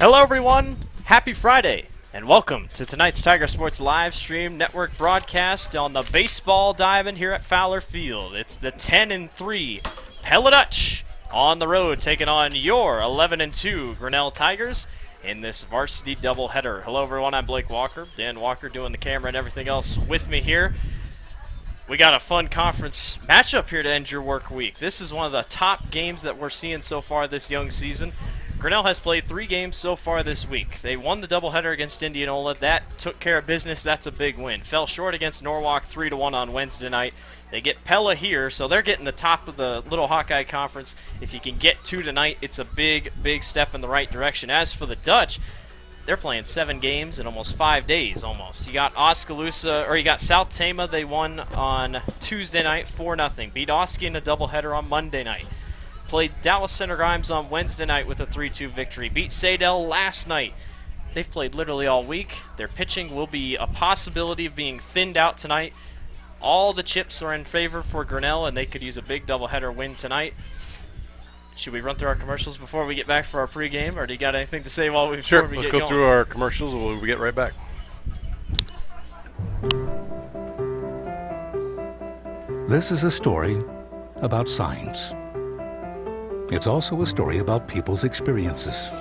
Hello everyone, happy Friday, and welcome to tonight's Tiger Sports live stream network broadcast on the baseball diamond here at Fowler Field. It's the 10-3 Pella Dutch on the road taking on your 11-2 Grinnell Tigers in this varsity doubleheader. Hello everyone, I'm Blake Walker, Dan Walker doing the camera and everything else with me here. We got a fun conference matchup here to end your work week. This is one of the top games that we're seeing so far this young season. Grinnell has played 3 games so far this week. They won the doubleheader against Indianola. That took care of business. That's a big win. Fell short against Norwalk 3-1 on Wednesday night. They get Pella here, so they're getting the top of the Little Hawkeye Conference. If you can get 2 tonight, it's a big, big step in the right direction. As for the Dutch, they're playing 7 games in almost 5 days, almost. You got Oskaloosa, or you got South Tama. They won on Tuesday night 4-0. Beat Oski in a doubleheader on Monday night. Played Dallas Center Grimes on Wednesday night with a 3-2 victory. Beat Sadell last night. They've played literally all week. Their pitching will be a possibility of being thinned out tonight. All the chips are in favor for Grinnell, and they could use a big doubleheader win tonight. Should we run through our commercials before we get back for our pregame, or do you got anything to say while we get going? Sure, let's go through our commercials and we'll get right back. This is a story about signs. It's also a story about people's experiences.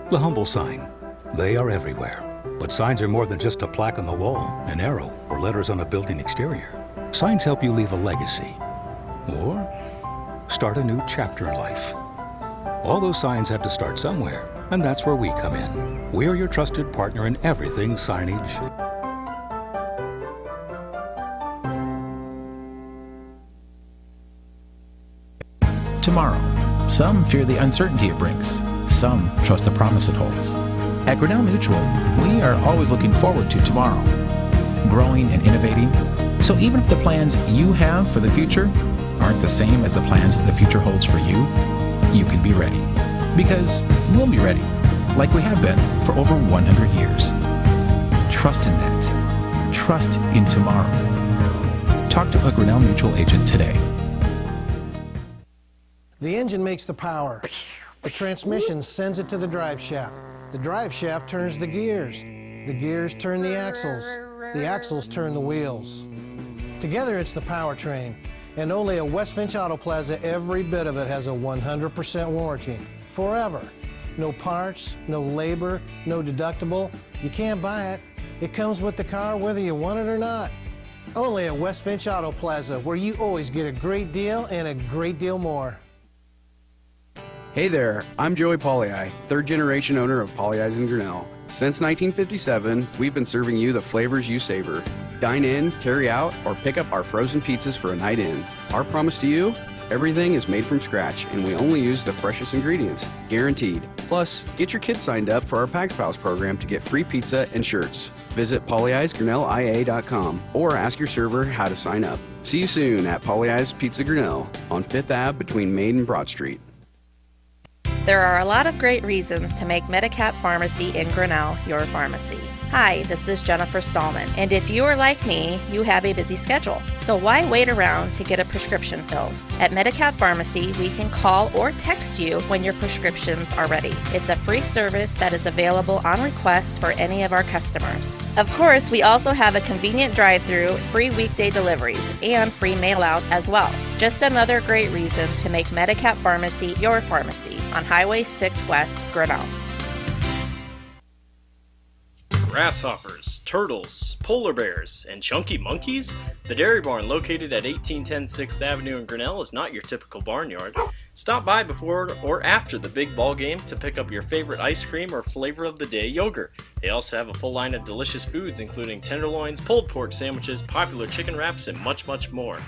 The humble sign. They are everywhere. But signs are more than just a plaque on the wall, an arrow, or letters on a building exterior. Signs help you leave a legacy or start a new chapter in life. All those signs have to start somewhere, and that's where we come in. We're your trusted partner in everything signage. Tomorrow. Some fear the uncertainty it brings. Some trust the promise it holds. At Grinnell Mutual, we are always looking forward to tomorrow, growing and innovating. So even if the plans you have for the future aren't the same as the plans the future holds for you, you can be ready. Because we'll be ready, like we have been for over 100 years. Trust in that. Trust in tomorrow. Talk to a Grinnell Mutual agent today. The engine makes the power. The transmission sends it to the drive shaft. The drive shaft turns the gears. The gears turn the axles. The axles turn the wheels. Together it's the powertrain. And only at West Finch Auto Plaza, every bit of it has a 100% warranty. Forever. No parts, no labor, no deductible. You can't buy it. It comes with the car whether you want it or not. Only at West Finch Auto Plaza, where you always get a great deal and a great deal more. Hey there, I'm Joey Pollyi, third-generation owner of Pollyi's in Grinnell. Since 1957, we've been serving you the flavors you savor. Dine in, carry out, or pick up our frozen pizzas for a night in. Our promise to you? Everything is made from scratch, and we only use the freshest ingredients, guaranteed. Plus, get your kids signed up for our Pags Pals program to get free pizza and shirts. Visit pollyi'sgrinnellia.com or ask your server how to sign up. See you soon at Pollyi's Pizza Grinnell on 5th Ave between Main and Broad Street. There are a lot of great reasons to make Medicap Pharmacy in Grinnell your pharmacy. Hi, this is Jennifer Stallman, and if you are like me, you have a busy schedule. So why wait around to get a prescription filled? At Medicap Pharmacy, we can call or text you when your prescriptions are ready. It's a free service that is available on request for any of our customers. Of course, we also have a convenient drive-through, free weekday deliveries, and free mail-outs as well. Just another great reason to make Medicap Pharmacy your pharmacy on Highway 6 West, Grinnell. Grasshoppers, turtles, polar bears, and chunky monkeys? The Dairy Barn, located at 1810 6th Avenue in Grinnell, is not your typical barnyard. Stop by before or after the big ball game to pick up your favorite ice cream or flavor of the day yogurt. They also have a full line of delicious foods, including tenderloins, pulled pork sandwiches, popular chicken wraps, and much, much more.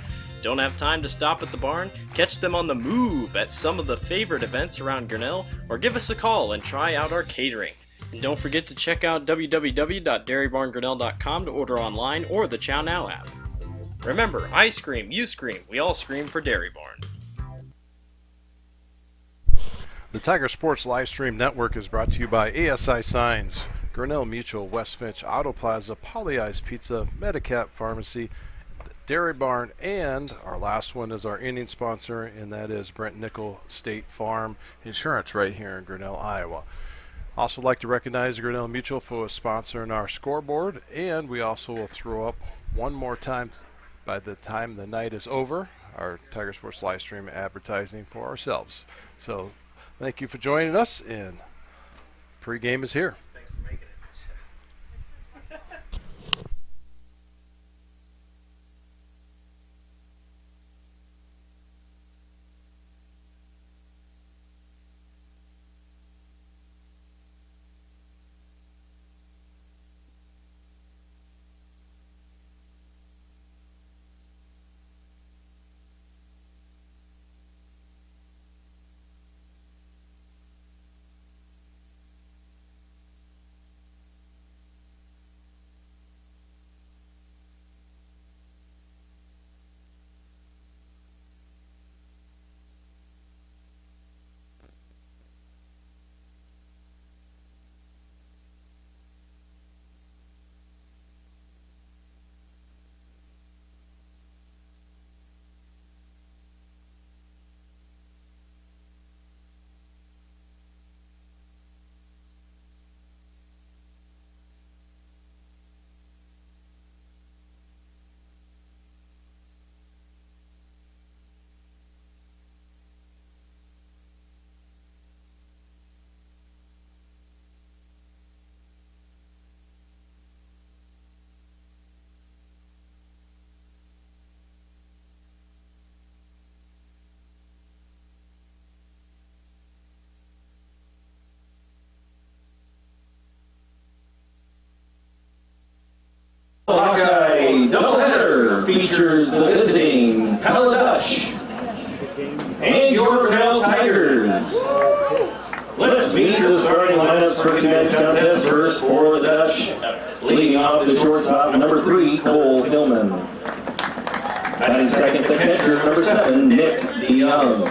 Don't have time to stop at the barn? Catch them on the move at some of the favorite events around Grinnell, or give us a call and try out our catering. And don't forget to check out www.dairybarngrinnell.com to order online or the Chow Now app. Remember, I scream, you scream, we all scream for Dairy Barn. The Tiger Sports live stream network is brought to you by ASI Signs, Grinnell Mutual, West Finch Auto Plaza, Pollyi's Pizza, Medicap Pharmacy, Dairy Barn, and our last one is our inning sponsor, and that is Brent Nickel State Farm Insurance right here in Grinnell, Iowa. Also like to recognize Grinnell Mutual for sponsoring our scoreboard, and we also will throw up one more time by the time the night is over our Tiger Sports live stream advertising for ourselves. So thank you for joining us, and pregame is here. Thanks for making it. Hawkeye doubleheader features the visiting Pella and your Grinnell Tigers. Let's meet the starting lineups for tonight's contest. First for the Dutch, leading off the shortstop, number 3, Cole Hillman. Batting second, the catcher, number 7, Nick DeYoung.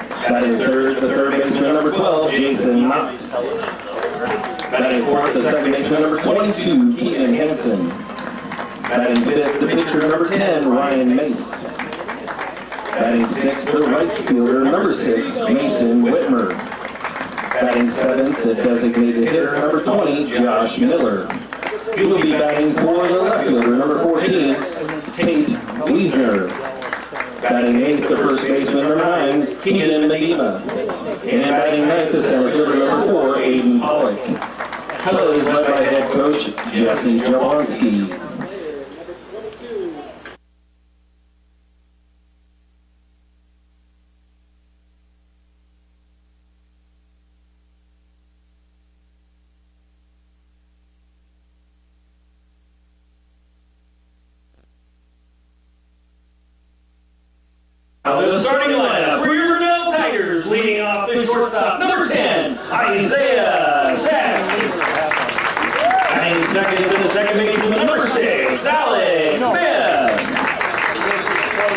Batting third, the third baseman, number 12, Jason Knox. Batting fourth, the second baseman, number 22, Keaton Henson. Batting fifth, the pitcher, number 10, Ryan Mace. Batting sixth, the right fielder, number 6, Mason Whitmer. Batting seventh, the designated hitter, number 20, Josh Miller. He will be batting for the left fielder, number 14, Tate Wiesner. Batting eighth, the first baseman, number 9, Keaton Medina. And batting ninth, the center fielder, number 4, Aiden Pollock. Pella is led by head coach Jesse Jablonski. The starting lineup for your Grinnell Tigers, leading off the shortstop, number 10, Isaiah Sack. Batting second to the second baseman, number 6, Alex Smith.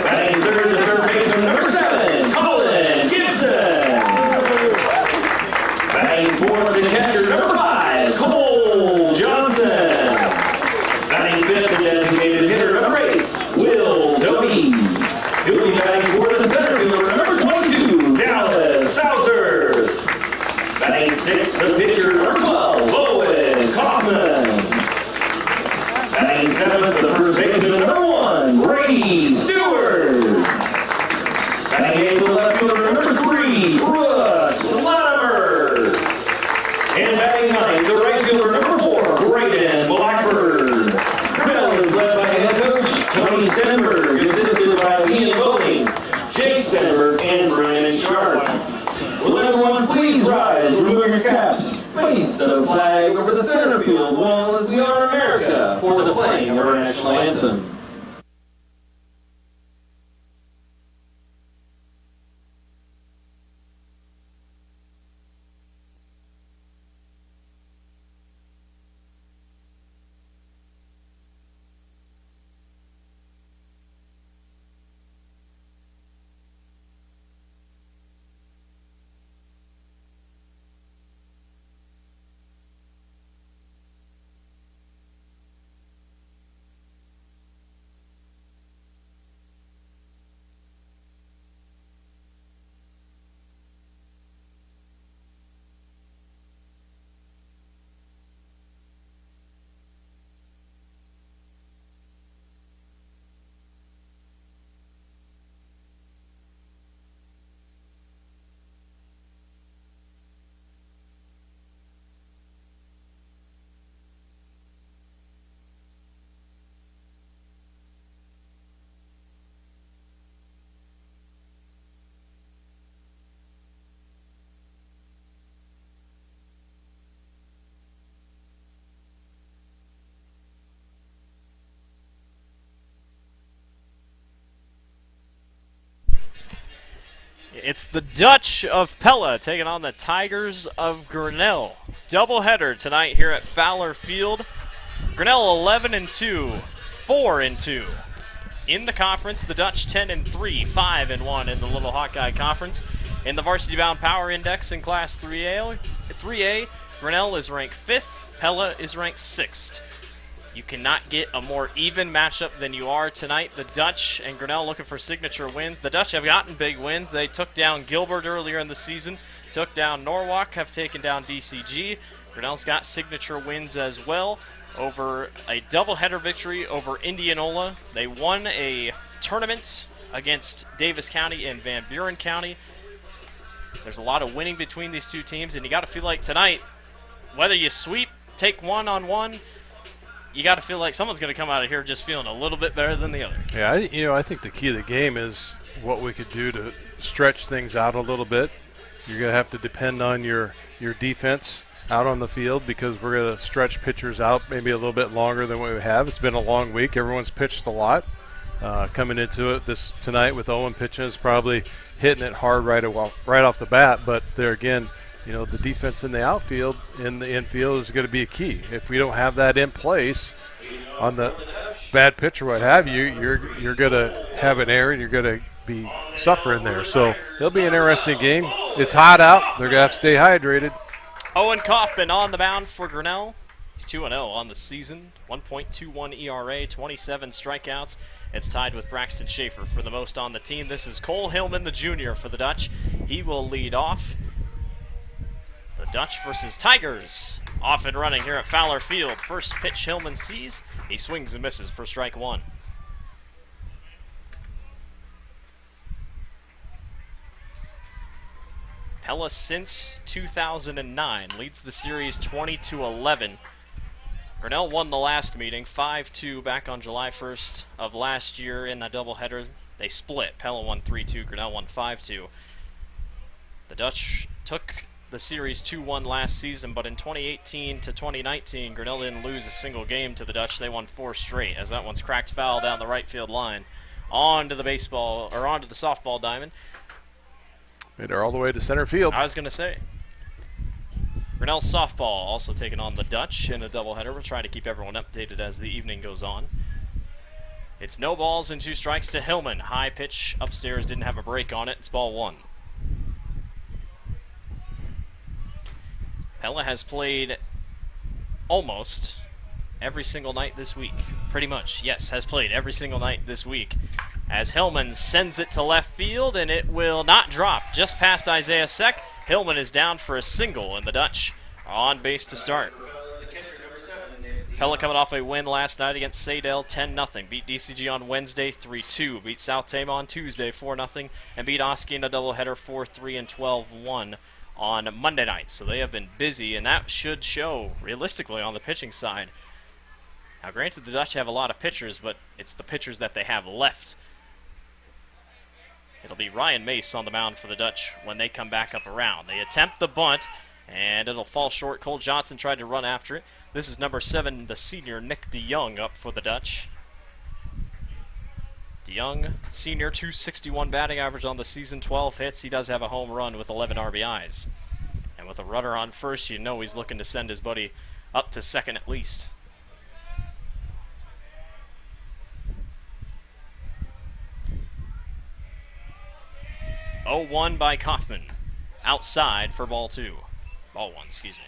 Batting third to the third baseman, number 7, Colin Gibson. Batting fourth to the catcher, number 5, Cole Johnson. Batting fifth, the designated hitter, number 8, Will Toby. He'll be batting for the center fielder, number 22, Dallas Souser. Batting sixth, the pitcher, number 12, Owen Kaufman. Batting seventh, the first baseman, number 1, Brady Stewart. Batting eighth, the left fielder, number 3, Russ Latimer. And batting ninth, the right fielder, number 4, Braden Blackford. Grinnell is led by head coach Tony Stenberg, assisted by Ian Bowling, Jake Stenberg, and Brandon Sharp. Will everyone please rise, remove your caps, place the flag over the center field wall as we honor America for the playing of our national anthem. It's the Dutch of Pella taking on the Tigers of Grinnell. Doubleheader tonight here at Fowler Field. Grinnell 11-2, 4-2 in the conference. The Dutch 10-3, 5-1 in the Little Hawkeye Conference. In the Varsity Bound Power Index in Class 3A, Grinnell is ranked 5th. Pella is ranked 6th. You cannot get a more even matchup than you are tonight. The Dutch and Grinnell looking for signature wins. The Dutch have gotten big wins. They took down Gilbert earlier in the season, took down Norwalk, have taken down DCG. Grinnell's got signature wins as well over a doubleheader victory over Indianola. They won a tournament against Davis County and Van Buren County. There's a lot of winning between these two teams, and you got to feel like tonight, whether you sweep, take one-on-one, you got to feel like someone's going to come out of here just feeling a little bit better than the other. Yeah, I think the key of the game is what we could do to stretch things out a little bit. You're going to have to depend on your defense out on the field because we're going to stretch pitchers out maybe a little bit longer than what we have. It's been a long week. Everyone's pitched a lot. Coming into it tonight with Owen pitching is probably hitting it hard right off the bat. But there again, the defense in the outfield, in the infield is going to be a key. If we don't have that in place on the bad pitch or what have you, you're going to have an error and you're going to be suffering there. So it'll be an interesting game. It's hot out. They're going to have to stay hydrated. Owen Kaufman on the mound for Grinnell. He's 2-0 on the season, 1.21 ERA, 27 strikeouts. It's tied with Braxton Schaefer for the most on the team. This is Cole Hillman, the junior, for the Dutch. He will lead off. The Dutch versus Tigers, off and running here at Fowler Field. First pitch Hillman sees. He swings and misses for strike one. Pella since 2009 leads the series 20-11. Grinnell won the last meeting 5-2 back on July 1st of last year in a doubleheader. They split. Pella won 3-2, Grinnell won 5-2. The Dutch took the series 2-1 last season, but in 2018 to 2019, Grinnell didn't lose a single game to the Dutch. They won 4 straight as that one's cracked foul down the right field line onto the softball diamond. Made her all the way to center field. I was going to say. Grinnell softball also taking on the Dutch in a doubleheader. We'll try to keep everyone updated as the evening goes on. It's no balls and 2 strikes to Hillman. High pitch upstairs, didn't have a break on it. It's ball 1. Pella has played almost every single night this week. Pretty much, yes, has played every single night this week. As Hillman sends it to left field, and it will not drop. Just past Isaiah Seck. Hillman is down for a single, and the Dutch are on base to start. Pella coming off a win last night against Saydale 10-0. Beat DCG on Wednesday 3-2. Beat South Tama on Tuesday 4-0. And beat Oski in a doubleheader 4-3 and 12-1 on Monday night. So they have been busy, and that should show realistically on the pitching side. Now granted, the Dutch have a lot of pitchers, but it's the pitchers that they have left. It'll be Ryan Mace on the mound for the Dutch when they come back up around. They attempt the bunt, and it'll fall short. Cole Johnson tried to run after it. This is number 7, the senior Nick DeYoung, up for the Dutch. DeYoung, senior, 261 batting average on the season, 12 hits. He does have a home run with 11 RBIs. And with a runner on first, you know he's looking to send his buddy up to second at least. 0-1 by Kaufman. Outside for ball 2. Ball 1, excuse me.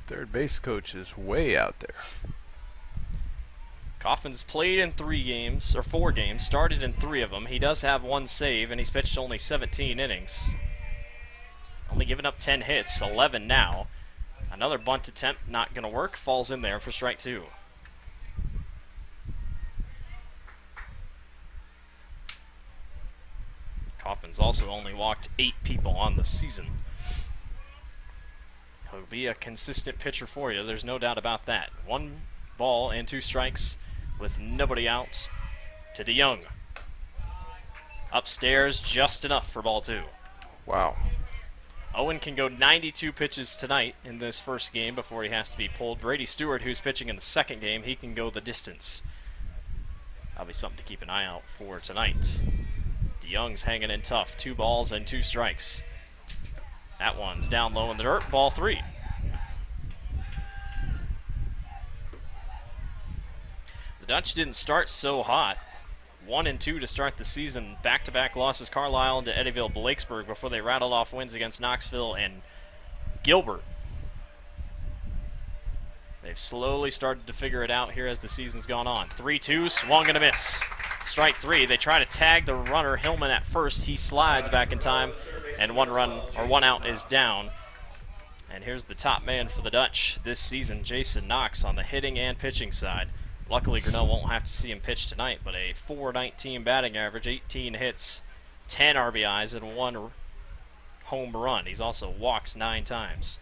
Third base coach is way out there. Kaufman's played in 4 games, started in 3 of them. He does have 1 save, and he's pitched only 17 innings. Only given up 10 hits, 11 now. Another bunt attempt, not going to work, falls in there for strike 2. Kaufman's also only walked 8 people on the season. He'll be a consistent pitcher for you, there's no doubt about that. 1 ball and 2 strikes with nobody out to DeYoung. Upstairs, just enough for ball 2. Wow. Owen can go 92 pitches tonight in this first game before he has to be pulled. Brady Stewart, who's pitching in the second game, he can go the distance. That'll be something to keep an eye out for tonight. DeYoung's hanging in tough. 2 balls and 2 strikes. That one's down low in the dirt. Ball 3. The Dutch didn't start so hot. 1-2 to start the season. Back-to-back losses, Carlisle and to Eddyville, Blakesburg, before they rattled off wins against Knoxville and Gilbert. They've slowly started to figure it out here as the season's gone on. 3-2, swung and a miss. Strike 3. They try to tag the runner, Hillman, at first. He slides back in time, and 1 out is down. And here's the top man for the Dutch this season, Jason Knox, on the hitting and pitching side. Luckily, Grinnell won't have to see him pitch tonight, but a .419 batting average, 18 hits, 10 RBIs, and 1 home run. He's also walked 9 times.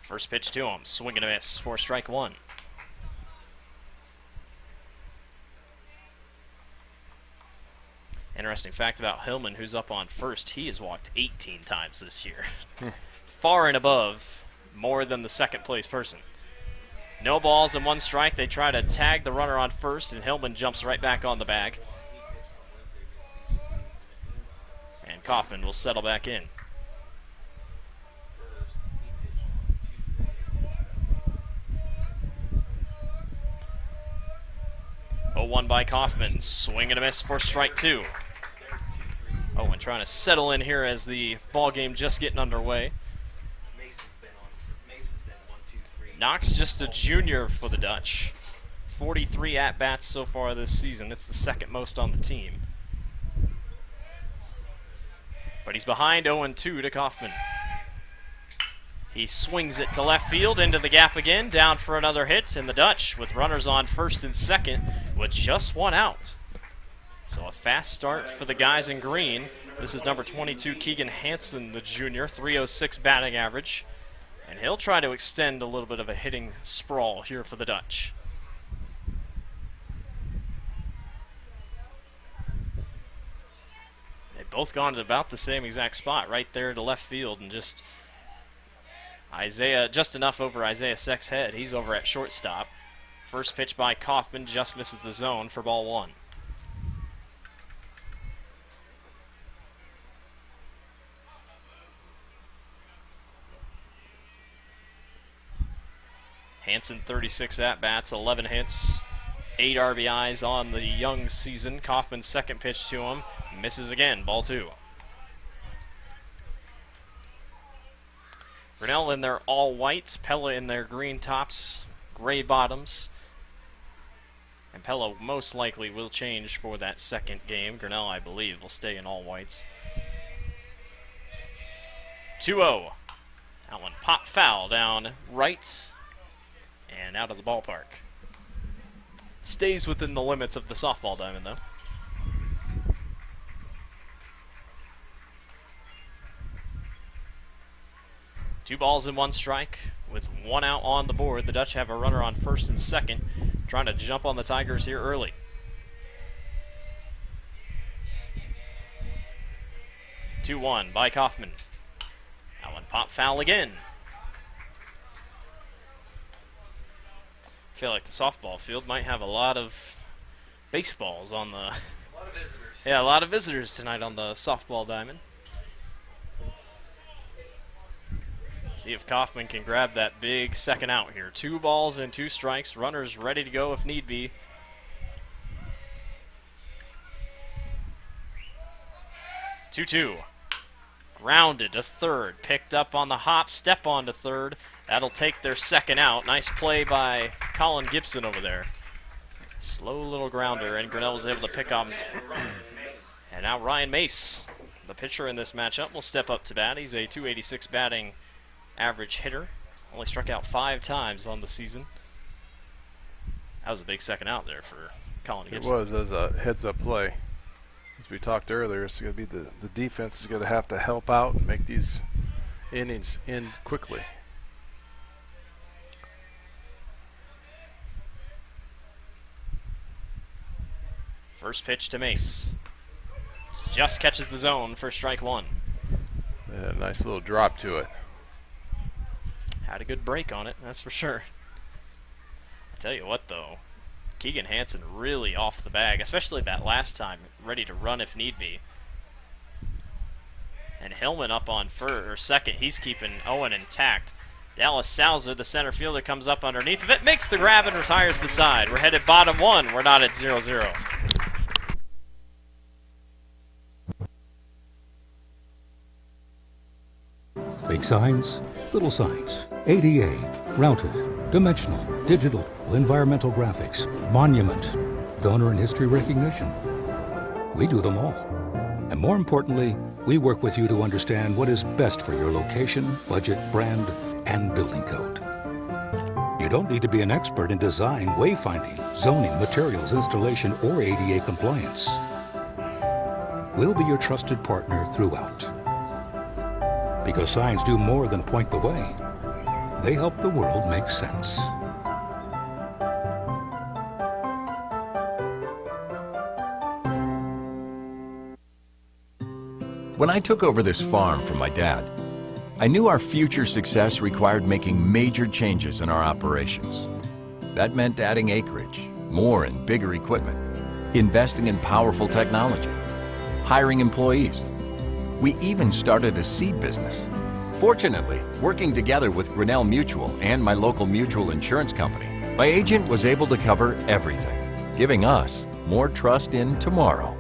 First pitch to him, swing and a miss for strike 1. Interesting fact about Hillman, who's up on first, he has walked 18 times this year. Far and above, more than the second place person. No balls and 1 strike. They try to tag the runner on first, and Hillman jumps right back on the bag. And Kaufman will settle back in. One by Kaufman. Swing and a miss for strike 2. Owen trying to settle in here as the ball game just getting underway. Knox just a junior for the Dutch. 43 at-bats so far this season. It's the second most on the team. But he's behind 0-2 to Kaufman. He swings it to left field, into the gap again, down for another hit, and the Dutch, with runners on first and second, with just 1 out. So a fast start for the guys in green. This is number 22, Keegan Hansen, the junior, .306 batting average. And he'll try to extend a little bit of a hitting sprawl here for the Dutch. They've both gone to about the same exact spot, right there to left field, and just enough over Isaiah Seck's head. He's over at shortstop. First pitch by Kaufman just misses the zone for ball 1. Hansen, 36 at-bats, 11 hits, 8 RBIs on the young season. Kaufman's second pitch to him misses again, ball 2. Grinnell in their all-whites, Pella in their green tops, gray bottoms. And Pella most likely will change for that second game. Grinnell, I believe, will stay in all-whites. 2-0. That one pop foul down right and out of the ballpark. Stays within the limits of the softball diamond, though. Two balls and 1 strike with 1 out on the board. The Dutch have a runner on first and second, trying to jump on the Tigers here early. Two-1 by Kaufman. That one pop foul again. I feel like the softball field might have a lot of baseballs on the... A lot of visitors. Yeah, a lot of visitors tonight on the softball diamond. See if Kaufman can grab that big second out here. 2 balls and 2 strikes. Runners ready to go if need be. Two-two. Grounded to third. Picked up on the hop. Step on to third. That'll take their second out. Nice play by Colin Gibson over there. Slow little grounder, and Grinnell was able to pick up. And now Ryan Mace, the pitcher in this matchup, will step up to bat. He's a .286 batting average hitter. Only struck out 5 times on the season. That was a big second out there for Colin Gibson. It was, as a heads-up play. As we talked earlier, it's going to be the defense is going to have to help out and make these innings end quickly. First pitch to Mace. Just catches the zone for strike 1. Yeah, nice little drop to it. Had a good break on it, that's for sure. Tell you what, though, Keegan Hansen really off the bag, especially that last time, ready to run if need be. And Hillman up on second. He's keeping Owen intact. Dallas Salzer, the center fielder, comes up underneath of it, makes the grab and retires the side. We're headed bottom one. We're not at 0-0. Big signs, little signs, ADA, routed, dimensional, digital, environmental graphics, monument, donor and history recognition. We do them all. And more importantly, we work with you to understand what is best for your location, budget, brand, and building code. You don't need to be an expert in design, wayfinding, zoning, materials, installation, or ADA compliance. We'll be your trusted partner throughout. Because signs do more than point the way. They help the world make sense. When I took over this farm from my dad, I knew our future success required making major changes in our operations. That meant adding acreage, more and bigger equipment, investing in powerful technology, hiring employees. We even started a seed business. Fortunately, working together with Grinnell Mutual and my local mutual insurance company, my agent was able to cover everything, giving us more trust in tomorrow.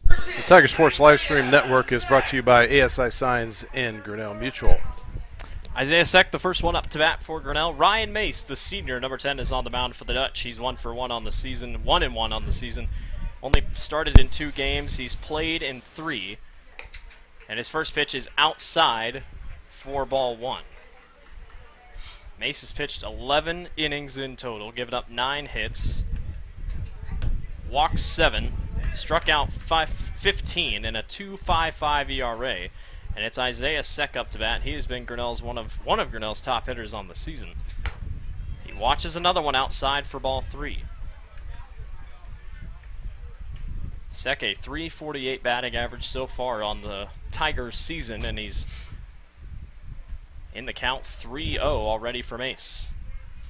The Tiger Sports Livestream Network is brought to you by ASI Signs and Grinnell Mutual. Isaiah Seck, the first one up to bat for Grinnell. Ryan Mace, the senior, number 10, is on the mound for the Dutch. He's 1 for 1 on the season, 1-1 on the season. Only started in 2 games. He's played in 3. And his first pitch is outside for ball 1. Mace has pitched 11 innings in total, given up 9 hits, walked 7, struck out 15 in a 2.55 ERA. And it's Isaiah Seck up to bat. He has been Grinnell's one of Grinnell's top hitters on the season. He watches another one outside for ball 3. Seck, a .348 batting average so far on the Tigers season, and he's in the count 3-0 already for Mace.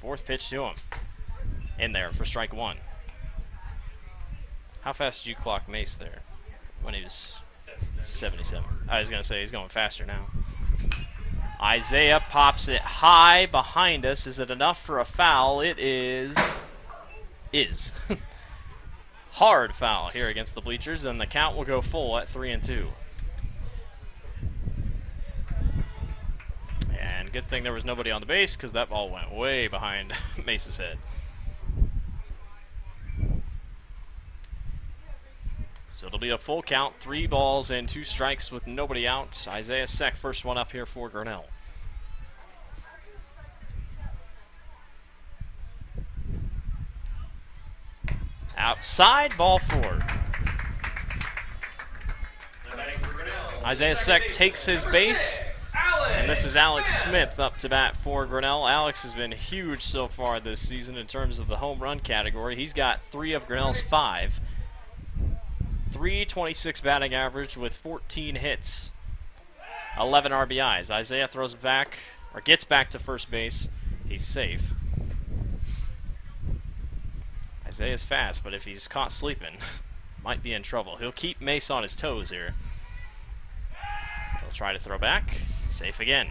4th pitch to him. In there for strike 1. How fast did you clock Mace there? When he was 77. I was going to say he's going faster now. Isaiah pops it high behind us. Is it enough for a foul? It is. Hard foul here against the bleachers, and the count will go full at 3-2. And good thing there was nobody on the base, because that ball went way behind Mace's head. So it'll be a full count, 3 balls and 2 strikes with nobody out. Isaiah Seck, first one up here for Grinnell. Outside, ball 4. Isaiah Seck takes his base, and this is Alex Smith up to bat for Grinnell. Alex has been huge so far this season in terms of the home run category. He's got 3 of Grinnell's 5. .326 batting average with 14 hits, 11 RBIs. Isaiah throws back, or gets back to first base. He's safe. Isaiah's fast, but if he's caught sleeping, might be in trouble. He'll keep Mace on his toes here. He'll try to throw back. Safe again.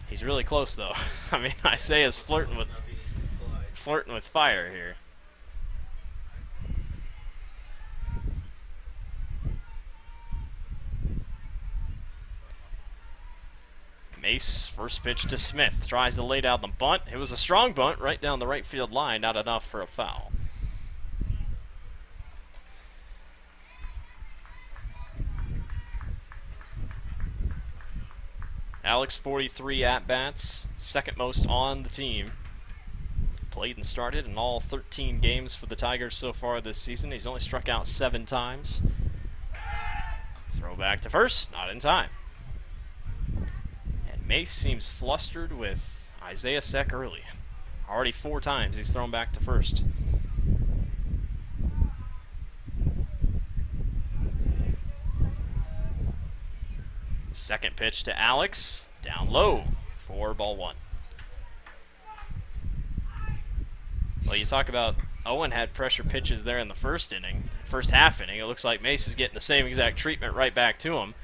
He's really close, though. I mean, Isaiah's flirting with fire here. Mace, first pitch to Smith, tries to lay down the bunt. It was a strong bunt right down the right field line, not enough for a foul. Alex, 43 at-bats, second most on the team. Played and started in all 13 games for the Tigers so far this season. He's only struck out 7 times. Throw back to first, not in time. Mace seems flustered with Isaiah Seck early. Already 4 times he's thrown back to first. Second pitch to Alex. Down low for ball 1. Well, you talk about Owen had pressure pitches there in the first half inning. It looks like Mace is getting the same exact treatment right back to him,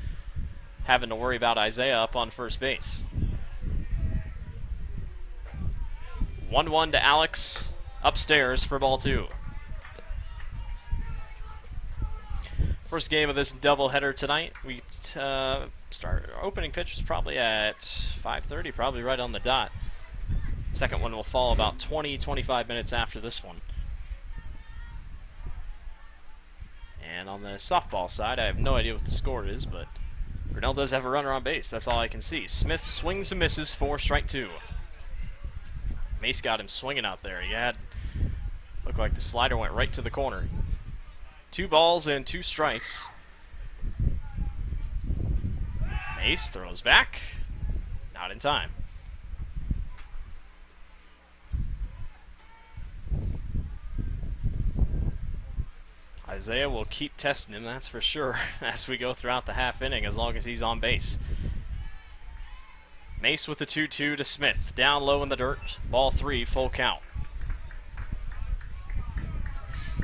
having to worry about Isaiah up on first base. 1-1 to Alex upstairs for ball 2. First game of this doubleheader tonight. We our opening pitch was probably at 5:30, probably right on the dot. Second one will fall about 20-25 minutes after this one. And on the softball side, I have no idea what the score is, but Grinnell does have a runner on base. That's all I can see. Smith swings and misses for strike 2. Mace got him swinging out there. Looked like the slider went right to the corner. 2 balls and 2 strikes. Mace throws back. Not in time. Isaiah will keep testing him, that's for sure, as we go throughout the half inning, as long as he's on base. Mace with the 2-2 to Smith. Down low in the dirt. Ball 3, full count.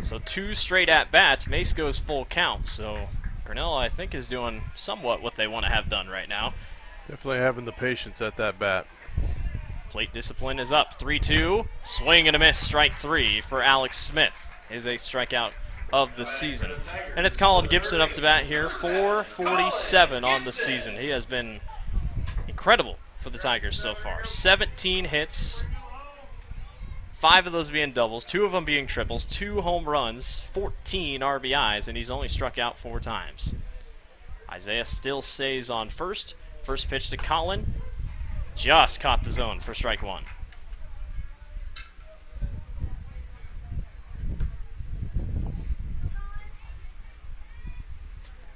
So 2 straight at-bats. Mace goes full count. So Grinnell, I think, is doing somewhat what they want to have done right now. Definitely having the patience at that bat. Plate discipline is up. 3-2. Swing and a miss. Strike 3 for Alex Smith. His 8th strikeout of the season. And it's Colin Gibson up to bat here. 447 on the season. He has been incredible for the Tigers so far. 17 hits. 5 of those being doubles, 2 of them being triples, 2 home runs, 14 RBIs, and he's only struck out 4 times. Isaiah still stays on first. First pitch to Colin. Just caught the zone for strike 1.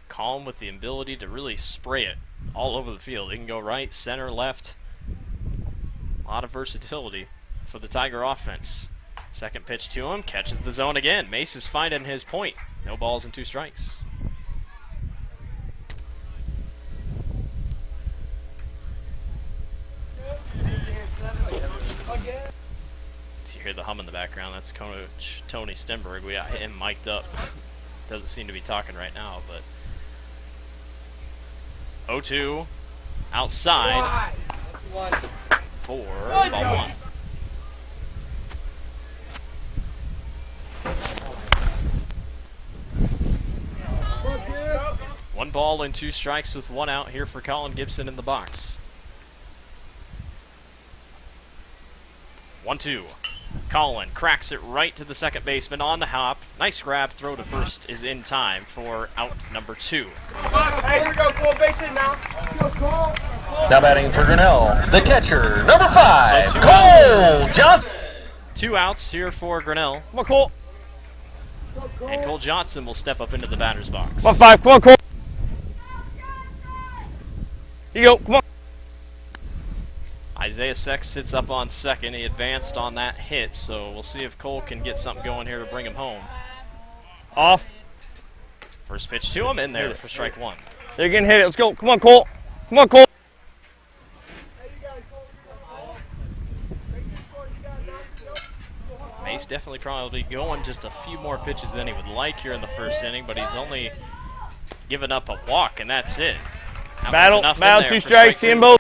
Colin with the ability to really spray it all over the field. He can go right, center, left. A lot of versatility for the Tiger offense. Second pitch to him, catches the zone again. Mace is finding his point. No balls and 2 strikes. If you hear the hum in the background, that's Coach Tony Stenberg. We got him mic'd up. Doesn't seem to be talking right now, but 0-2 outside for ball 1. One ball and 2 strikes with 1 out here for Colin Gibson in the box. 1-2. Colin cracks it right to the second baseman on the hop. Nice grab, throw to first is in time for out number 2. Hey, here we go, Cole, base hit now. Now batting for Grinnell, the catcher, number 5, Cole Johnson. 2 outs here for Grinnell. Come on, Cole. And Cole Johnson will step up into the batter's box. Come on, 5, come on, Cole. Here you go, come on. Isaiah Sex sits up on second. He advanced on that hit, so we'll see if Cole can get something going here to bring him home. Off. First pitch to him, in there for strike 1. They're getting hit. Let's go. Come on, Cole. Come on, Cole. Mace definitely probably going just a few more pitches than he would like here in the first inning, but he's only given up a walk, and that's it. Battle, 2 strikes, see him both.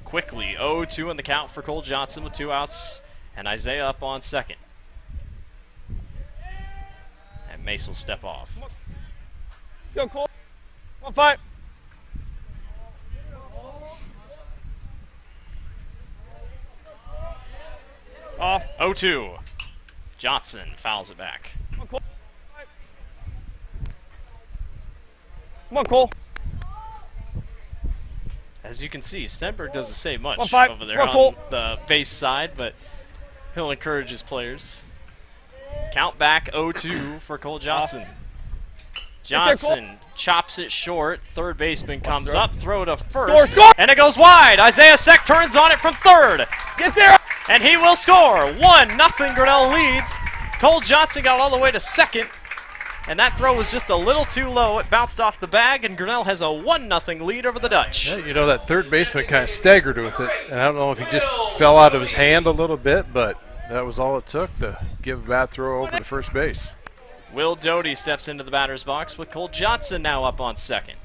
Quickly, 0-2 in the count for Cole Johnson with 2 outs, and Isaiah up on second. And Mace will step off. Let's go, Cole. Come on, 5. Off. 0-2. Johnson fouls it back. Come on, Cole. Come on, Cole. As you can see, Stenberg doesn't say much over there on the base side, but he'll encourage his players. Count back 0-2 for Cole Johnson. Johnson chops it short. Third baseman comes up, throw to first, and it goes wide. Isaiah Seck turns on it from third. Get there! And he will score. 1-0 Grinnell leads. Cole Johnson got all the way to second. and that throw was just a little too low. It bounced off the bag, and Grinnell has a 1-0 lead over the Dutch. Yeah, you know, that third baseman kind of staggered with it, and I don't know if he just fell out of his hand a little bit, but that was all it took to give a bad throw over to first base. Will Doty steps into the batter's box with Cole Johnson now up on second.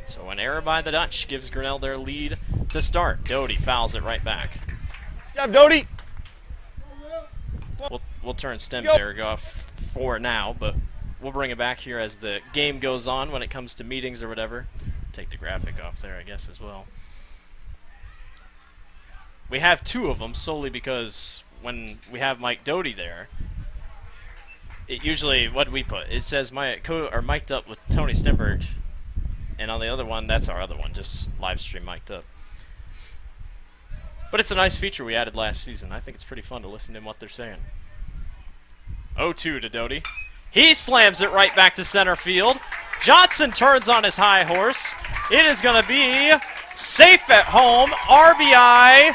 So an error by the Dutch gives Grinnell their lead to start. Doty fouls it right back. Good job, Doty. We'll turn stem there off for now, but we'll bring it back here as the game goes on when it comes to meetings or whatever. Take the graphic off there, I guess, as well. We have two of them solely because when we have Mike Doty there, it usually, what do we put? It says mic'd up with Tony Stenberg, and on the other one, that's our other one, just live stream mic'd up. But it's a nice feature we added last season. I think it's pretty fun to listen to what they're saying. 0-2 to Doty. He slams it right back to center field. Johnson turns on his high horse. It is going to be safe at home. RBI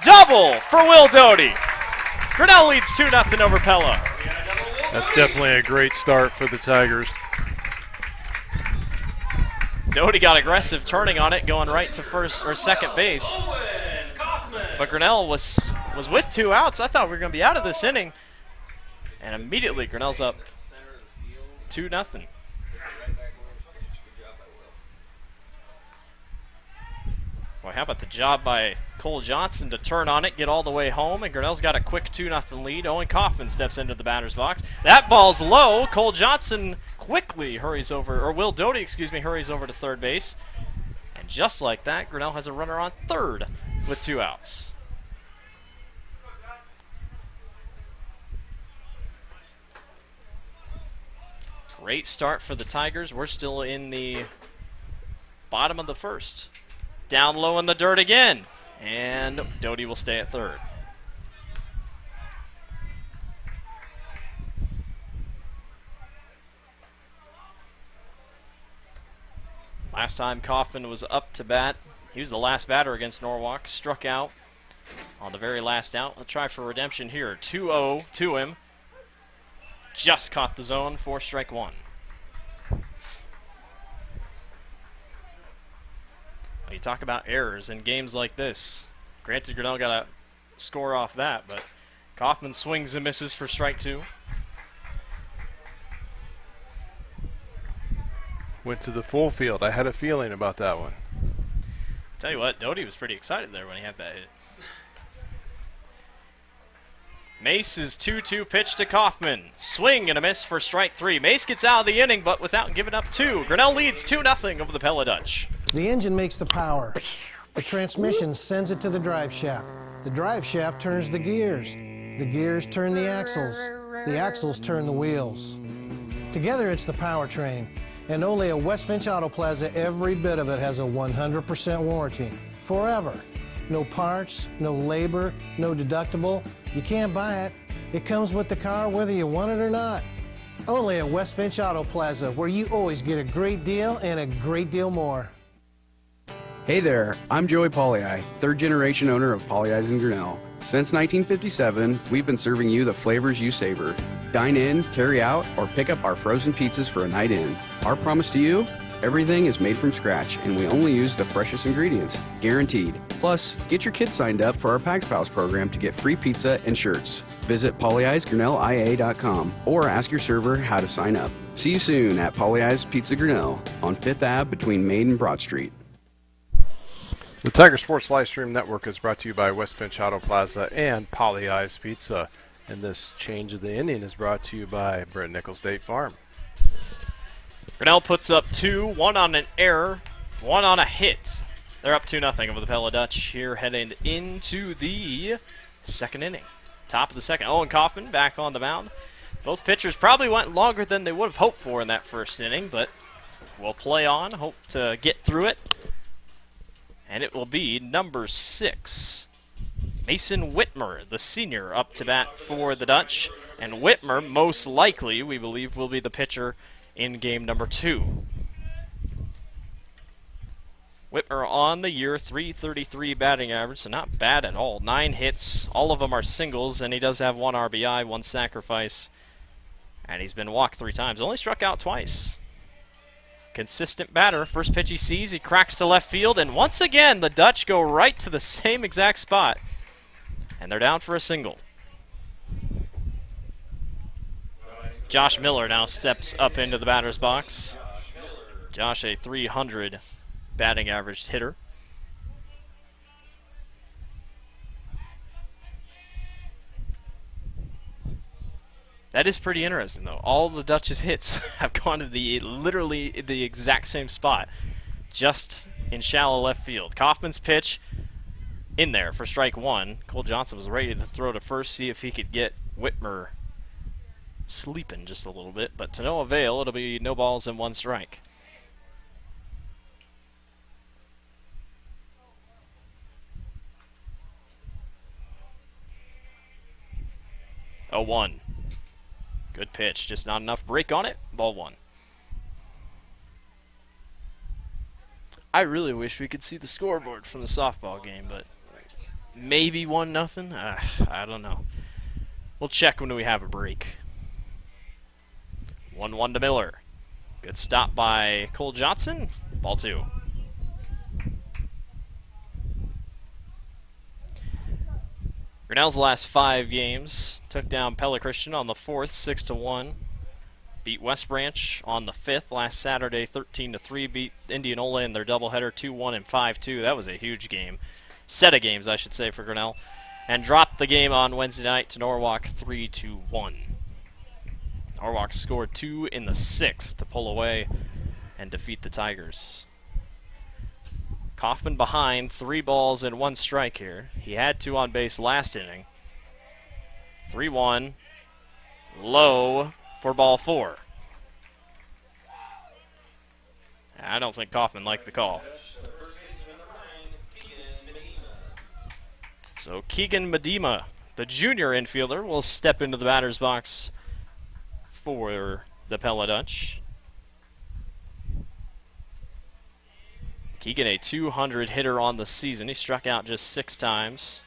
double for Will Doty. Grinnell leads 2-0 over Pella. That's definitely a great start for the Tigers. Doty got aggressive, turning on it, going right to first or second base. But Grinnell was with 2 outs. I thought we were going to be out of this inning. And immediately Grinnell's up 2-0. Boy, how about the job by Cole Johnson to turn on it, get all the way home, and Grinnell's got a quick 2-0 lead. Owen Kaufman steps into the batter's box. That ball's low. Cole Johnson quickly hurries over, or Will Doty, excuse me, hurries over to third base. And just like that, Grinnell has a runner on third with 2 outs. Great start for the Tigers. We're still in the bottom of the first. Down low in the dirt again. And Doty will stay at third. Last time Kaufman was up to bat, he was the last batter against Norwalk. Struck out on the very last out. Let's try for redemption here. 2-0 to him. Just caught the zone for strike one. You talk about errors in games like this. Granted, Grinnell got a score off that, but Kaufman swings and misses for strike 2. Went to the full field. I had a feeling about that one. Tell you what, Doty was pretty excited there when he had that hit. Mace's 2-2 pitch to Kaufman. Swing and a miss for strike 3. Mace gets out of the inning, but without giving up 2. Grinnell leads 2-0 over the Pella Dutch. The engine makes the power. The transmission sends it to the drive shaft. The drive shaft turns the gears. The gears turn the axles. The axles turn the wheels. Together it's the powertrain. And only at West Finch Auto Plaza, every bit of it has a 100% warranty. Forever. No parts, no labor, no deductible. You can't buy it. It comes with the car whether you want it or not. Only at West Finch Auto Plaza, where you always get a great deal and a great deal more. Hey there, I'm Joey Pollei, third-generation owner of Polley's in Grinnell. Since 1957, we've been serving you the flavors you savor. Dine in, carry out, or pick up our frozen pizzas for a night in. Our promise to you? Everything is made from scratch, and we only use the freshest ingredients, guaranteed. Plus, get your kids signed up for our Pags Pals program to get free pizza and shirts. Visit polleisgrinnellia.com or ask your server how to sign up. See you soon at Polley's Pizza Grinnell on 5th Ave between Main and Broad Street. The Tiger Sports Livestream Network is brought to you by West Finch Auto Plaza and Polley's Pizza. And this change of the inning is brought to you by Brent Nickel State Farm. Grinnell puts up 2, 1 on an error, 1 on a hit. They're up 2-0 over the Pella Dutch here heading into the second inning. Top of the second. Owen Kaufman back on the mound. Both pitchers probably went longer than they would have hoped for in that first inning, but we'll play on, hope to get through it. And it will be number 6, Mason Whitmer, the senior, up to bat for the Dutch. And Whitmer, most likely, we believe, will be the pitcher in game number 2. Whitmer on the year, .333 batting average, so not bad at all. 9 hits, all of them are singles, and he does have 1 RBI, 1 sacrifice. And he's been walked 3 times, only struck out twice. Consistent batter. First pitch he sees, he cracks to left field, and once again the Dutch go right to the same exact spot. And they're down for a single. Josh Miller now steps up into the batter's box. Josh, a .300 batting average hitter. That is pretty interesting, though. All the Dutch's hits have gone to literally the exact same spot, just in shallow left field. Kaufman's pitch in there for strike 1. Cole Johnson was ready to throw to first, see if he could get Whitmer sleeping just a little bit, but to no avail. It'll be no balls and 1 strike. Oh, 1. Good pitch, just not enough break on it. Ball 1. I really wish we could see the scoreboard from the softball game, but maybe 1-0. I don't know. We'll check when we have a break. 1-1 to Miller. Good stop by Cole Johnson. Ball 2. Grinnell's last 5 games took down Pella Christian on the 4th, 6-1. Beat West Branch on the 5th last Saturday, 13-3. Beat Indianola in their doubleheader, 2-1 and 5-2. That was a huge game. Set of games, I should say, for Grinnell. And dropped the game on Wednesday night to Norwalk, 3-1. Norwalk scored 2 in the 6th to pull away and defeat the Tigers. Kaufman behind, 3 balls and 1 strike here. He had 2 on base last inning. 3-1, low for ball 4. I don't think Kaufman liked the call. So Keegan Medema, the junior infielder, will step into the batter's box for the Pella Dutch. Keegan, a .200 hitter on the season. He struck out just 6 times,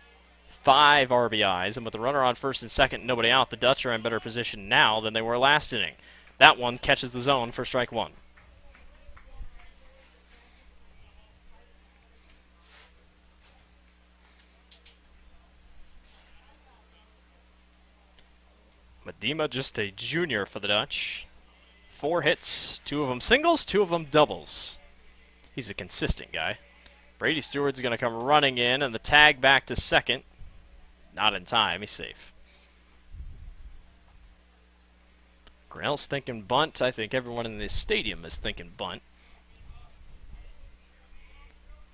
5 RBIs, and with the runner on first and second, nobody out, the Dutch are in better position now than they were last inning. That one catches the zone for strike 1. Medema, just a junior for the Dutch. 4 hits, 2 of them singles, 2 of them doubles. He's a consistent guy. Brady Stewart's going to come running in, and the tag back to second. Not in time. He's safe. Grinnell's thinking bunt. I think everyone in this stadium is thinking bunt.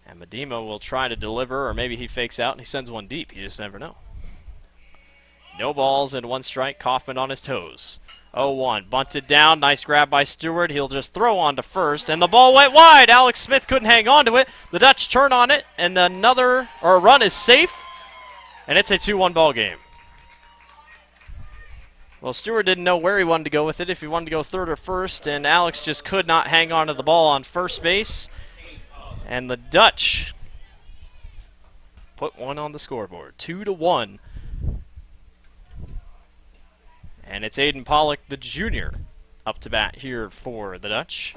And Medema will try to deliver, or maybe he fakes out and he sends one deep. You just never know. No balls and 1 strike. Kaufman on his toes. 0-1. Bunted down. Nice grab by Stewart. He'll just throw on to first. And the ball went wide. Alex Smith couldn't hang on to it. The Dutch turn on it. And a run is safe. And it's a 2-1 ball game. Well, Stewart didn't know where he wanted to go with it. If he wanted to go third or first. And Alex just could not hang on to the ball on first base. And the Dutch put one on the scoreboard. 2-1. And it's Aiden Pollock, the junior, up to bat here for the Dutch.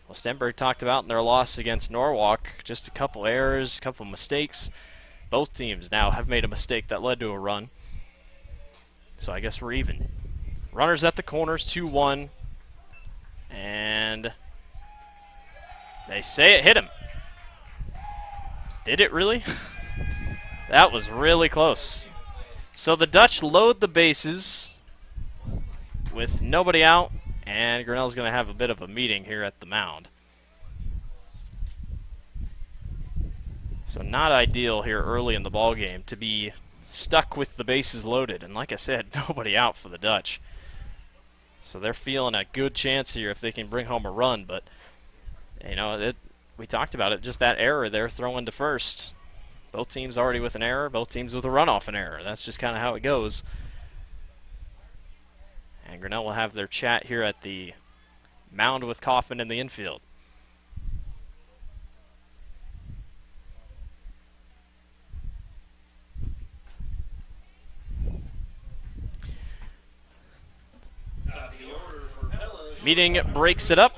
Well, Stenberg talked about in their loss against Norwalk, just a couple errors, a couple mistakes. Both teams now have made a mistake that led to a run. So I guess we're even. Runners at the corners, 2-1. And they say it hit him. Did it really? That was really close. So the Dutch load the bases with nobody out, and Grinnell's going to have a bit of a meeting here at the mound. So not ideal here early in the ball game to be stuck with the bases loaded, and like I said, nobody out for the Dutch. So they're feeling a good chance here if they can bring home a run, but you know, we talked about it, just that error there throwing to first. Both teams already with an error, both teams with a run off an error. That's just kind of how it goes. And Grinnell will have their chat here at the mound with Kaufman in the infield. Meeting breaks it up.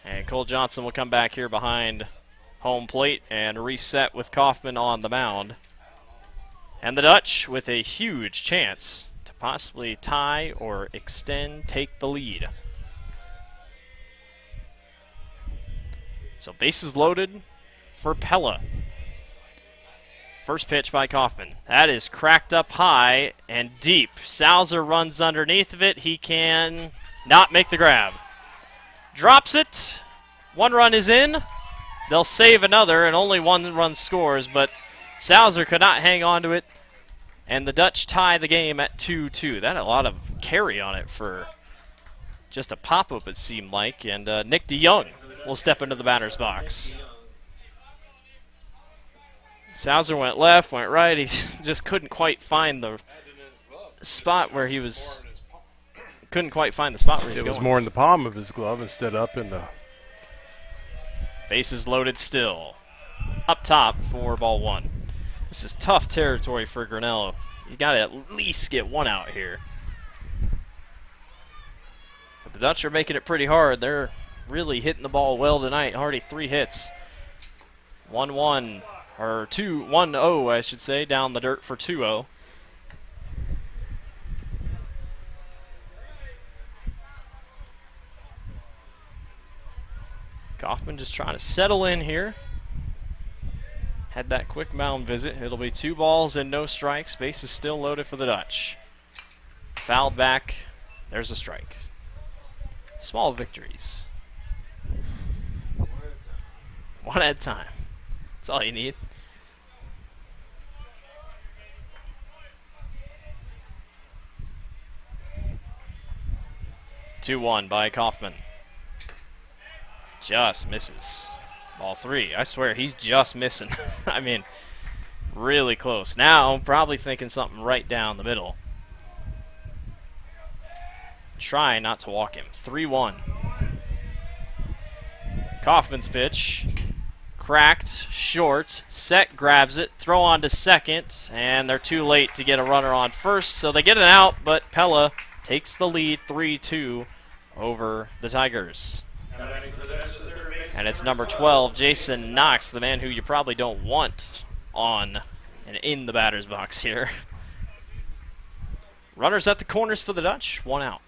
And Cole Johnson will come back here behind home plate and reset with Kaufman on the mound. And the Dutch with a huge chance to possibly tie or extend, take the lead. So bases loaded for Pella. First pitch by Kaufman. That is cracked up high and deep. Salzer runs underneath of it. He can not make the grab. Drops it. One run is in. They'll save another, and only one run scores, but Salzer could not hang on to it, and the Dutch tie the game at 2-2. That had a lot of carry on it for just a pop-up, it seemed like, and Nick DeYoung will step into the batter's box. Salzer went left, went right. He just couldn't quite find the spot where he was. Couldn't quite find the spot where he was going. It was more in the palm of his glove instead up in the. Bases loaded still. Up top for ball one. This is tough territory for Grinnell. You got to at least get one out here. But the Dutch are making it pretty hard. They're really hitting the ball well tonight. Already 3 hits. 1-1, or 1-0, I should say, down the dirt for 2-0. Kaufman just trying to settle in here. Had that quick mound visit. It'll be 2 balls and no strikes. Base is still loaded for the Dutch. Fouled back. There's a strike. Small victories. One at a time. That's all you need. Two-1 by Kaufman. Just misses. Ball 3. I swear he's just missing. I mean, really close. Now, probably thinking something right down the middle. Try not to walk him. 3-1. Kaufman's pitch. Cracked, short. Set grabs it. Throw on to second. And they're too late to get a runner on first. So they get an out, but Pella takes the lead 3-2 over the Tigers. And it's number 12, Jason Knox, the man who you probably don't want on and in the batter's box here. Runners at the corners for the Dutch, 1 out.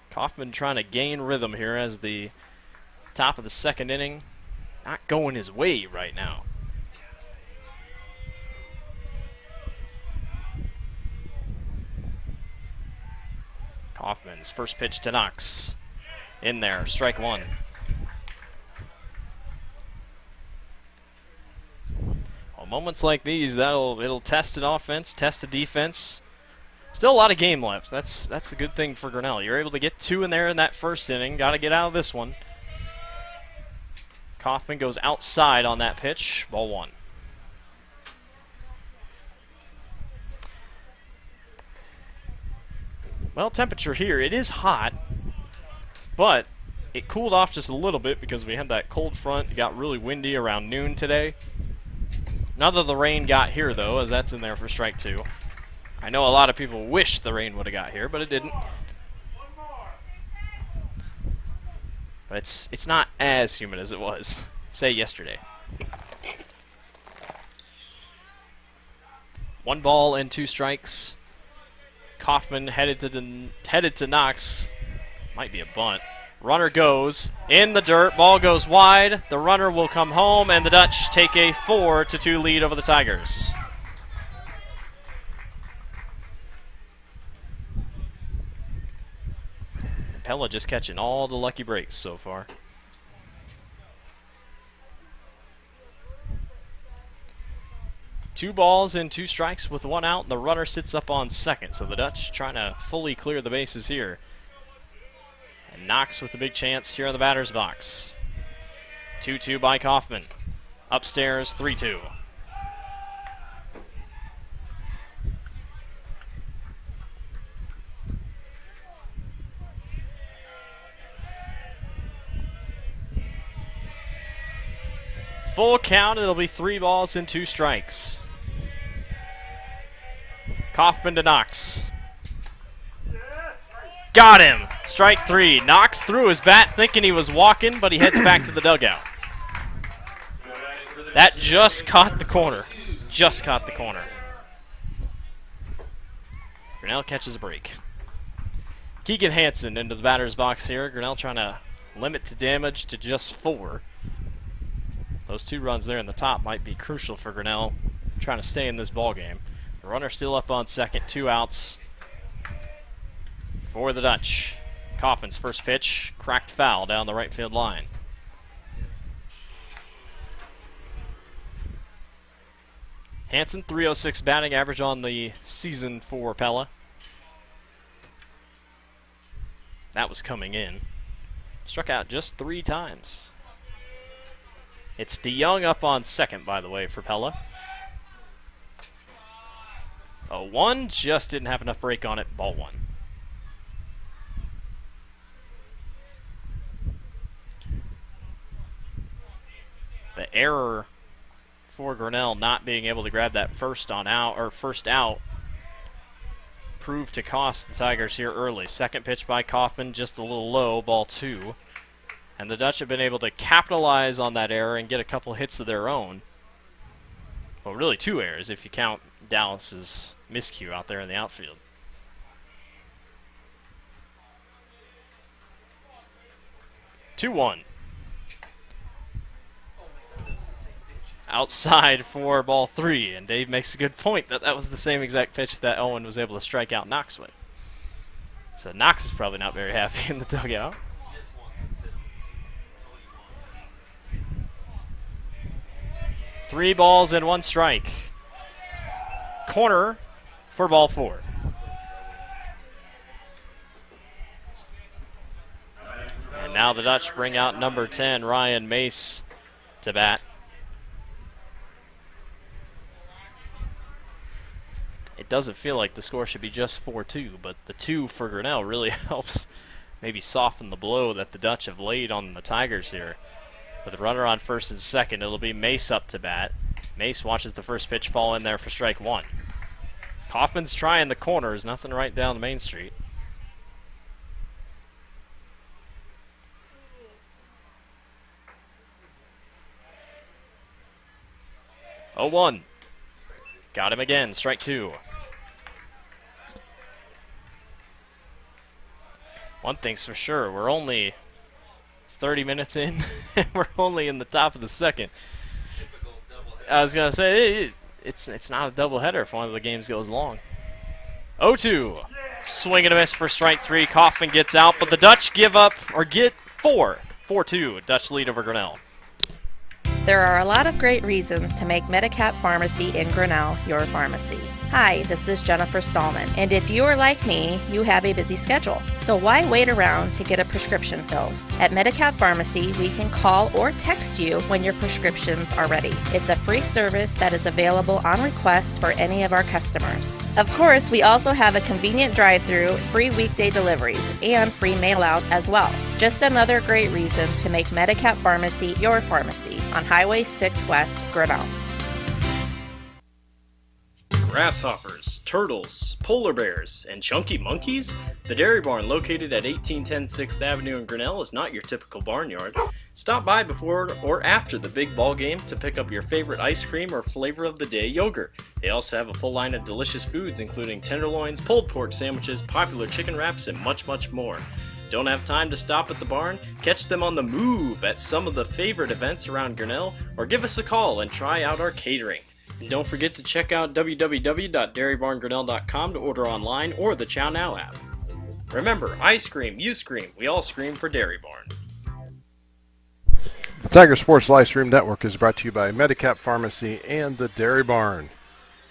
Kaufman trying to gain rhythm here as the top of the second inning. Not going his way right now. Kaufman's first pitch to Knox. In there, strike 1. Well, moments like these, it'll test an offense, test a defense. Still a lot of game left. That's a good thing for Grinnell. You're able to get 2 in there in that first inning. Got to get out of this one. Kaufman goes outside on that pitch. Ball 1. Well, temperature here, it is hot, but it cooled off just a little bit because we had that cold front. It got really windy around noon today. None of the rain got here, though, as that's in there for strike 2. I know a lot of people wish the rain would have got here, but it didn't. But it's not as humid as it was, say, yesterday. 1 ball and 2 strikes. Kaufman headed to Knox. Might be a bunt. Runner goes in the dirt. Ball goes wide. The runner will come home, and the Dutch take a 4-2 lead over the Tigers. Pella just catching all the lucky breaks so far. Two balls and 2 strikes with 1 out. The runner sits up on second, so the Dutch trying to fully clear the bases here. And Knox with the big chance here in the batter's box. 2-2 by Kaufman. Upstairs, 3-2. Full count, it'll be 3 balls and 2 strikes. Kaufman to Knox. Got him. Strike 3. Knox threw his bat thinking he was walking, but he heads back to the dugout. That just caught the corner. Just caught the corner. Grinnell catches a break. Keegan Hansen into the batter's box here. Grinnell trying to limit the damage to just 4. Those 2 runs there in the top might be crucial for Grinnell trying to stay in this ball game. The runner still up on second, 2 outs for the Dutch. Kaufman's first pitch, cracked foul down the right field line. Hansen, 306 batting average on the season for Pella. That was coming in. Struck out just 3 times. It's DeYoung up on second, by the way, for Pella. 0-1, just didn't have enough break on it, ball 1. The error for Grinnell not being able to grab that first out proved to cost the Tigers here early. Second pitch by Kaufman, just a little low, ball 2. And the Dutch have been able to capitalize on that error and get a couple hits of their own. Well, really 2 errors if you count Dallas's miscue out there in the outfield. Two-1. Outside for ball 3, and Dave makes a good point that was the same exact pitch that Owen was able to strike out Knox with. So Knox is probably not very happy in the dugout. Three balls and 1 strike. Corner for ball 4. And now the Dutch bring out number 10, Ryan Mace, to bat. It doesn't feel like the score should be just 4-2, but the 2 for Grinnell really helps maybe soften the blow that the Dutch have laid on the Tigers here. With a runner on first and second, it'll be Mace up to bat. Mace watches the first pitch fall in there for strike 1. Kaufman's trying the corners, nothing right down the main street. Oh, 1. Got him again, strike 2. One thing's for sure, we're only 30 minutes in, and we're only in the top of the second. I was going to say, it's not a doubleheader if one of the games goes long. 0-2. Swing and a miss for strike 3. Kaufman gets out, but the Dutch give up, or get 4. 4-2. Dutch lead over Grinnell. There are a lot of great reasons to make Medicap Pharmacy in Grinnell your pharmacy. Hi, this is Jennifer Stallman, and if you are like me, you have a busy schedule. So why wait around to get a prescription filled? At Medicap Pharmacy, we can call or text you when your prescriptions are ready. It's a free service that is available on request for any of our customers. Of course, we also have a convenient drive-through, free weekday deliveries, and free mail-outs as well. Just another great reason to make Medicap Pharmacy your pharmacy on Highway 6 West, Grinnell. Grasshoppers, turtles, polar bears, and chunky monkeys? The Dairy Barn, located at 1810 6th Avenue in Grinnell, is not your typical barnyard. Stop by before or after the big ball game to pick up your favorite ice cream or flavor of the day yogurt. They also have a full line of delicious foods, including tenderloins, pulled pork sandwiches, popular chicken wraps, and much, much more. Don't have time to stop at the barn? Catch them on the move at some of the favorite events around Grinnell, or give us a call and try out our catering. And don't forget to check out www.dairybarngrinnell.com to order online or the Chow Now app. Remember, I scream, you scream, we all scream for Dairy Barn. The Tiger Sports Livestream Network is brought to you by Medicap Pharmacy and the Dairy Barn,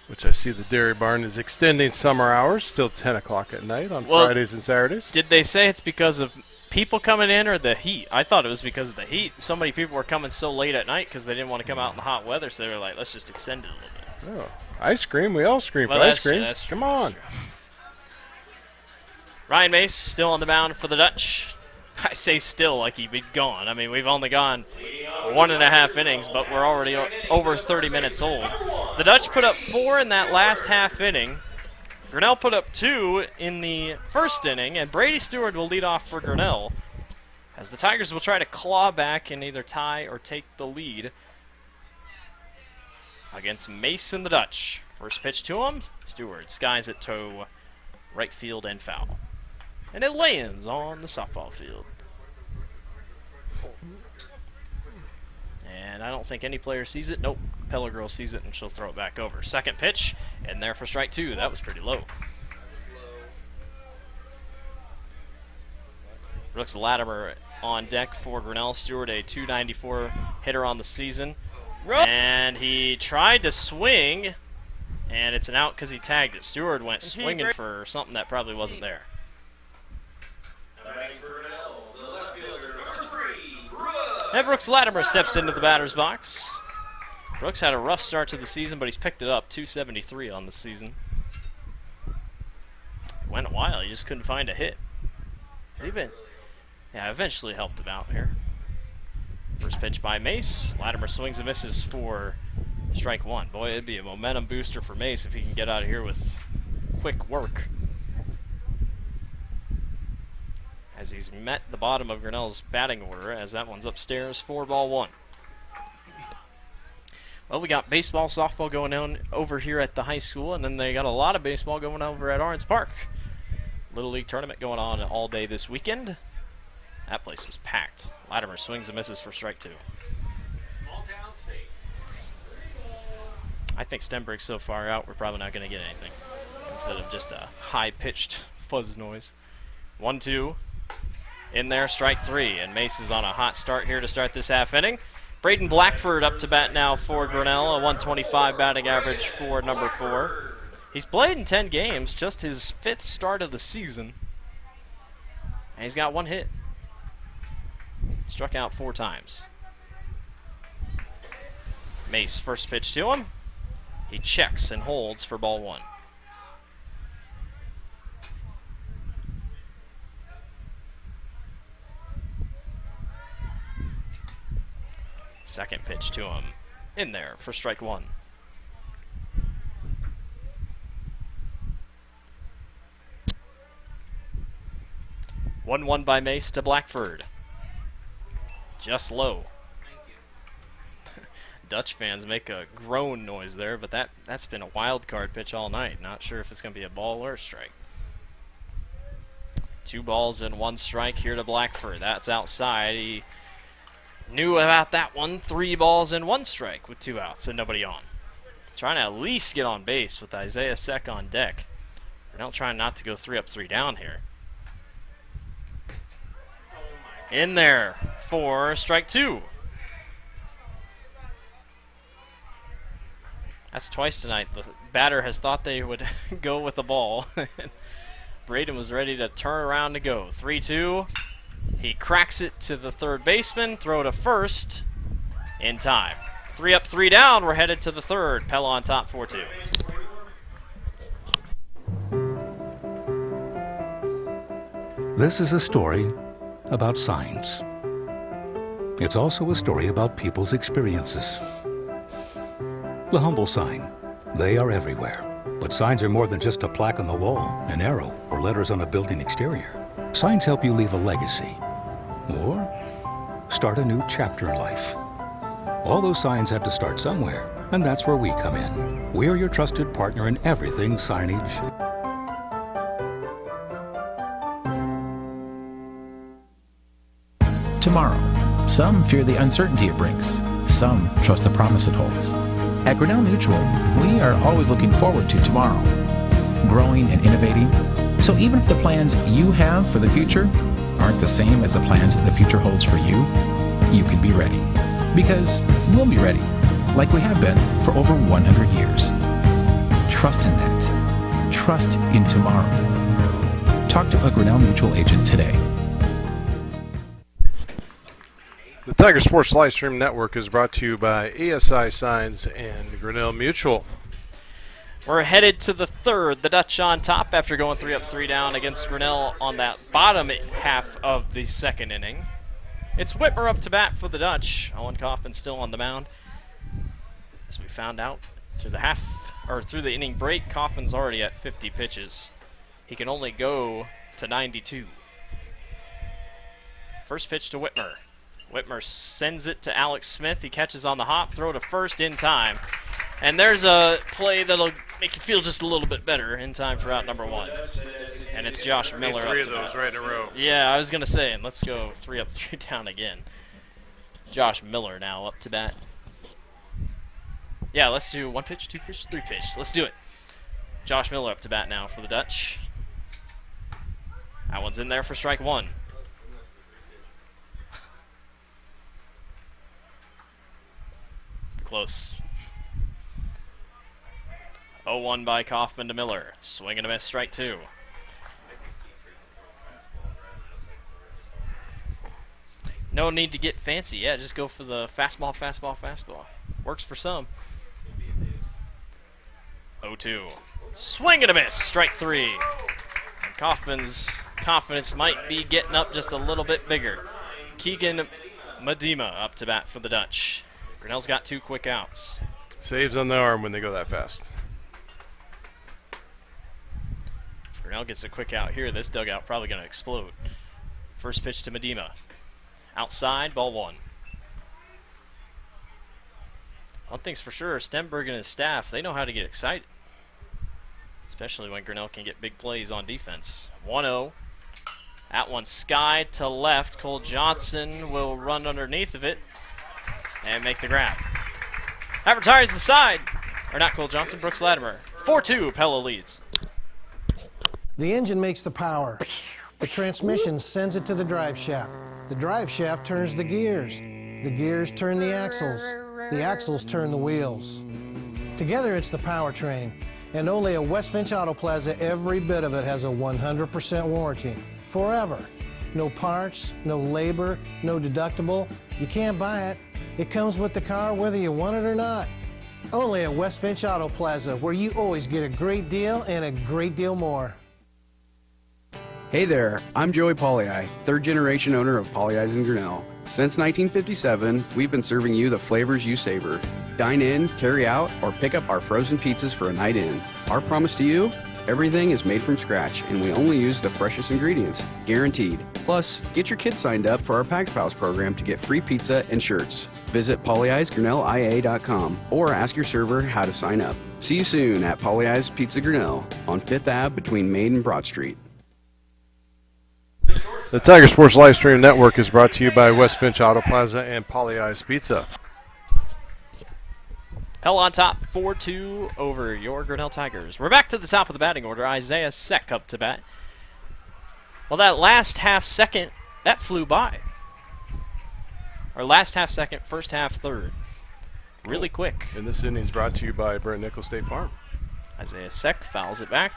which I see the Dairy Barn is extending summer hours till 10 o'clock at night on Fridays and Saturdays. Did they say it's because of people coming in or the heat? I thought it was because of the heat. So many people were coming so late at night because they didn't want to come out in the hot weather, so they were like, let's just extend it a little bit. Oh, ice cream. We all scream for ice cream. Come on. Ryan Mace still on the mound for the Dutch. I say still like he'd be gone. I mean, we've only gone 1.5 innings, but we're already over 30 minutes old. The Dutch put up 4 in that last half inning, Grinnell put up 2 in the first inning, and Brady Stewart will lead off for Grinnell, as the Tigers will try to claw back and either tie or take the lead against Mace and the Dutch. First pitch to him, Stewart skies it to right field and foul. And it lands on the softball field. And I don't think any player sees it. Nope, Pella girl sees it and she'll throw it back over. Second pitch, and there for strike 2. That was pretty low. Brooks Latimer on deck for Grinnell. Stewart, a .294 hitter on the season. And he tried to swing, and it's an out because he tagged it. Stewart went swinging for something that probably wasn't there. And Brooks Latimer steps into the batter's box. Brooks had a rough start to the season, but he's picked it up. .273 on the season. Went a while, he just couldn't find a hit. Eventually helped him out here. First pitch by Mace. Latimer swings and misses for strike 1. Boy, it'd be a momentum booster for Mace if he can get out of here with quick work. As he's met the bottom of Grinnell's batting order, as that one's upstairs, 4-1. Well, we got baseball, softball going on over here at the high school, and then they got a lot of baseball going over at Orange Park. Little League tournament going on all day this weekend. That place was packed. Latimer swings and misses for strike 2. I think Stenberg's so far out, we're probably not going to get anything. Instead of just a high-pitched fuzz noise. 1-2. In there, strike 3. And Mace is on a hot start here to start this half inning. Braden Blackford up to bat now for Grinnell. A 125 batting average for number 4. He's played in 10 games, just his 5th start of the season. And he's got 1 hit. Struck out 4 times. Mace, first pitch to him. He checks and holds for ball 1. Second pitch to him. In there for strike 1. One by Mace to Blackford. Just low. Dutch fans make a groan noise there, but that's been a wild card pitch all night. Not sure if it's going to be a ball or a strike. 2 balls and 1 strike here to Blackford. That's outside. He knew about that one. 3 balls and 1 strike with 2 outs and nobody on. Trying to at least get on base with Isaiah Seck on deck. Grinnell trying not to go 3 up, 3 down here. In there for strike 2. That's twice tonight. The batter has thought they would go with the ball. Braden was ready to turn around to go. 3-2. He cracks it to the third baseman. Throw to first in time. 3 up, 3 down. We're headed to the third. Pella on top, 4-2. This is a story about signs. It's also a story about people's experiences. The humble sign. They are everywhere. But signs are more than just a plaque on the wall, an arrow, or letters on a building exterior. Signs help you leave a legacy or start a new chapter in life. All those signs have to start somewhere, and that's where we come in. We're your trusted partner in everything signage. Tomorrow. Some fear the uncertainty it brings. Some trust the promise it holds. At Grinnell Mutual, we are always looking forward to tomorrow, growing and innovating. So even if the plans you have for the future aren't the same as the plans the future holds for you, you can be ready. Because we'll be ready, like we have been for over 100 years. Trust in that. Trust in tomorrow. Talk to a Grinnell Mutual agent today. The Tiger Sports Livestream Network is brought to you by ASI Signs and Grinnell Mutual. We're headed to the third. The Dutch on top after going 3 up, 3 down against Grinnell on that bottom half of the second inning. It's Whitmer up to bat for the Dutch. Owen Kaufman still on the mound. As we found out through the half or through the inning break, Kaufman's already at 50 pitches. He can only go to 92. First pitch to Whitmer. Whitmer sends it to Alex Smith. He catches on the hop, throw to first in time. And there's a play that'll make you feel just a little bit better in time for out number 1. And it's Josh Miller. Three of those right in a row. Yeah, I was going to say, and let's go 3 up, 3 down again. Josh Miller now up to bat. Yeah, let's do 1 pitch, 2 pitch, 3 pitch. Let's do it. Josh Miller up to bat now for the Dutch. That one's in there for strike 1. Close. 0-1 by Kaufman to Miller. Swing and a miss, strike 2. No need to get fancy. Yeah, just go for the fastball, fastball, fastball. Works for some. 0-2. Swing and a miss, strike 3. And Kaufman's confidence might be getting up just a little bit bigger. Keegan Medema up to bat for the Dutch. Grinnell's got 2 quick outs. Saves on the arm when they go that fast. If Grinnell gets a quick out here, this dugout probably going to explode. First pitch to Medema. Outside, ball 1. One thing's for sure, Stenberg and his staff, they know how to get excited. Especially when Grinnell can get big plays on defense. 1-0. That one skied to left. Cole Johnson will run underneath of it and make the grab. That retires the side. Or not Cole Johnson, Brooks Latimer. 4-2, Pella leads. The engine makes the power. The transmission sends it to the drive shaft. The drive shaft turns the gears. The gears turn the axles. The axles turn the wheels. Together it's the powertrain. And only at West Finch Auto Plaza, every bit of it has a 100% warranty. Forever. No parts, no labor, no deductible. You can't buy it. It comes with the car whether you want it or not. Only at West Finch Auto Plaza, where you always get a great deal and a great deal more. Hey there, I'm Joey Pollei, 3rd generation owner of Polley's in Grinnell. Since 1957, we've been serving you the flavors you savor. Dine in, carry out, or pick up our frozen pizzas for a night in. Our promise to you? Everything is made from scratch, and we only use the freshest ingredients, guaranteed. Plus, get your kids signed up for our Pags Pals program to get free pizza and shirts. Visit polleisgrinnellia.com or ask your server how to sign up. See you soon at Polley's Pizza Grinnell on 5th Ave between Main and Broad Street. The Tiger Sports Livestream Network is brought to you by West Finch Auto Plaza and Polley's Pizza. Pella on top, 4-2 over your Grinnell Tigers. We're back to the top of the batting order. Isaiah Seck up to bat. Well, that last half second, that flew by. Or last half second, first half third. Really quick. And this inning is brought to you by Brent Nickel State Farm. Isaiah Seck fouls it back.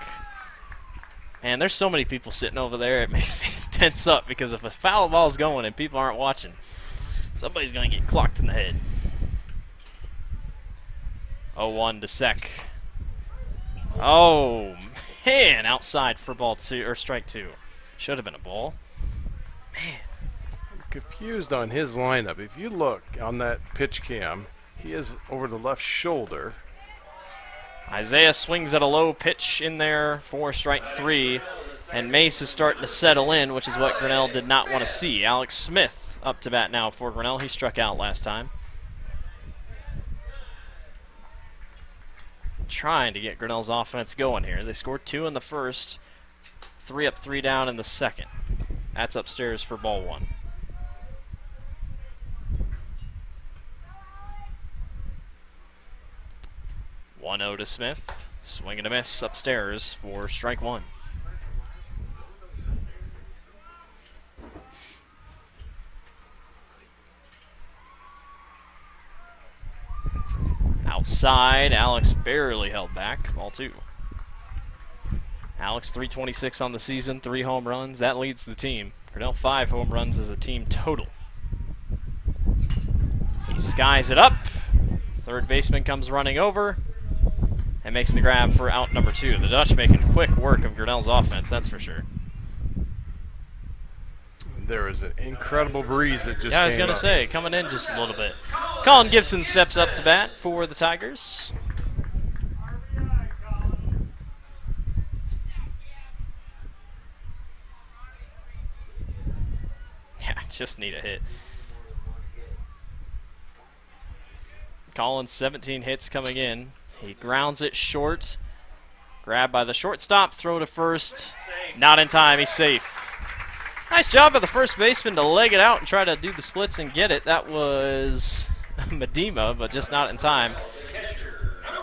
And there's so many people sitting over there, it makes me tense up because if a foul ball's going and people aren't watching, somebody's going to get clocked in the head. 0-1 to Seck. Oh, man, outside for ball 2, or strike 2. Should have been a ball. Man. I'm confused on his lineup. If you look on that pitch cam, he is over the left shoulder. Isaiah swings at a low pitch in there for strike 3, and Mace is starting to settle in, which is what Grinnell did not want to see. Alex Smith up to bat now for Grinnell. He struck out last time. Trying to get Grinnell's offense going here. They scored 2 in the first, 3 up, 3 down in the second. That's upstairs for ball 1. One-0 to Smith. Swing and a miss upstairs for strike 1. Outside, Alex barely held back. Ball 2. Alex 326 on the season, 3 home runs. That leads the team. Grinnell 5 home runs as a team total. He skies it up. Third baseman comes running over and makes the grab for out number 2. The Dutch making quick work of Grinnell's offense, that's for sure. There is an incredible breeze that just came up. Yeah, I was going to say, coming in just a little bit. Colin Gibson steps up to bat for the Tigers. just need a hit. Collins, 17 hits coming in. He grounds it short. Grabbed by the shortstop, throw to first. Not in time, he's safe. Nice job by the first baseman to leg it out and try to do the splits and get it. That was Medema, but just not in time.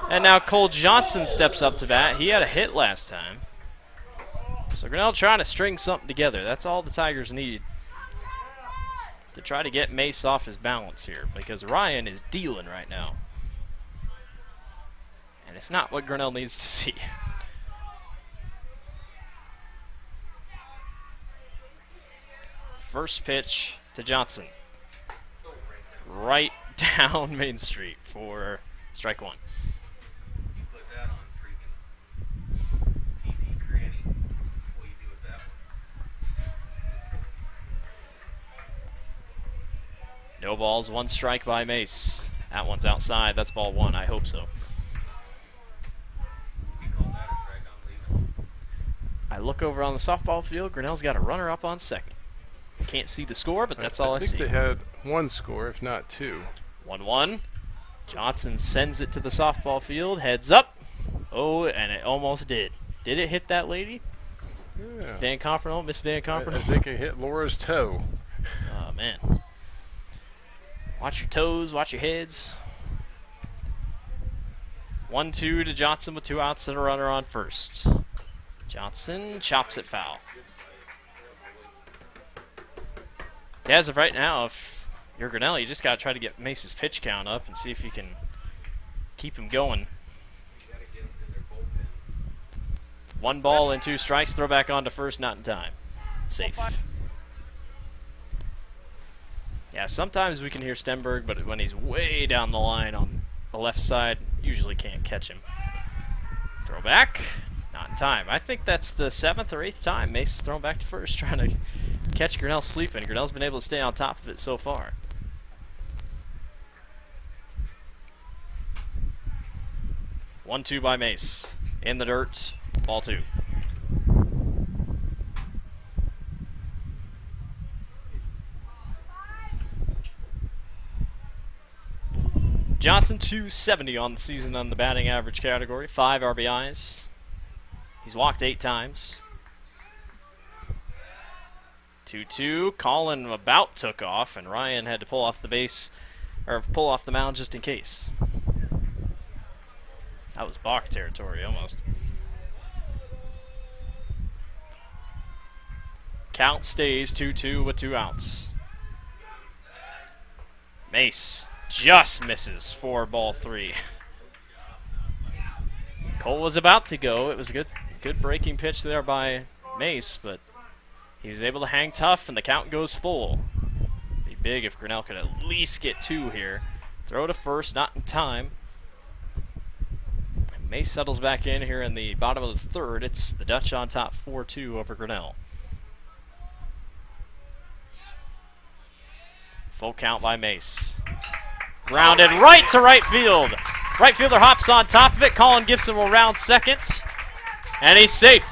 And now Cole Johnson steps up to bat. He had a hit last time. So Grinnell trying to string something together. That's all the Tigers need to try to get Mace off his balance here, because Ryan is dealing right now. And it's not what Grinnell needs to see. First pitch to Johnson. Right down Main Street for strike one. No balls, one strike by Mace. That one's outside. That's ball one. I hope so. I look over on the softball field. Grinnell's got a runner up on second. Can't see the score, but that's all I see. I think they had one score, if not two. 1-1. Johnson sends it to the softball field. Heads up. Oh, and it almost did. Did it hit that lady? Yeah. Van Comperno, Miss Van Comperno? I think it hit Laura's toe. Oh, man. Watch your toes, watch your heads. 1-2 to Johnson with 2 outs and a runner on first. Johnson chops it foul. As of right now, if you're Grinnell, you just got to try to get Mace's pitch count up and see if you can keep him going. 1 ball and 2 strikes. Throw back on to first, not in time. Safe. Yeah, sometimes we can hear Stenberg, but when he's way down the line on the left side, usually can't catch him. Throw back, not in time. I think that's the 7th or 8th time Mace is thrown back to first, trying to catch Grinnell sleeping. Grinnell's been able to stay on top of it so far. 1-2 by Mace. In the dirt, ball 2. Johnson 270 on the season on the batting average category, 5 RBIs. He's walked 8 times. 2-2. Colin about took off, and Ryan had to pull off the base, or pull off the mound just in case. That was Bach territory almost. Count stays 2-2 with 2 outs. Mace just misses for ball 3. Cole was about to go. It was a good breaking pitch there by Mace, but he was able to hang tough, and the count goes full. Be big if Grinnell could at least get 2 here. Throw to first, not in time. And Mace settles back in here in the bottom of the 3rd. It's the Dutch on top 4-2 over Grinnell. Full count by Mace. Grounded right to right field. Right fielder hops on top of it. Colin Gibson will round second. And he's safe.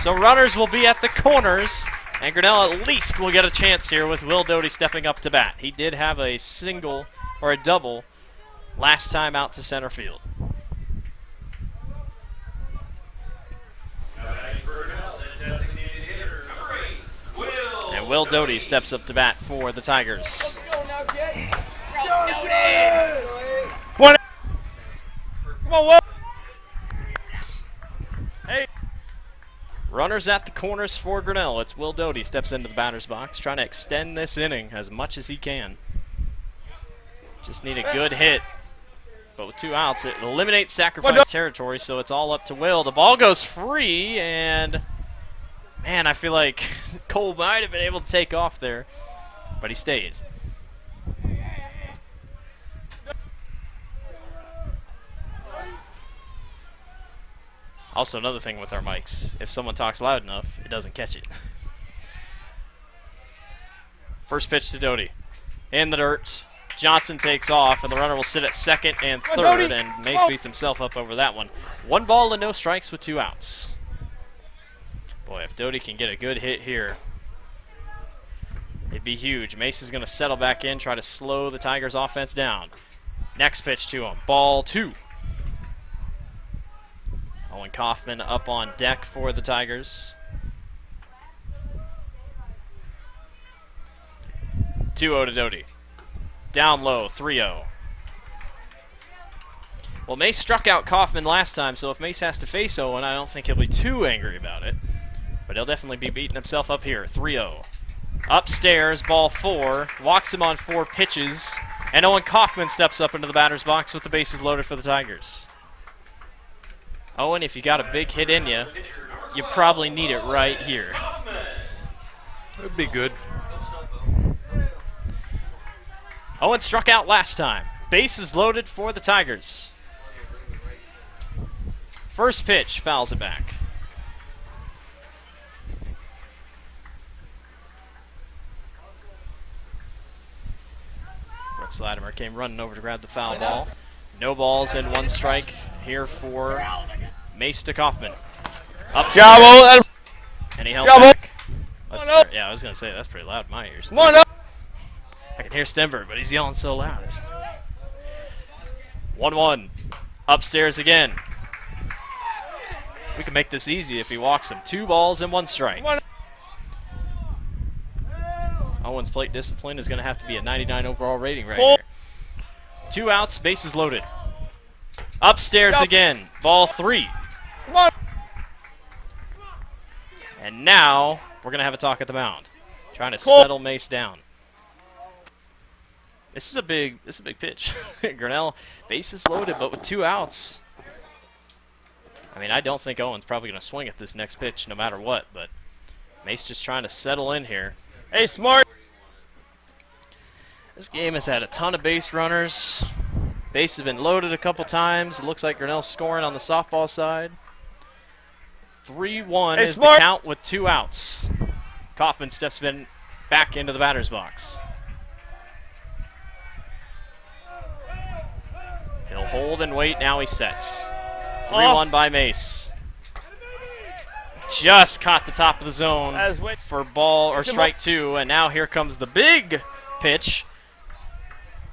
So runners will be at the corners. And Grinnell at least will get a chance here with Will Doty stepping up to bat. He did have a single or a double last time out to center field. And Will Doty steps up to bat for the Tigers. Come on, Will. Hey. Runners at the corners for Grinnell. It's Will Doty steps into the batter's box, trying to extend this inning as much as he can. Just need a good hit. But with 2 outs, it eliminates sacrifice territory, so it's all up to Will. The ball goes free, and man, I feel like Cole might have been able to take off there, but he stays. Also, another thing with our mics, if someone talks loud enough, it doesn't catch it. First pitch to Doty. In the dirt. Johnson takes off, and the runner will sit at second and third, and Mace beats himself up over that one. 1 ball and no strikes with 2 outs. Boy, if Doty can get a good hit here, it'd be huge. Mace is going to settle back in, try to slow the Tigers' offense down. Next pitch to him. Ball 2. Owen Kaufman up on deck for the Tigers. 2-0 to Doty. Down low, 3-0. Well, Mace struck out Kaufman last time, so if Mace has to face Owen, I don't think he'll be too angry about it. But he'll definitely be beating himself up here. 3-0. Upstairs, ball 4. Walks him on 4 pitches. And Owen Kaufman steps up into the batter's box with the bases loaded for the Tigers. Owen, if you got a big hit in you, you probably need it right here. It'd be good. Owen struck out last time. Bases loaded for the Tigers. First pitch, fouls it back. Brooks Latimer came running over to grab the foul ball. No balls and 1 strike here for Mace to Kaufman. Upstairs. And he held back. Yeah, I was going to say, that's pretty loud in my ears. I can hear Stenberg, but he's yelling so loud. 1-1. Upstairs again. We can make this easy if he walks him. 2 balls and 1 strike. Owen's plate discipline is going to have to be a 99 overall rating right here. 2 outs, bases loaded. Upstairs again. Ball 3. And now we're going to have a talk at the mound. Trying to settle Mace down. This is a big pitch. Grinnell, bases loaded, but with 2 outs. I mean, I don't think Owen's probably going to swing at this next pitch no matter what, but Mace just trying to settle in here. Hey, smart. This game has had a ton of base runners. Base has been loaded a couple times. It looks like Grinnell's scoring on the softball side. 3-1 is the count with 2 outs. Kaufman steps back into the batter's box. He'll hold and wait. Now he sets. 3-1 by Mace. Just caught the top of the zone for ball or strike 2, and now here comes the big pitch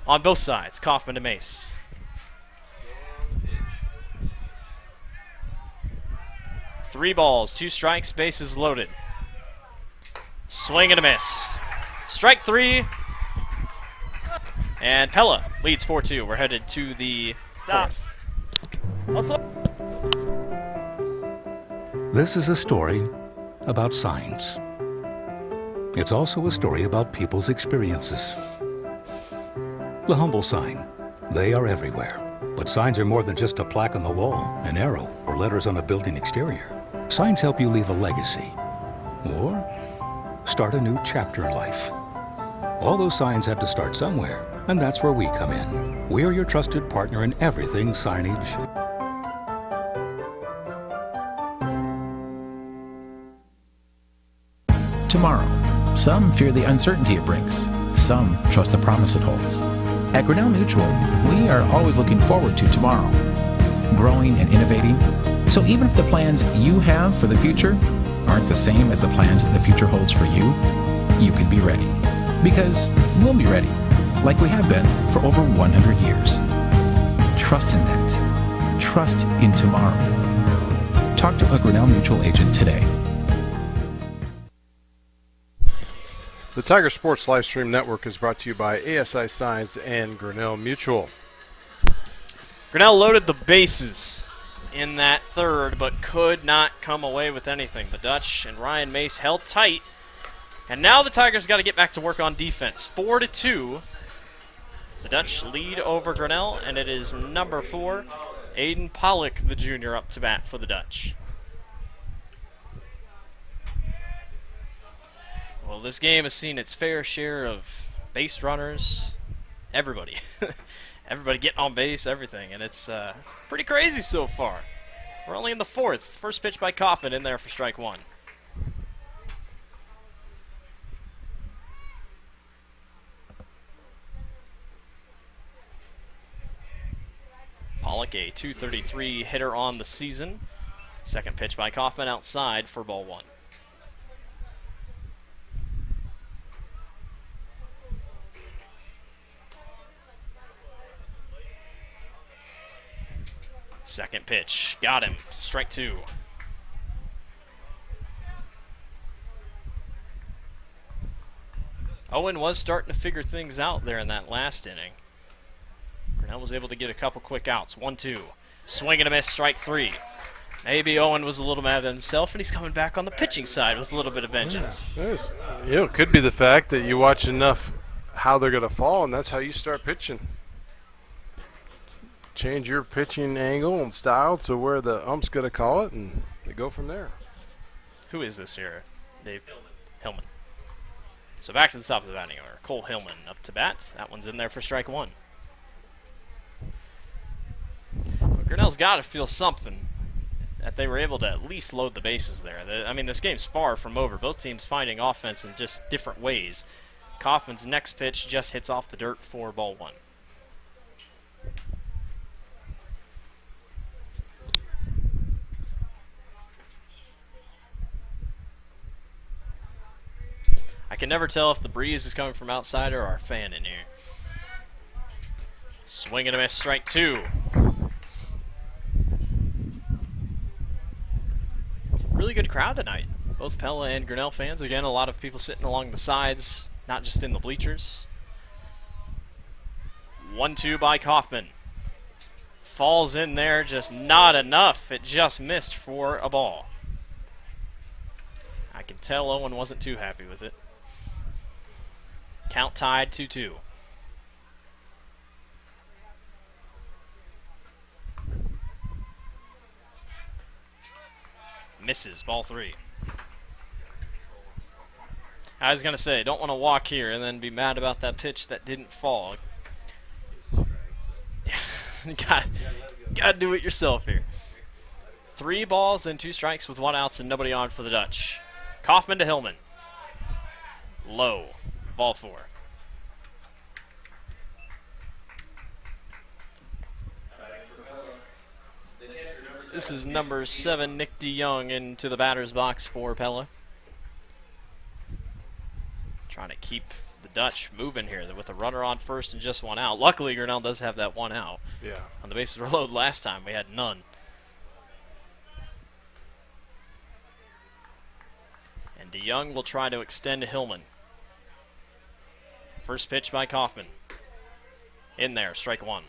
on both sides. Kaufman to Mace. Three balls, 2 strikes, bases loaded. Swing and a miss. Strike 3. And Pella leads 4-2. We're headed to the 4th. This is a story about signs. It's also a story about people's experiences. The humble sign. They are everywhere. But signs are more than just a plaque on the wall, an arrow, or letters on a building exterior. Signs help you leave a legacy or start a new chapter in life. All those signs have to start somewhere, and that's where we come in. We're your trusted partner in everything signage. Tomorrow. Some fear the uncertainty it brings. Some trust the promise it holds. At Grinnell Mutual, we are always looking forward to tomorrow, growing and innovating. So even if the plans you have for the future aren't the same as the plans the future holds for you, you can be ready. Because we'll be ready, like we have been for over 100 years. Trust in that. Trust in tomorrow. Talk to a Grinnell Mutual agent today. The Tiger Sports Livestream Network is brought to you by ASI Signs and Grinnell Mutual. Grinnell loaded the bases in that 3rd, but could not come away with anything. The Dutch and Ryan Mace held tight, and now the Tigers got to get back to work on defense. 4-2. The Dutch lead over Grinnell, and it is number 4, Aiden Pollock, the junior, up to bat for the Dutch. Well, this game has seen its fair share of base runners. Everybody. Everybody getting on base, everything. And it's pretty crazy so far. We're only in the 4th. First pitch by Kaufman in there for strike 1. Pollock, a .233 hitter on the season. Second pitch by Kaufman outside for ball 1. Second pitch. Got him. Strike 2. Owen was starting to figure things out there in that last inning. Grinnell was able to get a couple quick outs. 1-2. Swing and a miss. Strike 3. Maybe Owen was a little mad at himself, and he's coming back on the pitching side with a little bit of vengeance. Yes. It could be the fact that you watch enough how they're going to fall, and that's how you start pitching. Change your pitching angle and style to where the ump's going to call it, and they go from there. Who is this here, Dave? Hillman. So back to the top of the batting order. Cole Hillman up to bat. That one's in there for strike 1. Well, Grinnell's got to feel something that they were able to at least load the bases there. I mean, this game's far from over. Both teams finding offense in just different ways. Kaufman's next pitch just hits off the dirt for ball 1. I can never tell if the breeze is coming from outside or our fan in here. Swing and a miss, strike 2. Really good crowd tonight. Both Pella and Grinnell fans. Again, a lot of people sitting along the sides, not just in the bleachers. 1-2 by Kaufman. Falls in there, just not enough. It just missed for a ball. I can tell Owen wasn't too happy with it. Count tied 2-2. Misses, ball 3. I was going to say, don't want to walk here and then be mad about that pitch that didn't fall. Gotta do it yourself here. 3 balls and 2 strikes with 1 outs and nobody on for the Dutch. Kaufman to Hillman. Low. Ball 4. This is number 7, Nick DeYoung, into the batter's box for Pella. Trying to keep the Dutch moving here with a runner on first and just 1 out. Luckily, Grinnell does have that 1 out. Yeah. On the bases were loaded last time, we had none. And DeYoung will try to extend to Hillman. First pitch by Kaufman. In there, strike 1.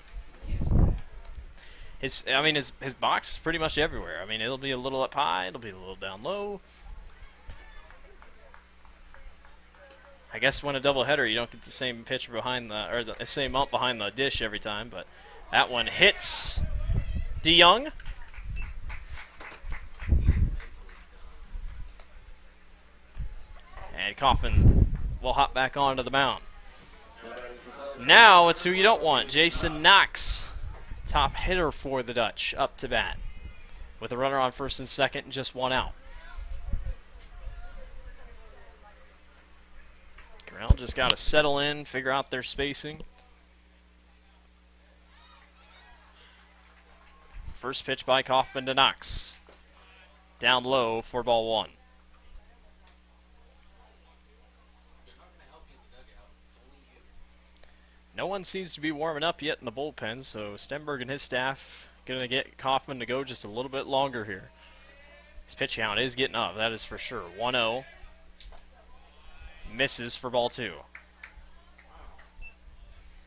His box is pretty much everywhere. I mean, it'll be a little up high, it'll be a little down low. I guess when a doubleheader, you don't get the same pitcher behind the same ump behind the dish every time. But that one hits DeYoung. And Kaufman will hop back onto the mound. Now it's who you don't want, Jason Knox. Top hitter for the Dutch, up to bat. With a runner on first and second and just 1 out. Grinnell just got to settle in, figure out their spacing. First pitch by Kaufman to Knox. Down low for ball 1. No one seems to be warming up yet in the bullpen, so Stenberg and his staff going to get Kaufman to go just a little bit longer here. His pitch count is getting up, that is for sure. 1-0. Misses for ball 2.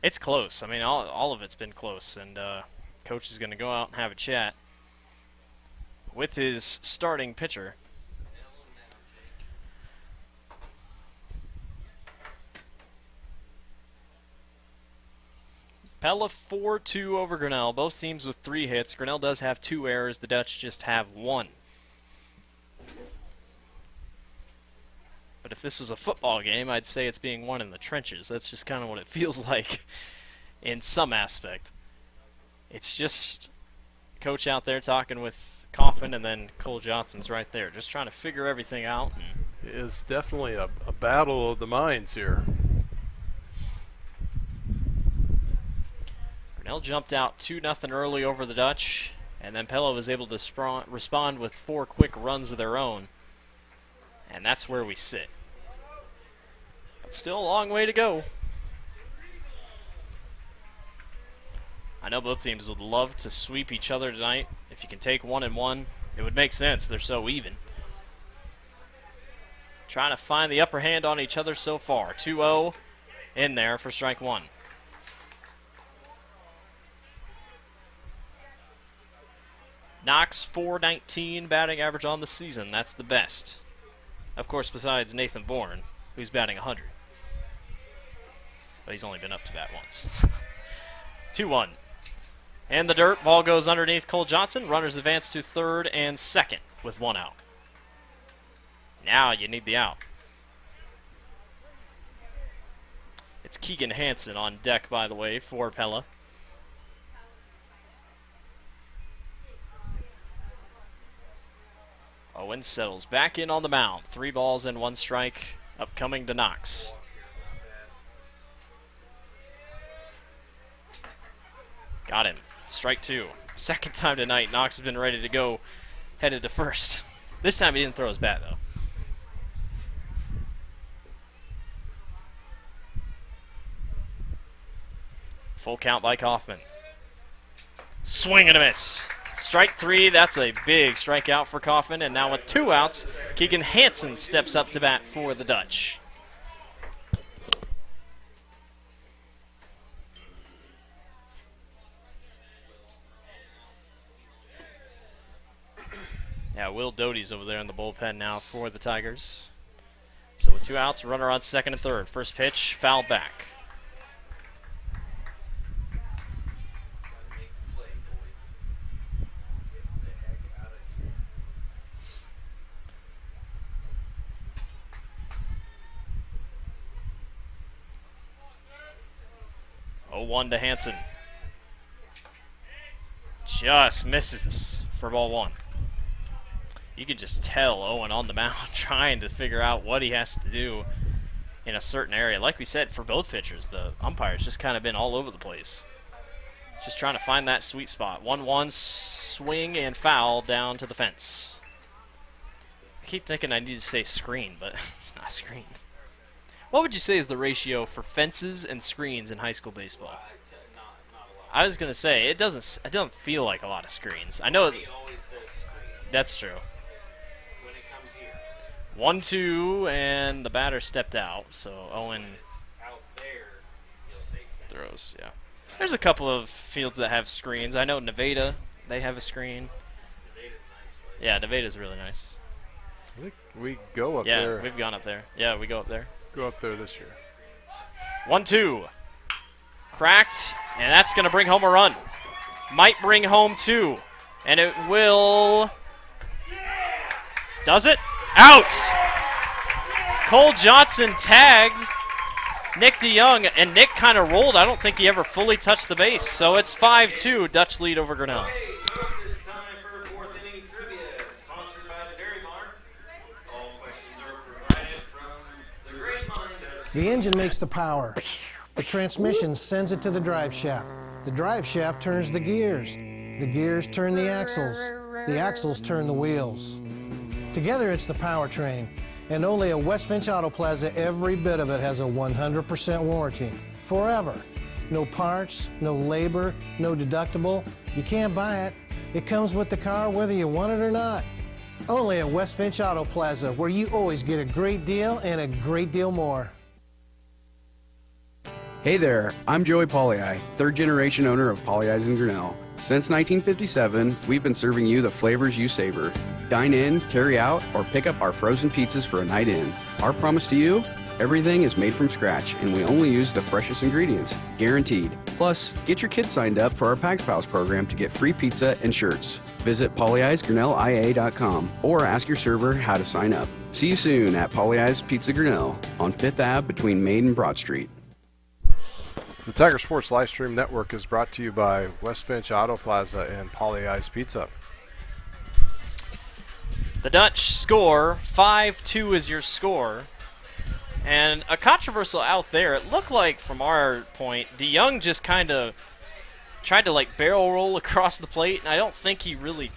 It's close. I mean, all of it's been close, and coach is going to go out and have a chat with his starting pitcher. Pella 4-2 over Grinnell. Both teams with 3 hits. Grinnell does have 2 errors. The Dutch just have 1. But if this was a football game, I'd say it's being won in the trenches. That's just kind of what it feels like in some aspect. It's just coach out there talking with Kaufman, and then Cole Johnson's right there, just trying to figure everything out. It's definitely a battle of the minds here. Grinnell jumped out 2-0 early over the Dutch, and then Pella was able to respond with 4 quick runs of their own. And that's where we sit. But still a long way to go. I know both teams would love to sweep each other tonight. If you can take 1-1, it would make sense. They're so even. Trying to find the upper hand on each other so far. 2-0 in there for strike one. Knox, .419 batting average on the season. That's the best. Of course, besides Nathan Bourne, who's batting 100. But he's only been up to bat once. 2-1. And the dirt. Ball goes underneath Cole Johnson. Runners advance to third and second with one out. Now you need the out. It's Keegan Hansen on deck, by the way, for Pella. Owen settles back in on the mound. 3 balls and 1 strike upcoming to Knox. Got him. Strike 2. Second time tonight, Knox has been ready to go, headed to first. This time he didn't throw his bat, though. Full count by Kaufman. Swing and a miss. Strike 3, that's a big strikeout for Kaufman. And now with 2 outs, Keegan Hansen steps up to bat for the Dutch. Yeah, Will Doty's over there in the bullpen now for the Tigers. So with 2 outs, runner on second and third. First pitch, fouled back. One to Hansen. Just misses for ball 1. You could just tell Owen on the mound trying to figure out what he has to do in a certain area. Like we said, for both pitchers, the umpire's just kind of been all over the place. Just trying to find that sweet spot. 1-1, swing and foul down to the fence. I keep thinking I need to say screen, but it's not screen. What would you say is the ratio for fences and screens in high school baseball? I was gonna say it doesn't feel like a lot of screens. I know that's true. When it comes here. 1-2, and the batter stepped out, so Owen throws. Yeah, there's a couple of fields that have screens. I know Nevada, they have a screen. Yeah, Nevada's really nice. I think we go up there. Yeah, we've gone up there. Yeah, we go up there. Go up there this year. 1-2. Cracked, and that's going to bring home a run. Might bring home 2. And it will... Does it? Out! Cole Johnson tagged Nick DeYoung, and Nick kind of rolled. I don't think he ever fully touched the base. So it's 5-2, Dutch lead over Grinnell. The engine makes the power. The transmission sends it to the drive shaft. The drive shaft turns the gears. The gears turn the axles. The axles turn the wheels. Together it's the powertrain. And only at West Finch Auto Plaza, every bit of it has a 100% warranty. Forever. No parts, no labor, no deductible. You can't buy it. It comes with the car whether you want it or not. Only at West Finch Auto Plaza, where you always get a great deal and a great deal more. Hey there, I'm Joey Pollei, third-generation owner of Polley's in Grinnell. Since 1957, we've been serving you the flavors you savor. Dine in, carry out, or pick up our frozen pizzas for a night in. Our promise to you? Everything is made from scratch, and we only use the freshest ingredients, guaranteed. Plus, get your kids signed up for our Pags Pals program to get free pizza and shirts. Visit polleisgrinnellia.com or ask your server how to sign up. See you soon at Polley's Pizza Grinnell on 5th Ave between Main and Broad Street. The Tiger Sports Livestream Network is brought to you by West Finch Auto Plaza and Polley's Pizza. The Dutch score, 5-2 is your score. And a controversial out there, it looked like from our point, DeYoung just kind of tried to like barrel roll across the plate, and I don't think he really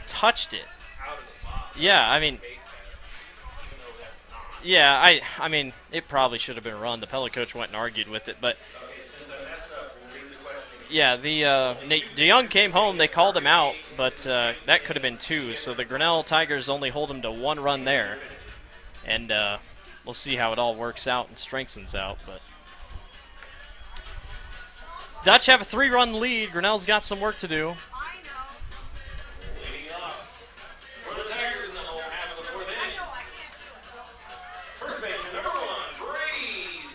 touched it. Yeah, I mean, I mean, it probably should have been run. The Pella coach went and argued with it, but Yeah, Nate DeYoung came home. They called him out, but that could have been 2. So the Grinnell Tigers only hold him to 1 run there. And we'll see how it all works out and strengthens out. But Dutch have a 3-run lead. Grinnell's got some work to do.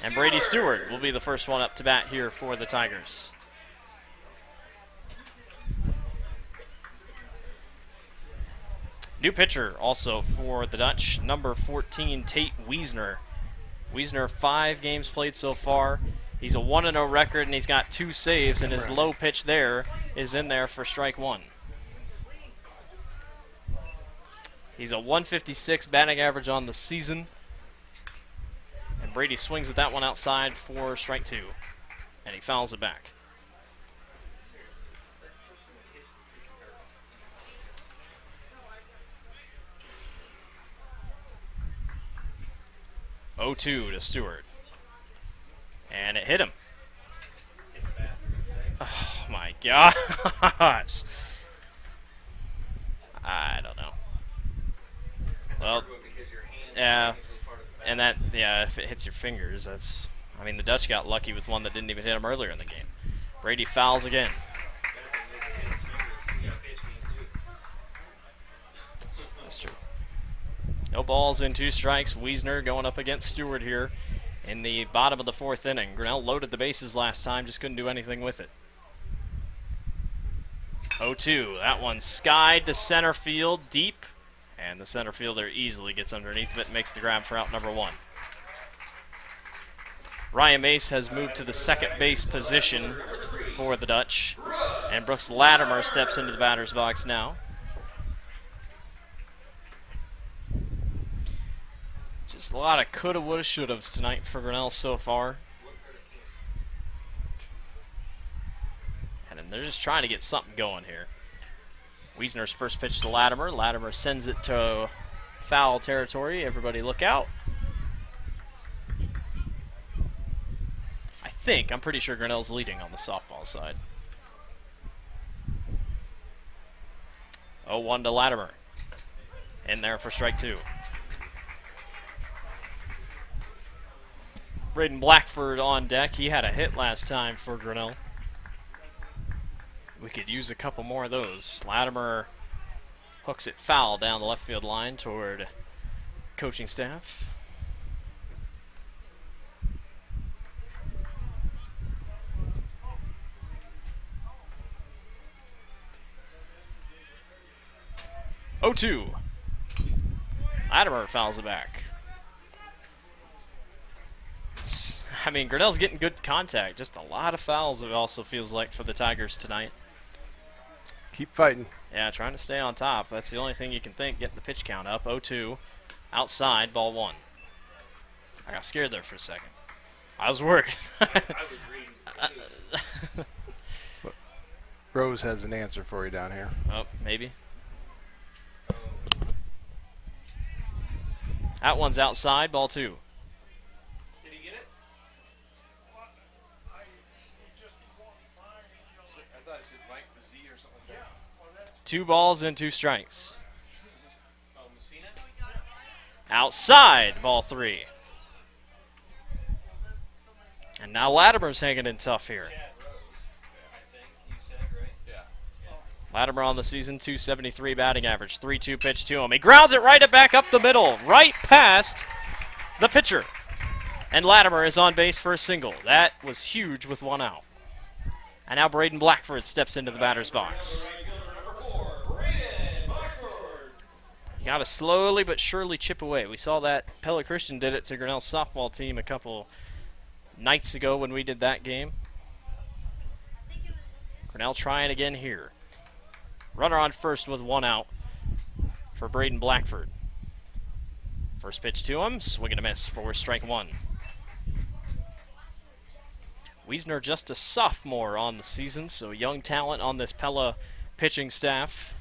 And Brady Stewart will be the first one up to bat here for the Tigers. New pitcher also for the Dutch, number 14, Tate Wiesner. Wiesner, 5 games played so far. He's a 1-0 record, and he's got 2 saves, and his low pitch there is in there for strike 1. He's a 156 batting average on the season. And Brady swings at that one outside for strike 2. And he fouls it back. (0-2) to Stewart. And it hit him. Oh my gosh. I don't know. Well, yeah. And that, yeah, if it hits your fingers, that's... I mean, the Dutch got lucky with one that didn't even hit him earlier in the game. Brady fouls again. That's true. No balls in 2 strikes. Wiesner going up against Stewart here in the bottom of the 4th inning. Grinnell loaded the bases last time, just couldn't do anything with it. 0-2. That one skied to center field deep. And the center fielder easily gets underneath of it and makes the grab for out number 1. Ryan Mace has moved to the second base position for the Dutch. And Brooks Latimer steps into the batter's box now. Just a lot of coulda, woulda, shoulda-ves tonight for Grinnell so far. And they're just trying to get something going here. Wiesner's first pitch to Latimer. Latimer sends it to foul territory. Everybody look out. I'm pretty sure Grinnell's leading on the softball side. 0-1 to Latimer. In there for strike 2. Braden Blackford on deck. He had a hit last time for Grinnell. We could use a couple more of those. Latimer hooks it foul down the left field line toward coaching staff. (0-2). Latimer fouls it back. I mean, Grinnell's getting good contact. Just a lot of fouls, it also feels like, for the Tigers tonight. Keep fighting. Yeah, trying to stay on top. That's the only thing you can think, getting the pitch count up. 0-2. Outside, ball 1. I got scared there for a second. I was worried. Rose has an answer for you down here. Oh, maybe. That one's outside, ball 2. Did he get it? I thought it said Mike Z or something like that. 2 balls and 2 strikes. Outside, ball 3. And now Latimer's hanging in tough here. Latimer on the season, 273 batting average, 3-2 pitch to him. He grounds it right back up the middle, right past the pitcher. And Latimer is on base for a single. That was huge with 1 out. And now Braden Blackford steps into the batter's box. You got to slowly but surely chip away. We saw that Pella Christian did it to Grinnell's softball team a couple nights ago when we did that game. Grinnell trying again here. Runner on first with 1 out for Braden Blackford. First pitch to him, swing and a miss for strike 1. Wiesner just a sophomore on the season, so young talent on this Pella pitching staff.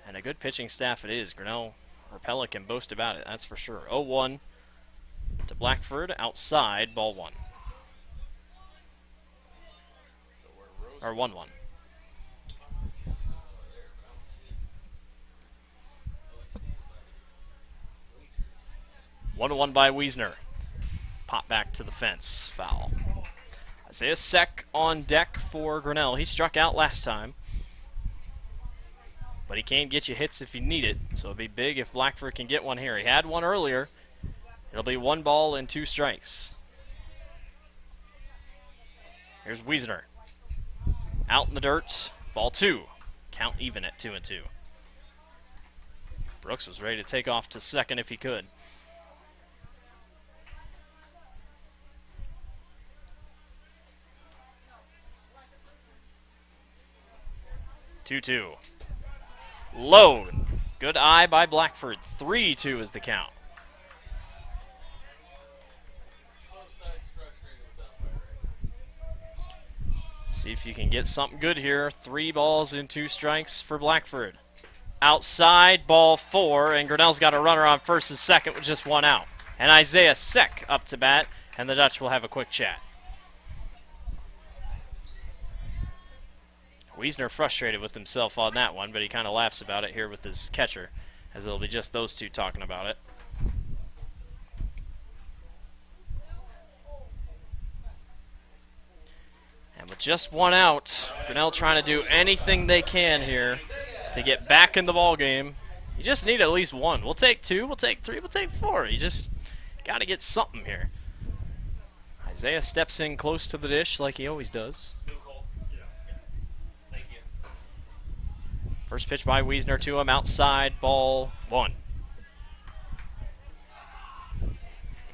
And a good pitching staff it is. Grinnell or Pella can boast about it, that's for sure. 0-1 to Blackford, outside, ball 1. Or 1-1. 1-1 by Wiesner. Pop back to the fence. Foul. Isaiah Seck on deck for Grinnell. He struck out last time. But he can get you hits if you need it. So it'll be big if Blackford can get one here. He had one earlier. It'll be 1 ball and 2 strikes. Here's Wiesner. Out in the dirt. Ball 2. Count even at 2-2. Brooks was ready to take off to second if he could. 2-2. Low. Good eye by Blackford. 3-2 is the count. See if you can get something good here. 3 balls and 2 strikes for Blackford. Outside, ball 4, and Grinnell's got a runner on first and second with just 1 out. And Isaiah Seck up to bat, and the Dutch will have a quick chat. Wiesner frustrated with himself on that one, but he kind of laughs about it here with his catcher, as it'll be just those two talking about it. And with just 1 out, Grinnell trying to do anything they can here to get back in the ball game. You just need at least 1. We'll take 2, we'll take 3, we'll take 4. You just got to get something here. Isaiah steps in close to the dish like he always does. First pitch by Wiesner to him, outside, ball 1.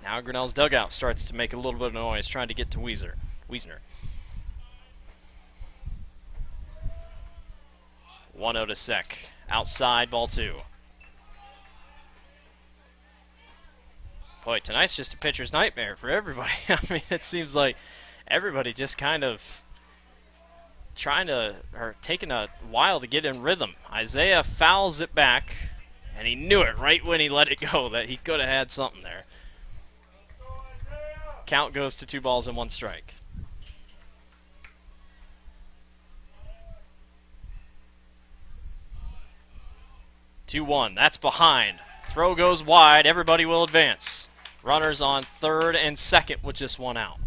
Now Grinnell's dugout starts to make a little bit of noise, trying to get to Wiesner. 1-0 to Seck. Outside, ball 2. Boy, tonight's just a pitcher's nightmare for everybody. I mean, it seems like everybody just kind of taking a while to get in rhythm. Isaiah fouls it back, and he knew it right when he let it go that he could have had something there. Count goes to 2 balls and 1 strike. That's behind. Throw goes wide. Everybody will advance. Runners on third and second with just 1 out.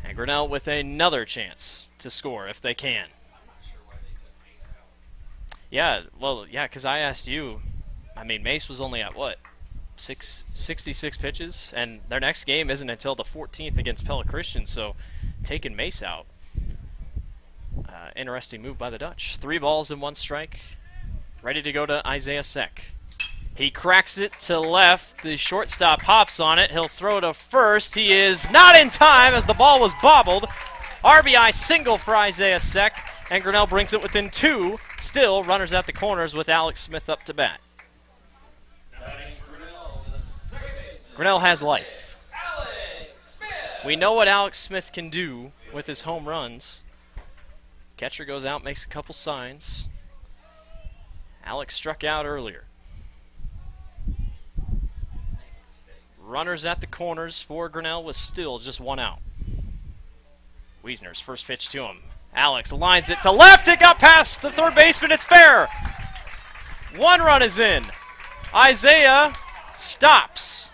And Grinnell with another chance to score if they can. Yeah, well, yeah, because I asked you. I mean, Mace was only at what? 66 pitches? And their next game isn't until the 14th against Pella Christian, so taking Mace out. Interesting move by the Dutch. 3 balls and 1 strike. Ready to go to Isaiah Seck. He cracks it to left. The shortstop hops on it. He'll throw to first. He is not in time as the ball was bobbled. RBI single for Isaiah Seck, and Grinnell brings it within 2. Still runners at the corners with Alex Smith up to bat. Grinnell has life. We know what Alex Smith can do with his home runs. Catcher goes out, makes a couple signs. Alex struck out earlier. Runners at the corners for Grinnell with still just 1 out. Wiesner's first pitch to him. Alex lines it to left. It got past the third baseman. It's fair. 1 run is in. Isaiah stops.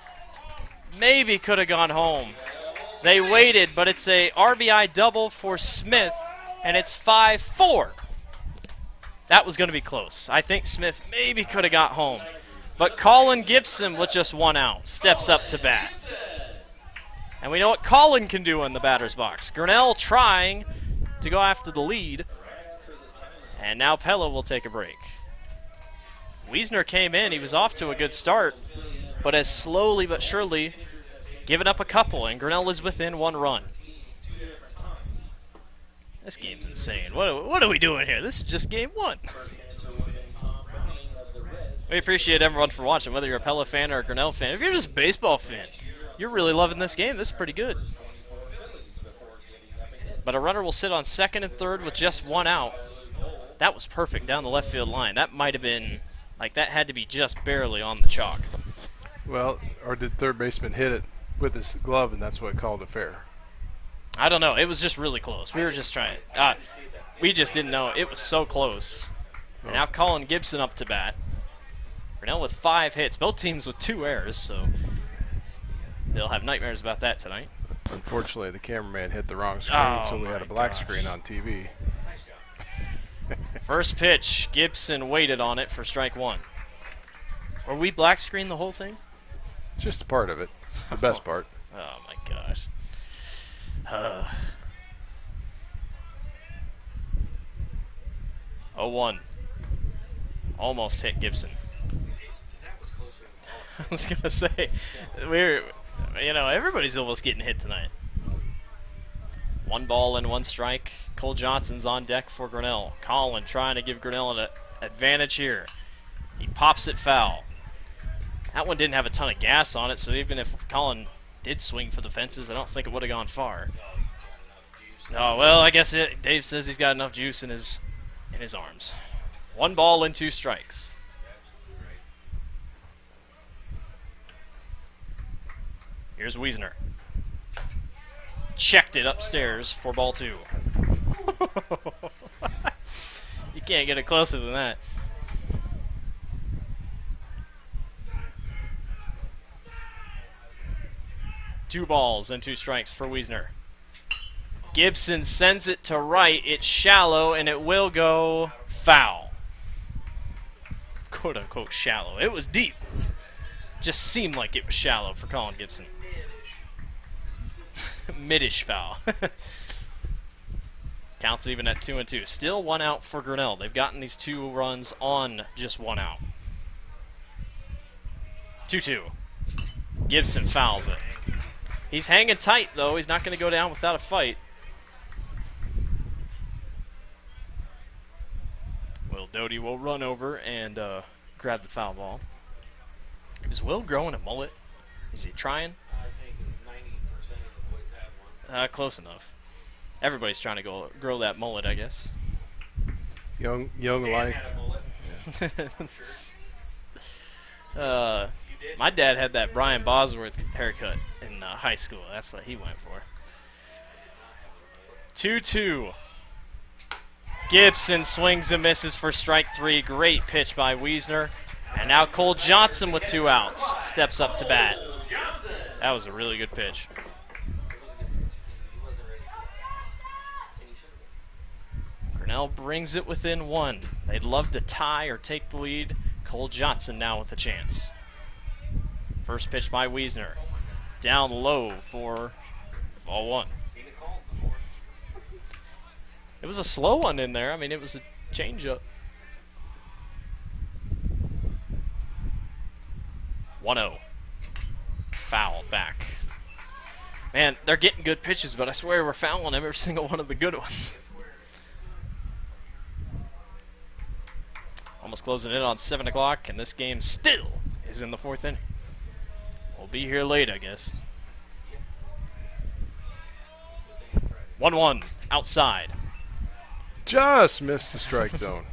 Maybe could have gone home. They waited, but it's a RBI double for Smith, and it's 5-4. That was going to be close. I think Smith maybe could have got home. But Colin Gibson with just 1 out steps up to bat. And we know what Colin can do in the batter's box. Grinnell trying to go after the lead. And now Pella will take a break. Wiesner came in. He was off to a good start, but has slowly but surely given up a couple, and Grinnell is within 1 run. This game's insane. What are we doing here? This is just game 1. We appreciate everyone for watching, whether you're a Pella fan or a Grinnell fan. If you're just a baseball fan, you're really loving this game. This is pretty good. But a runner will sit on second and third with just 1 out. That was perfect down the left field line. That might have been, like, that had to be just barely on the chalk. Well, or did third baseman hit it with his glove, and that's what called it fair? I don't know. It was just really close. We were just trying. We just didn't know. It was so close. And now Colin Gibson up to bat. Grinnell with 5 hits. Both teams with 2 errors, so they'll have nightmares about that tonight. Unfortunately, the cameraman hit the wrong screen, so we had a black screen on TV. First pitch, Gibson waited on it for strike 1. Were we black screen the whole thing? Just a part of it. The best part. Oh my gosh. 0-1. Almost hit Gibson. I was gonna say, everybody's almost getting hit tonight. 1 ball and 1 strike. Cole Johnson's on deck for Grinnell. Colin trying to give Grinnell an advantage here. He pops it foul. That one didn't have a ton of gas on it, so even if Colin did swing for the fences, I don't think it would have gone far. Oh, well, I guess Dave says he's got enough juice in his arms. 1 ball and 2 strikes. Here's Wiesner. Checked it upstairs for ball 2. You can't get it closer than that. Two balls and 2 strikes for Wiesner. Gibson sends it to right. It's shallow, and it will go foul. Quote-unquote shallow. It was deep. Just seemed like it was shallow for Colin Gibson. Midish foul. Counts even at 2-2. Still 1 out for Grinnell. They've gotten these 2 runs on just 1 out. 2-2. Gibson fouls it. He's hanging tight, though. He's not going to go down without a fight. Will Doty will run over and grab the foul ball. Is Will growing a mullet? Is he trying? I think 90% of the boys have one. Close enough. Everybody's trying to grow that mullet, I guess. Young life. Had a mullet. Yeah, I'm sure. My dad had that Brian Bosworth haircut in high school. That's what he went for. 2-2. Gibson swings and misses for strike 3. Great pitch by Wiesner. And now Cole Johnson with 2 outs steps up to bat. That was a really good pitch. Grinnell brings it within 1. They'd love to tie or take the lead. Cole Johnson now with a chance. First pitch by Wiesner. Down low for ball 1. It was a slow one in there. I mean, it was a changeup. 1-0. Foul back. Man, they're getting good pitches, but I swear we're fouling every single one of the good ones. Almost closing in on 7 o'clock, and this game still is in the 4th inning. We'll be here late, I guess. 1-1 outside. Just missed the strike zone.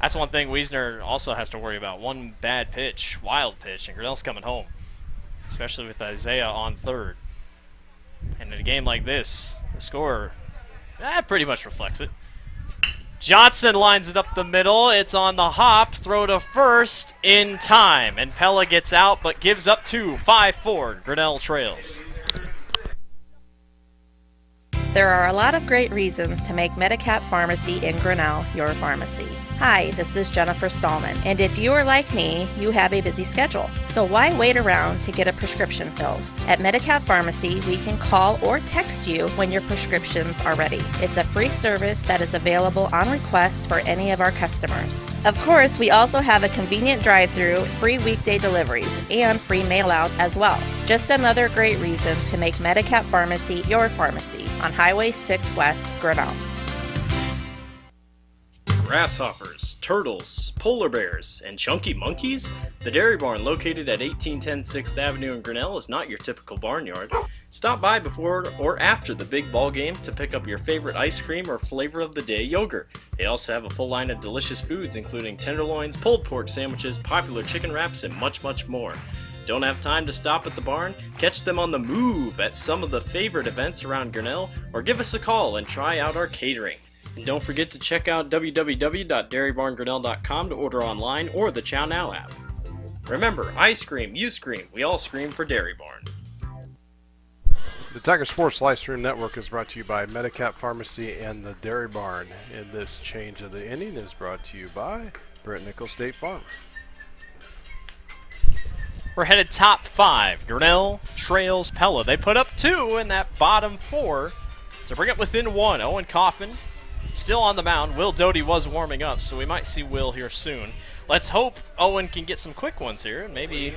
That's one thing Wiesner also has to worry about. 1 bad pitch, wild pitch, and Grinnell's coming home, especially with Isaiah on 3rd. And in a game like this, the score pretty much reflects it. Johnson lines it up the middle. It's on the hop. Throw to first in time. And Pella gets out but gives up 2. 5-4. Grinnell trails. There are a lot of great reasons to make Medicap Pharmacy in Grinnell your pharmacy. Hi, this is Jennifer Stallman, and if you are like me, you have a busy schedule. So why wait around to get a prescription filled? At Medicap Pharmacy, we can call or text you when your prescriptions are ready. It's a free service that is available on request for any of our customers. Of course, we also have a convenient drive-through, free weekday deliveries, and free mail-outs as well. Just another great reason to make Medicap Pharmacy your pharmacy on Highway 6 West, Grinnell. Grasshoppers, turtles, polar bears, and chunky monkeys? The Dairy Barn, located at 1810 6th Avenue in Grinnell, is not your typical barnyard. Stop by before or after the big ball game to pick up your favorite ice cream or flavor of the day yogurt. They also have a full line of delicious foods, including tenderloins, pulled pork sandwiches, popular chicken wraps, and much, much more. Don't have time to stop at the barn? Catch them on the move at some of the favorite events around Grinnell, or give us a call and try out our catering. And don't forget to check out www.dairybarngrinnell.com to order online or the Chow Now app. Remember, I scream, you scream, we all scream for Dairy Barn. The Tiger Sports Live Stream Network is brought to you by Medicap Pharmacy and the Dairy Barn. And this change of the inning is brought to you by Brent Nickel State Farm. We're headed top 5. Grinnell trails Pella. They put up 2 in that bottom 4 to bring it within 1. Owen Kaufman still on the mound. Will Doty was warming up, so we might see Will here soon. Let's hope Owen can get some quick ones here. Maybe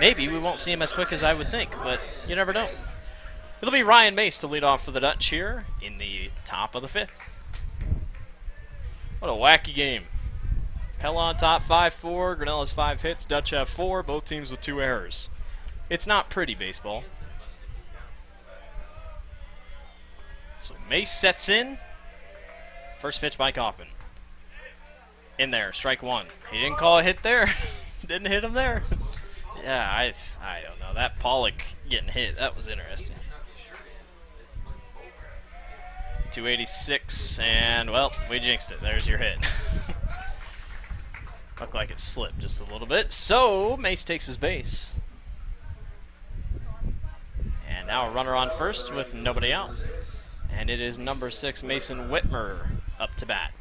we won't see him as quick as I would think, but you never know. It'll be Ryan Mace to lead off for the Dutch here in the top of the 5th. What a wacky game. Pella on top 5-4. Grinnell has 5 hits. Dutch have 4. Both teams with 2 errors. It's not pretty baseball. So Mace sets in. First pitch by Kaufman. In there, strike 1. He didn't call a hit there. Didn't hit him there. Yeah, I don't know. That Pollock getting hit, that was interesting. 286, and, well, we jinxed it. There's your hit. Looked like it slipped just a little bit. So, Mace takes his base. And now a runner on first with nobody out. And it is number 6, Mason Whitmer, up to bat.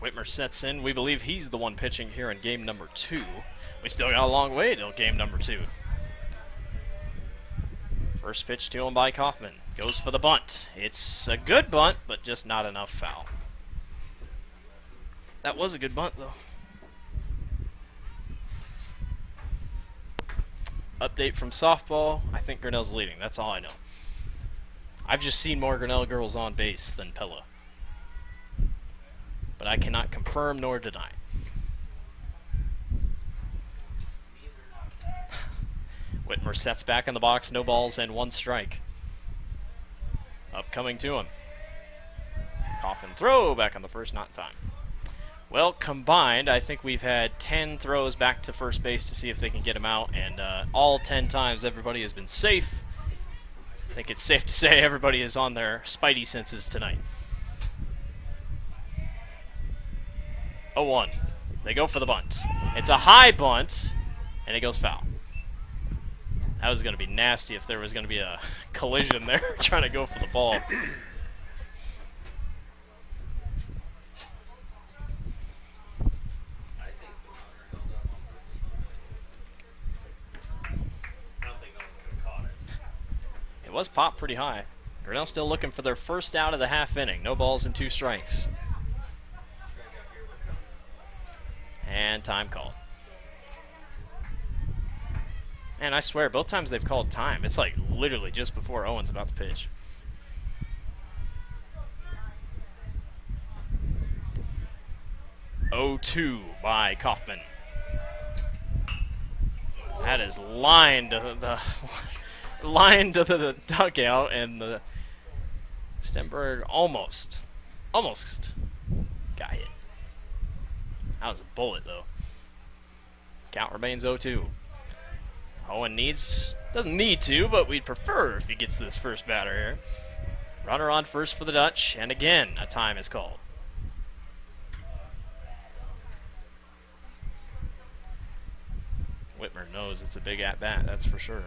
Whitmer sets in. We believe he's the one pitching here in game number 2. We still got a long way till game number 2. First pitch to him by Kaufman. Goes for the bunt. It's a good bunt, but just not enough foul. That was a good bunt, though. Update from softball. I think Grinnell's leading. That's all I know. I've just seen more Grinnell girls on base than Pella, but I cannot confirm nor deny. Whitmer sets back in the box, no balls and 1 strike. Upcoming to him. Kaufman throw back on the first, not in time. Well, combined, I think we've had 10 throws back to first base to see if they can get him out, and all 10 times everybody has been safe. I think it's safe to say everybody is on their spidey senses tonight. 0-1. They go for the bunt. It's a high bunt, and it goes foul. That was going to be nasty if there was going to be a collision there trying to go for the ball. It was popped pretty high. Grinnell still looking for their first out of the half inning. No balls and 2 strikes. And time called. And I swear, both times they've called time, it's like literally just before Owen's about to pitch. (0-2) by Kaufman. That is lined to the dugout, and the Stenberg almost got hit. That was a bullet, though. Count remains 0-2. Owen doesn't need to, but we'd prefer if he gets this first batter here. Runner on first for the Dutch, and again, a time is called. Whitmer knows it's a big at-bat, that's for sure.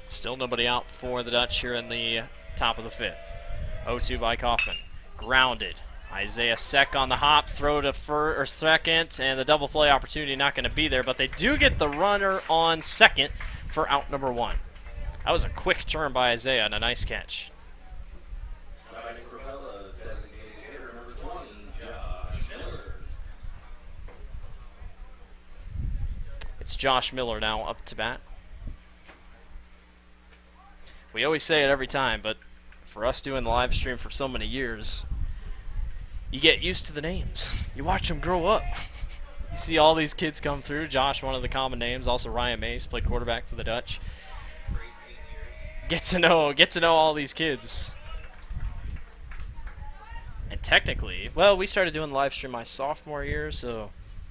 Still nobody out for the Dutch here in the top of the 5th. 0-2 by Kaufman. Grounded. Isaiah Seck on the hop, throw to second, and the double play opportunity not going to be there, but they do get the runner on second for out number 1. That was a quick turn by Isaiah and a nice catch. It's Josh Miller now up to bat. We always say it every time, but for us doing the live stream for so many years, you get used to the names. You watch them grow up. You see all these kids come through. Josh, one of the common names. Also Ryan Mace, played quarterback for the Dutch. Get to know all these kids. And technically, well, we started doing the live stream my sophomore year, so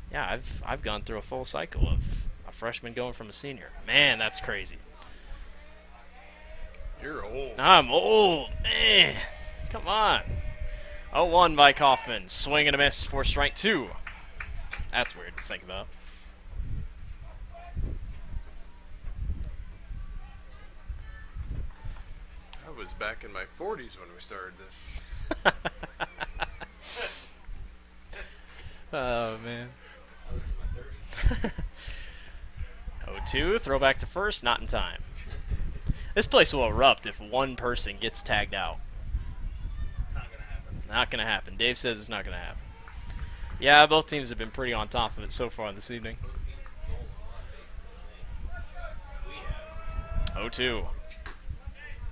yeah, I've gone through a full cycle of a freshman going from a senior. Man, that's crazy. You're old. I'm old, man. Come on. 0-1 by Kaufman. Swing and a miss for strike 2. That's weird to think about. I was back in my 40s when we started this. Oh, man. 0-2, throw back to first, not in time. This place will erupt if one person gets tagged out. Not gonna happen. Not going to happen. Dave says it's not going to happen. Yeah, both teams have been pretty on top of it so far this evening. 0-2.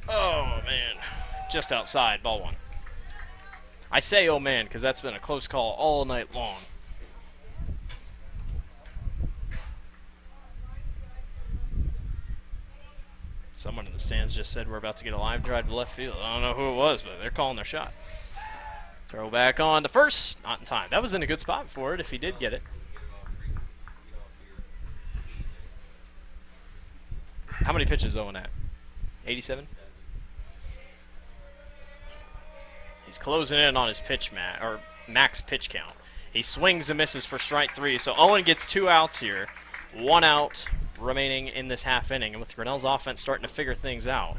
Oh, man. Just outside, ball 1. I say, oh, man, because that's been a close call all night long. Someone in the stands just said we're about to get a live drive to left field. I don't know who it was, but they're calling their shot. Throw back on to first. Not in time. That was in a good spot for it if he did get it. How many pitches Owen at? 87? He's closing in on his pitch max pitch count. He swings and misses for strike 3. So Owen gets 2 outs here. 1 out remaining in this half inning. And with Grinnell's offense starting to figure things out.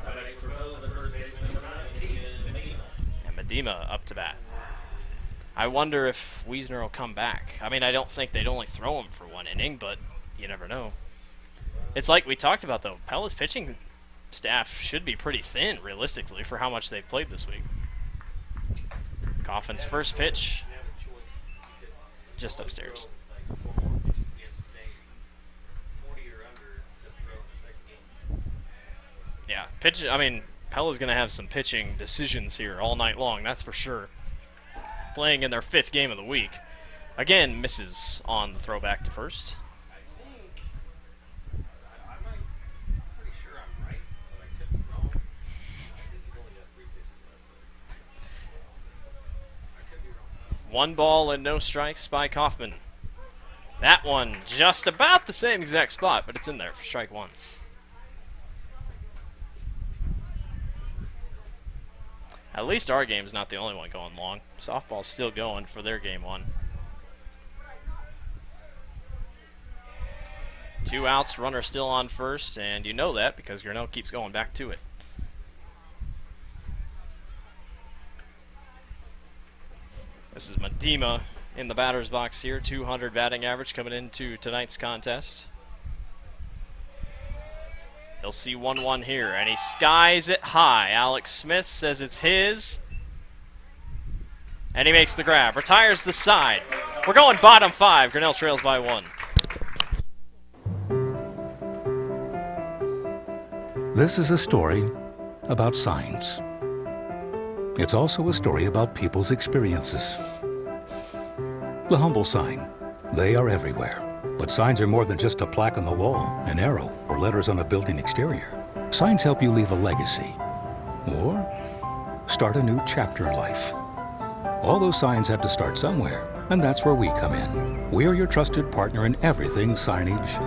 And Medema up to bat. I wonder if Wiesner will come back. I mean, I don't think they'd only throw him for 1 inning, but you never know. It's like we talked about, though. Pella's pitching staff should be pretty thin, realistically, for how much they've played this week. Coffin's first pitch. Just upstairs. Yeah, pitch. I mean, Pella's going to have some pitching decisions here all night long, that's for sure. Playing in their 5th game of the week. Again, misses on the throwback to first. One ball and no strikes by Kaufman. That one just about the same exact spot, but it's in there for strike 1. At least our game's not the only one going long. Softball's still going for their game 1. 2 outs, runner still on first, and you know that because Grinnell keeps going back to it. This is Medema in the batter's box here. 200 batting average coming into tonight's contest. He'll see 1-1 here, and he skies it high. Alex Smith says it's his. And he makes the grab. Retires the side. We're going bottom 5. Grinnell trails by 1. This is a story about signs. It's also a story about people's experiences. The humble sign. They are everywhere. But signs are more than just a plaque on the wall, an arrow, or letters on a building exterior. Signs help you leave a legacy. Or start a new chapter in life. All those signs have to start somewhere, and that's where we come in. We're your trusted partner in everything signage.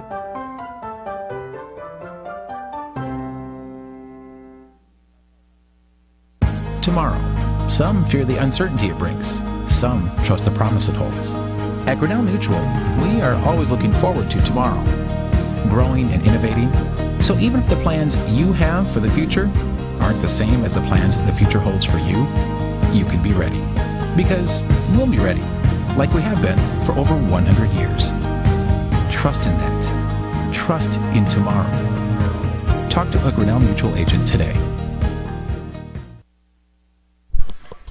Tomorrow. Some fear the uncertainty it brings. Some trust the promise it holds. At Grinnell Mutual, we are always looking forward to tomorrow. Growing and innovating. So even if the plans you have for the future aren't the same as the plans the future holds for you, you can be ready. Because we'll be ready, like we have been for over 100 years. Trust in that. Trust in tomorrow. Talk to a Grinnell Mutual agent today.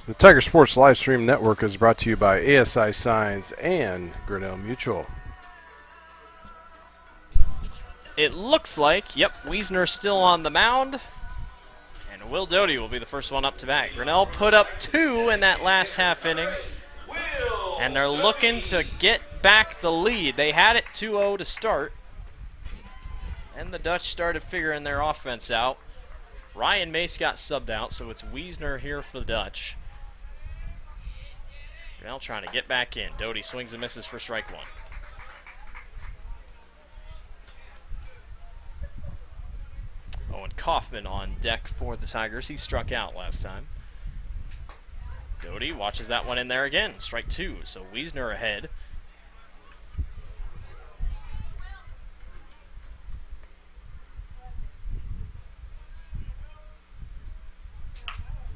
The Tiger Sports Live Stream Network is brought to you by ASI Signs and Grinnell Mutual. It looks like, yep, Wiesner's still on the mound. And Will Doty will be the first one up to bat. Grinnell put up 2 in that last half inning. And they're looking to get back the lead. They had it 2-0 to start. And the Dutch started figuring their offense out. Ryan Mace got subbed out, so it's Wiesner here for the Dutch. Grinnell trying to get back in. Doty swings and misses for strike one. Owen Kaufman on deck for the Tigers. He struck out last time. Doty watches that one in there again. Strike two, so Wiesner ahead.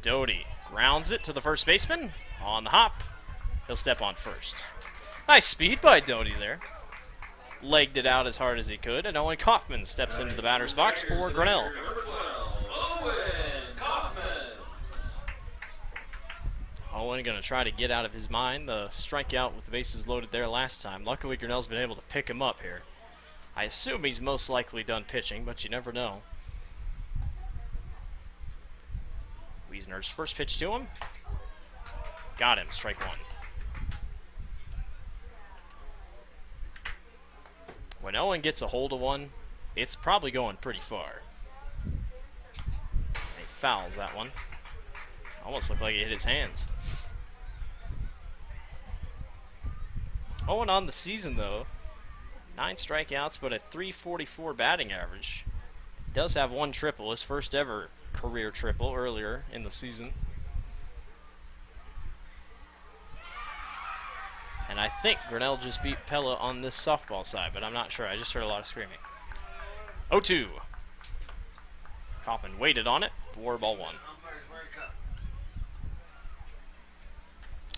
Doty grounds it to the first baseman. On the hop. He'll step on first. Nice speed by Doty there. Legged it out as hard as he could, and Owen Kaufman steps into the batter's box for Grinnell. Owen going to try to get out of his mind the strikeout with the bases loaded there last time. Luckily, Grinnell's been able to pick him up here. I assume he's most likely done pitching, but you never know. Wiesner's first pitch to him. Got him, strike one. When Owen gets a hold of one, it's probably going pretty far. He fouls that one. Almost looked like it hit his hands. Owen on the season, though. 9 strikeouts, but a .344 batting average. He does have one triple, his first ever career triple earlier in the season. And I think Grinnell just beat Pella on this softball side, but I'm not sure. I just heard a lot of screaming. 0-2. Kaufman waited on it for ball one.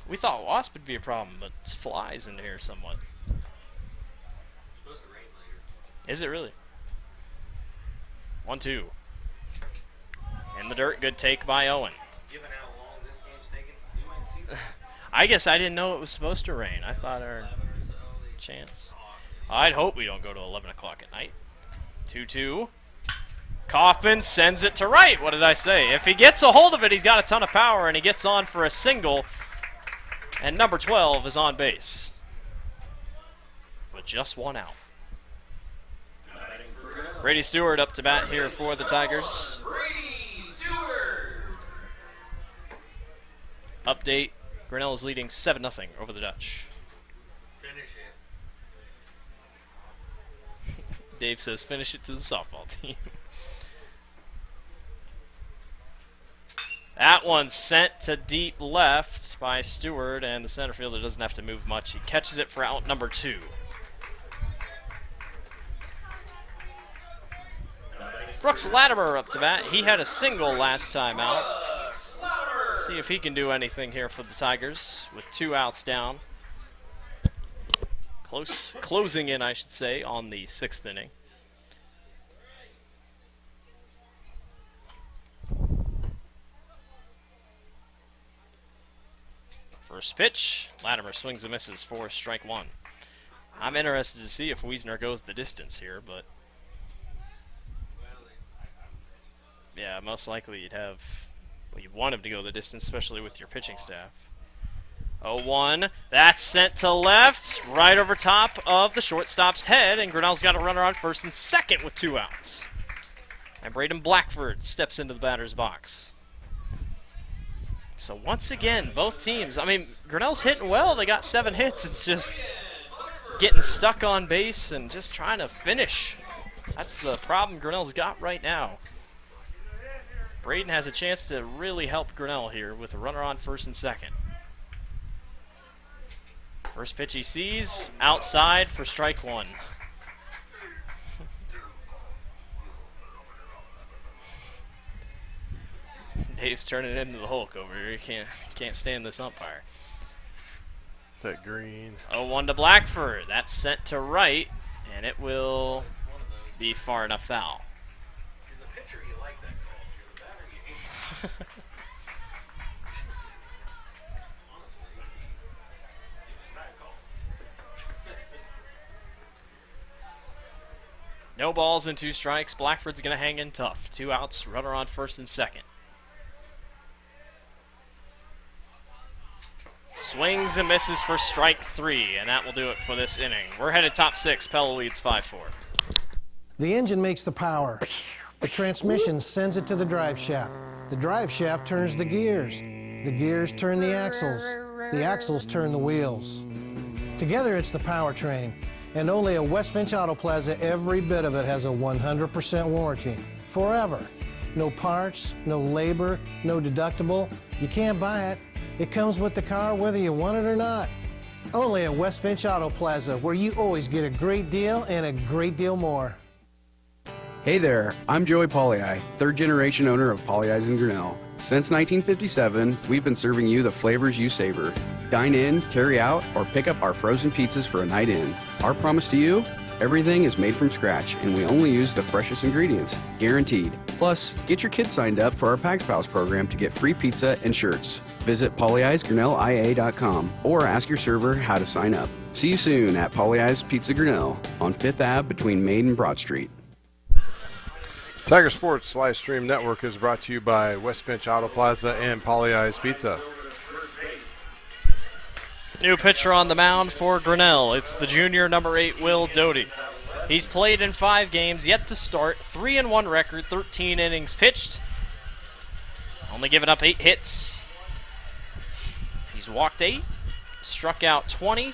We thought wasp would be a problem, but it's flies in here somewhat. It's supposed to rain later. Is it really? 1-2. In the dirt, good take by Owen. Given how long this game's taken, you might see that. I guess I didn't know it was supposed to rain. I thought our chance. I'd hope we don't go to 11 o'clock at night. 2-2. Kaufman sends it to right. What did I say? If he gets a hold of it, he's got a ton of power, and he gets on for a single. And number 12 is on base with just one out. Brady Stewart up to bat here for the Tigers. Brady Stewart. Update. Grinnell is leading 7-0 over the Dutch. Finish it. Dave says finish it to the softball team. That one's sent to deep left by Stewart, and the center fielder doesn't have to move much. He catches it for out number 2. Brooks Latimer up to bat. He had a single last time out. See if he can do anything here for the Tigers with 2 outs down. Closing in, I should say, on the 6th inning. First pitch, Latimer swings and misses for strike one. I'm interested to see if Wiesner goes the distance here, but yeah, most likely you'd want him to go the distance, especially with your pitching staff. 0-1, that's sent to left, right over top of the shortstop's head, and Grinnell's got a runner on first and second with 2 outs. And Braden Blackford steps into the batter's box. So once again, both teams, I mean, Grinnell's hitting well. They got 7 hits. It's just getting stuck on base and just trying to finish. That's the problem Grinnell's got right now. Braden has a chance to really help Grinnell here with a runner on first and second. First pitch he sees, outside for strike one. Dave's turning it into the Hulk over here. He can't stand this umpire. Is that green? 0-1 to Blackford. That's sent to right, and it will be far enough foul. If you're the pitcher, you like that call. If you're the batter, you hate it. Honestly, it's a bad call. No balls and 2 strikes. Blackford's going to hang in tough. 2 outs, runner on first and second. Swings and misses for strike 3, and that will do it for this inning. We're headed top 6. Pella leads 5-4. The engine makes the power. The transmission sends it to the drive shaft. The drive shaft turns the gears. The gears turn the axles. The axles turn the wheels. Together it's the powertrain. And only at West Finch Auto Plaza, every bit of it has a 100% warranty. Forever. No parts, no labor, no deductible. You can't buy it. It comes with the car whether you want it or not. Only at West Finch Auto Plaza, where you always get a great deal and a great deal more. Hey there, I'm Joey Pollei, third generation owner of Polley's in Grinnell. Since 1957, we've been serving you the flavors you savor. Dine in, carry out, or pick up our frozen pizzas for a night in. Our promise to you? Everything is made from scratch, and we only use the freshest ingredients, guaranteed. Plus, get your kids signed up for our Pags Pals program to get free pizza and shirts. Visit polleisgrinnellia.com or ask your server how to sign up. See you soon at Polley's Pizza Grinnell on 5th Ave between Main and Broad Street. Tiger Sports Live Stream Network is brought to you by West Finch Auto Plaza and Polley's Pizza. New pitcher on the mound for Grinnell. It's the junior number 8, Will Doty. He's played in 5 games, yet to start. 3-1 record, 13 innings pitched. Only given up 8 hits. He's walked 8, struck out 20,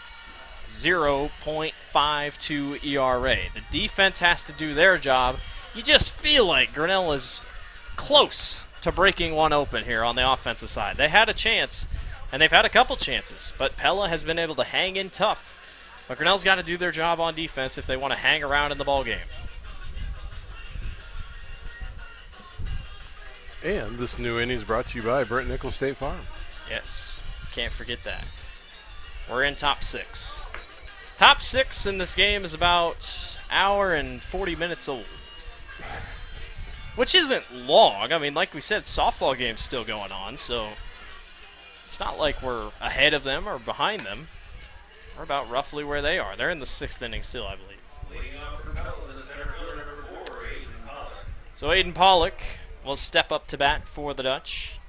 0.52 ERA. The defense has to do their job. You just feel like Grinnell is close to breaking one open here on the offensive side. They had a chance, and they've had a couple chances, but Pella has been able to hang in tough. But Grinnell's got to do their job on defense if they want to hang around in the ballgame. And this new inning is brought to you by Brent Nickel State Farm. Yes, can't forget that. We're in top 6. Top 6 in this game is about hour and 40 minutes old. Which isn't long. I mean, like we said, softball game's still going on, so it's not like we're ahead of them or behind them. We're about roughly where they are. They're in the 6th inning still, I believe. So Aiden Pollock will step up to bat for the Dutch.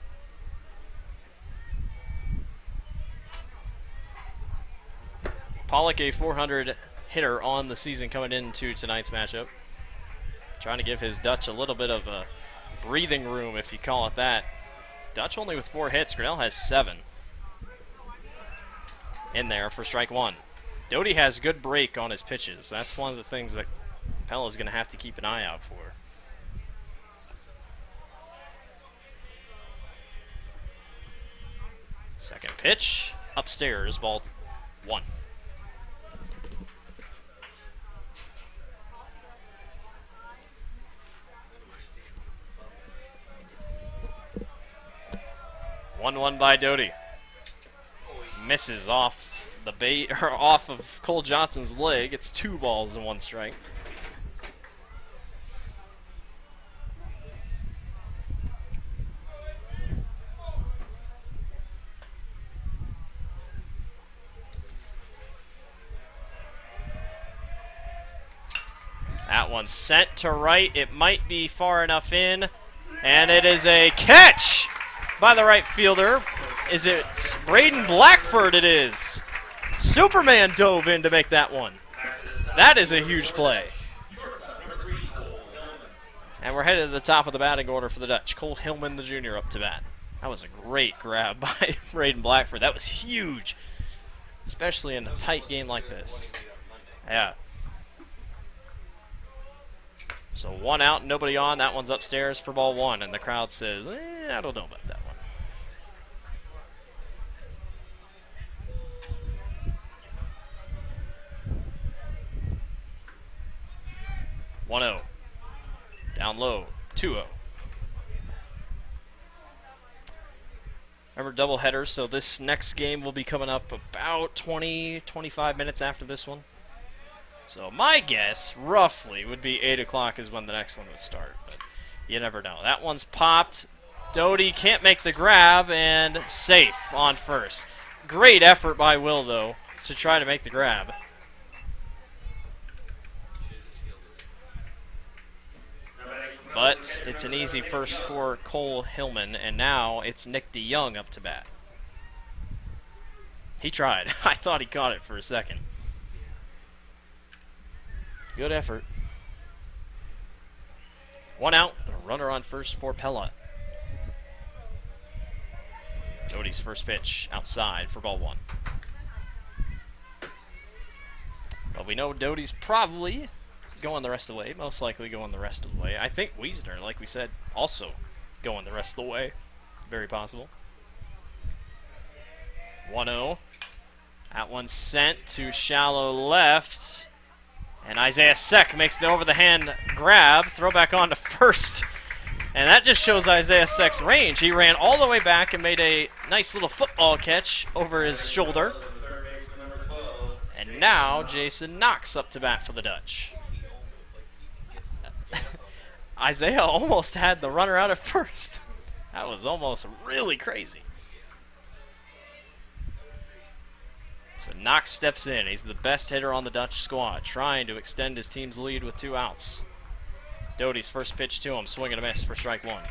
Pollock, a 400 hitter on the season coming into tonight's matchup. Trying to give his Dutch a little bit of a breathing room, if you call it that. Dutch only with 4 hits. Grinnell has 7. In there for strike 1. Doty has good break on his pitches. That's one of the things that Pella's going to have to keep an eye out for. Second pitch. Upstairs, ball 1. One by Doty. Misses off the bait or off of Cole Johnson's leg. It's 2 balls and 1 strike. That one's sent to right. It might be far enough in, and it is a catch by the right fielder. Is it Braden Blackford? It is. Superman dove in to make that one. That is a huge play. And we're headed to the top of the batting order for the Dutch. Cole Hillman, the junior, up to bat. That was a great grab by Braden Blackford. That was huge, especially in a tight game like this. Yeah. So 1 out, nobody on. That one's upstairs for ball 1, and the crowd says, I don't know about that one. 1-0. Down low, 2-0. Remember, double headers, so this next game will be coming up about 20-25 minutes after this one. So my guess, roughly, would be 8 o'clock is when the next one would start. But you never know. That one's popped. Doty can't make the grab, and safe on first. Great effort by Will, though, to try to make the grab. But it's an easy first for Cole Hillman, and now it's Nick DeYoung up to bat. He tried. I thought he caught it for a second. Good effort. 1 out, and a runner on first for Pella. Doty's first pitch outside for ball 1. Well, we know Doty's probably going the rest of the way, most likely going the rest of the way. I think Wiesner, like we said, also going the rest of the way. Very possible. 1-0. That one sent to shallow left. And Isaiah Seck makes the over-the-hand grab. Throw back on to first. And that just shows Isaiah Seck's range. He ran all the way back and made a nice little football catch over his shoulder. And now Jason Knox up to bat for the Dutch. Isaiah almost had the runner out at first. That was almost really crazy. So Knox steps in. He's the best hitter on the Dutch squad, trying to extend his team's lead with 2 outs. Doty's first pitch to him, swing and a miss for strike 1.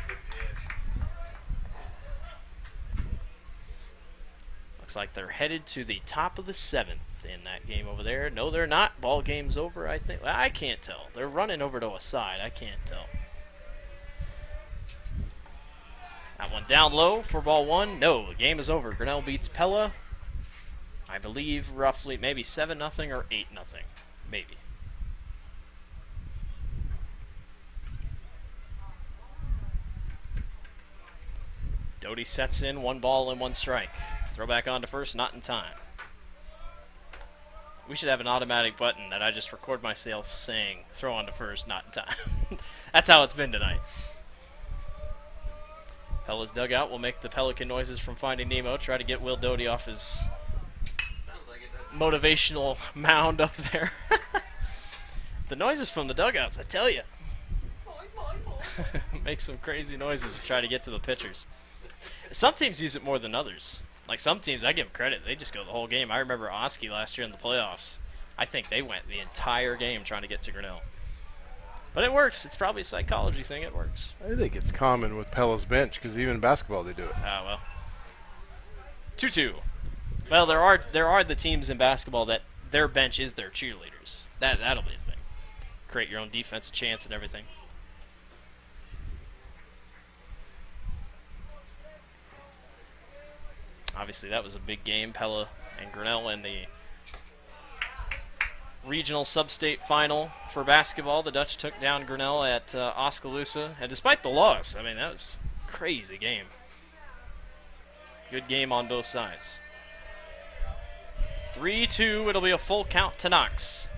Looks like they're headed to the top of the 7th in that game over there. No, they're not. Ball game's over, I think. I can't tell. They're running over to a side. I can't tell. That one down low for ball 1. No, the game is over. Grinnell beats Pella. I believe roughly maybe 7-0 or 8-0. Maybe. Doty sets in, 1 ball and 1 strike. Throw back on to first, not in time. We should have an automatic button that I just record myself saying, throw on to first, not in time. That's how it's been tonight. Pella's dugout will make the pelican noises from Finding Nemo. Try to get Will Doty off his motivational mound up there. The noises from the dugouts, I tell you. Make some crazy noises to try to get to the pitchers. Some teams use it more than others. Like some teams, I give them credit. They just go the whole game. I remember Oski last year in the playoffs. I think they went the entire game trying to get to Grinnell. But it works. It's probably a psychology thing. It works. I think it's common with Pella's bench because even in basketball they do it. Ah, well. 2-2. Well, there are the teams in basketball that their bench is their cheerleaders. That'll be a thing. Create your own defensive chance and everything. Obviously, that was a big game. Pella and Grinnell in the regional sub-state final for basketball. The Dutch took down Grinnell at Oskaloosa. And despite the loss, I mean, that was a crazy game. Good game on both sides. 3-2, it'll be a full count to Knox.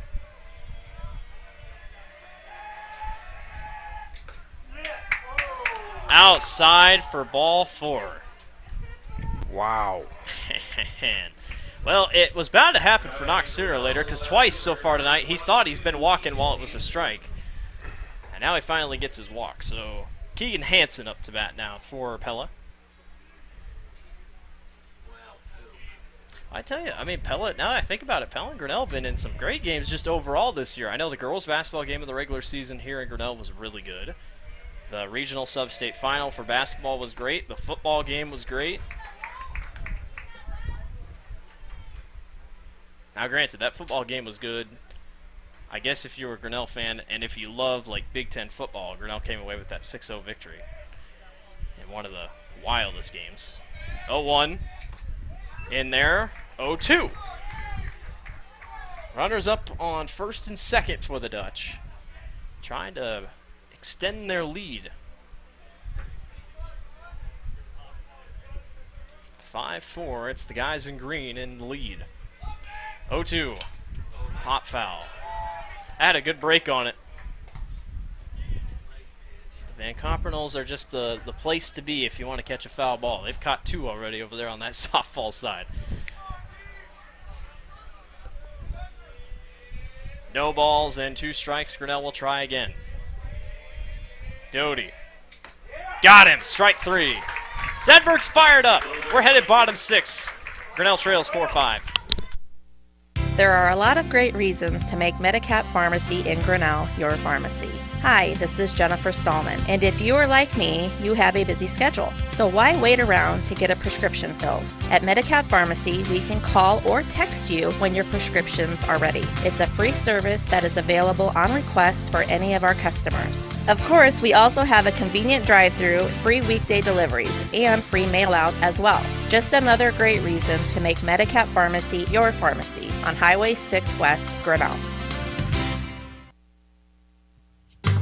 Outside for ball 4. Wow. Well, it was bound to happen for Knox sooner or later because twice so far tonight he's thought he's been walking while it was a strike. And now he finally gets his walk. So Keegan Hansen up to bat now for Pella. I tell you, I mean, Pella, now that I think about it, Pella and Grinnell have been in some great games just overall this year. I know the girls' basketball game of the regular season here in Grinnell was really good. The regional sub-state final for basketball was great. The football game was great. Now, granted, that football game was good. I guess if you were a Grinnell fan and if you love like Big Ten football, Grinnell came away with that 6-0 victory in one of the wildest games. 0-1 in there. 0-2. Runners up on first and second for the Dutch, trying to extend their lead. 5-4. It's the guys in green in the lead. 0-2. Hot foul. I had a good break on it. The Van Compernals are just the place to be if you want to catch a foul ball. They've caught 2 already over there on that softball side. No balls and 2 strikes. Grinnell will try again. Doty. Got him. Strike 3. Sedberg's fired up. We're headed bottom 6. Grinnell trails 4-5. There are a lot of great reasons to make Medicap Pharmacy in Grinnell your pharmacy. Hi, this is Jennifer Stallman, and if you are like me, you have a busy schedule. So why wait around to get a prescription filled? At Medicap Pharmacy, we can call or text you when your prescriptions are ready. It's a free service that is available on request for any of our customers. Of course, we also have a convenient drive-thru, free weekday deliveries, and free mail-outs as well. Just another great reason to make Medicap Pharmacy your pharmacy on Highway 6 West, Grinnell.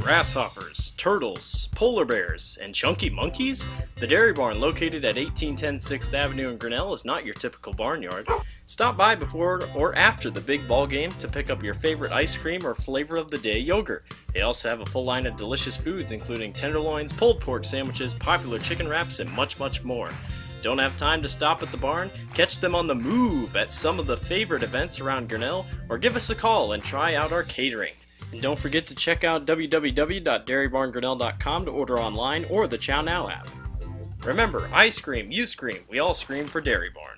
Grasshoppers, turtles, polar bears, and chunky monkeys? The Dairy Barn, located at 1810 6th Avenue in Grinnell, is not your typical barnyard. Stop by before or after the big ball game to pick up your favorite ice cream or flavor of the day yogurt. They also have a full line of delicious foods, including tenderloins, pulled pork sandwiches, popular chicken wraps, and much, much more. Don't have time to stop at the barn? Catch them on the move at some of the favorite events around Grinnell, or give us a call and try out our catering. And don't forget to check out www.dairybarngrinnell.com to order online or the Chow Now app. Remember, I scream, you scream, we all scream for Dairy Barn.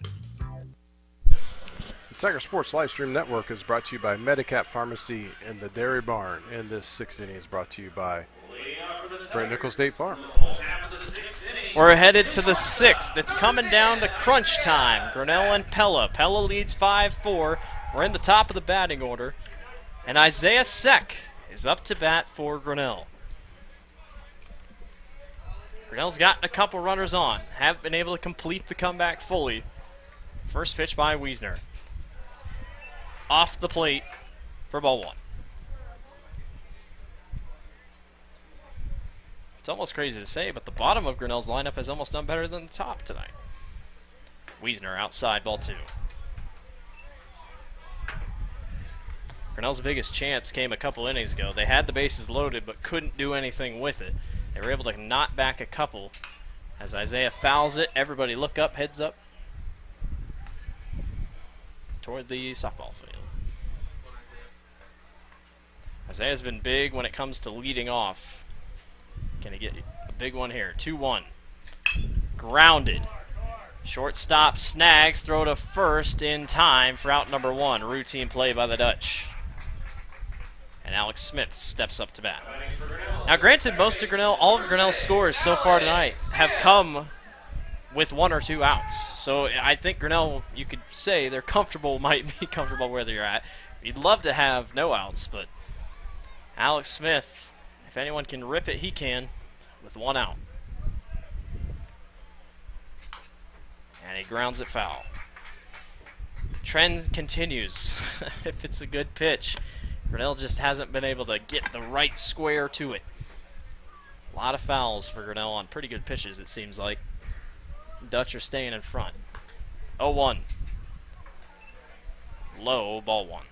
The Tiger Sports Livestream Network is brought to you by Medicap Pharmacy and the Dairy Barn. And this sixth inning is brought to you by Nickel State Farm. We're headed to the sixth. It's coming down to crunch time. Grinnell and Pella. Pella leads 5-4. We're in the top of the batting order. And Isaiah Seck is up to bat for Grinnell. Grinnell's gotten a couple runners on. Haven't been able to complete the comeback fully. First pitch by Wiesner. Off the plate for ball one. It's almost crazy to say, but the bottom of Grinnell's lineup has almost done better than the top tonight. Wiesner outside, ball two. Grinnell's biggest chance came a couple innings ago. They had the bases loaded but couldn't do anything with it. They were able to knock back a couple. As Isaiah fouls it, everybody look up, heads up toward the softball field. Isaiah's been big when it comes to leading off. Can he get a big one here? 2-1. Grounded. Shortstop snags, throw to first in time for out number one. Routine play by the Dutch. And Alex Smith steps up to bat. Now granted, most of Grinnell, all of Grinnell's scores so far tonight have come with one or two outs. So I think Grinnell, you could say they're comfortable, might be comfortable where they're at. You'd love to have no outs, but Alex Smith, if anyone can rip it, he can with one out. And he grounds it foul. Trend continues. If it's a good pitch, Grinnell just hasn't been able to get the right square to it. A lot of fouls for Grinnell on pretty good pitches, it seems like. Dutch are staying in front. 0-1. Low, ball one.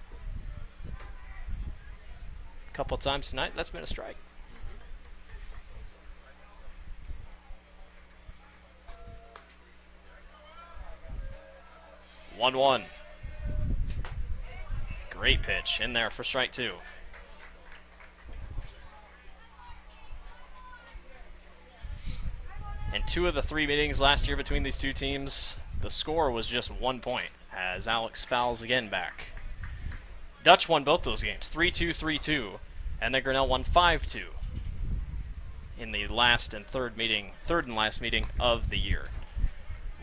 A couple times tonight, that's been a strike. One. Great pitch in there for strike two. In two of the three meetings last year between these two teams, the score was just 1 point as Alex fouls again back. Dutch won both those games, 3-2, 3-2, and then Grinnell won 5-2 in the last and third and last meeting of the year.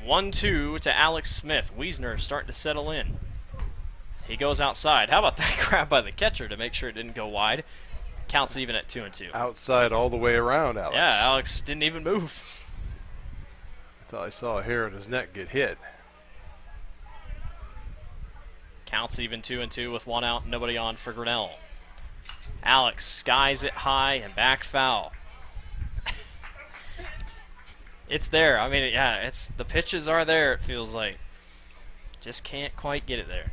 1-2 to Alex Smith. Wiesner starting to settle in. He goes outside. How about that grab by the catcher to make sure it didn't go wide? Counts even at 2-2. Outside all the way around, Alex. Yeah, Alex didn't even move. I thought I saw a hair in his neck get hit. Counts even 2-2 with one out, nobody on for Grinnell. Alex skies it high and back foul. It's there. I mean, yeah, it's the pitches are there, it feels like. Just can't quite get it there.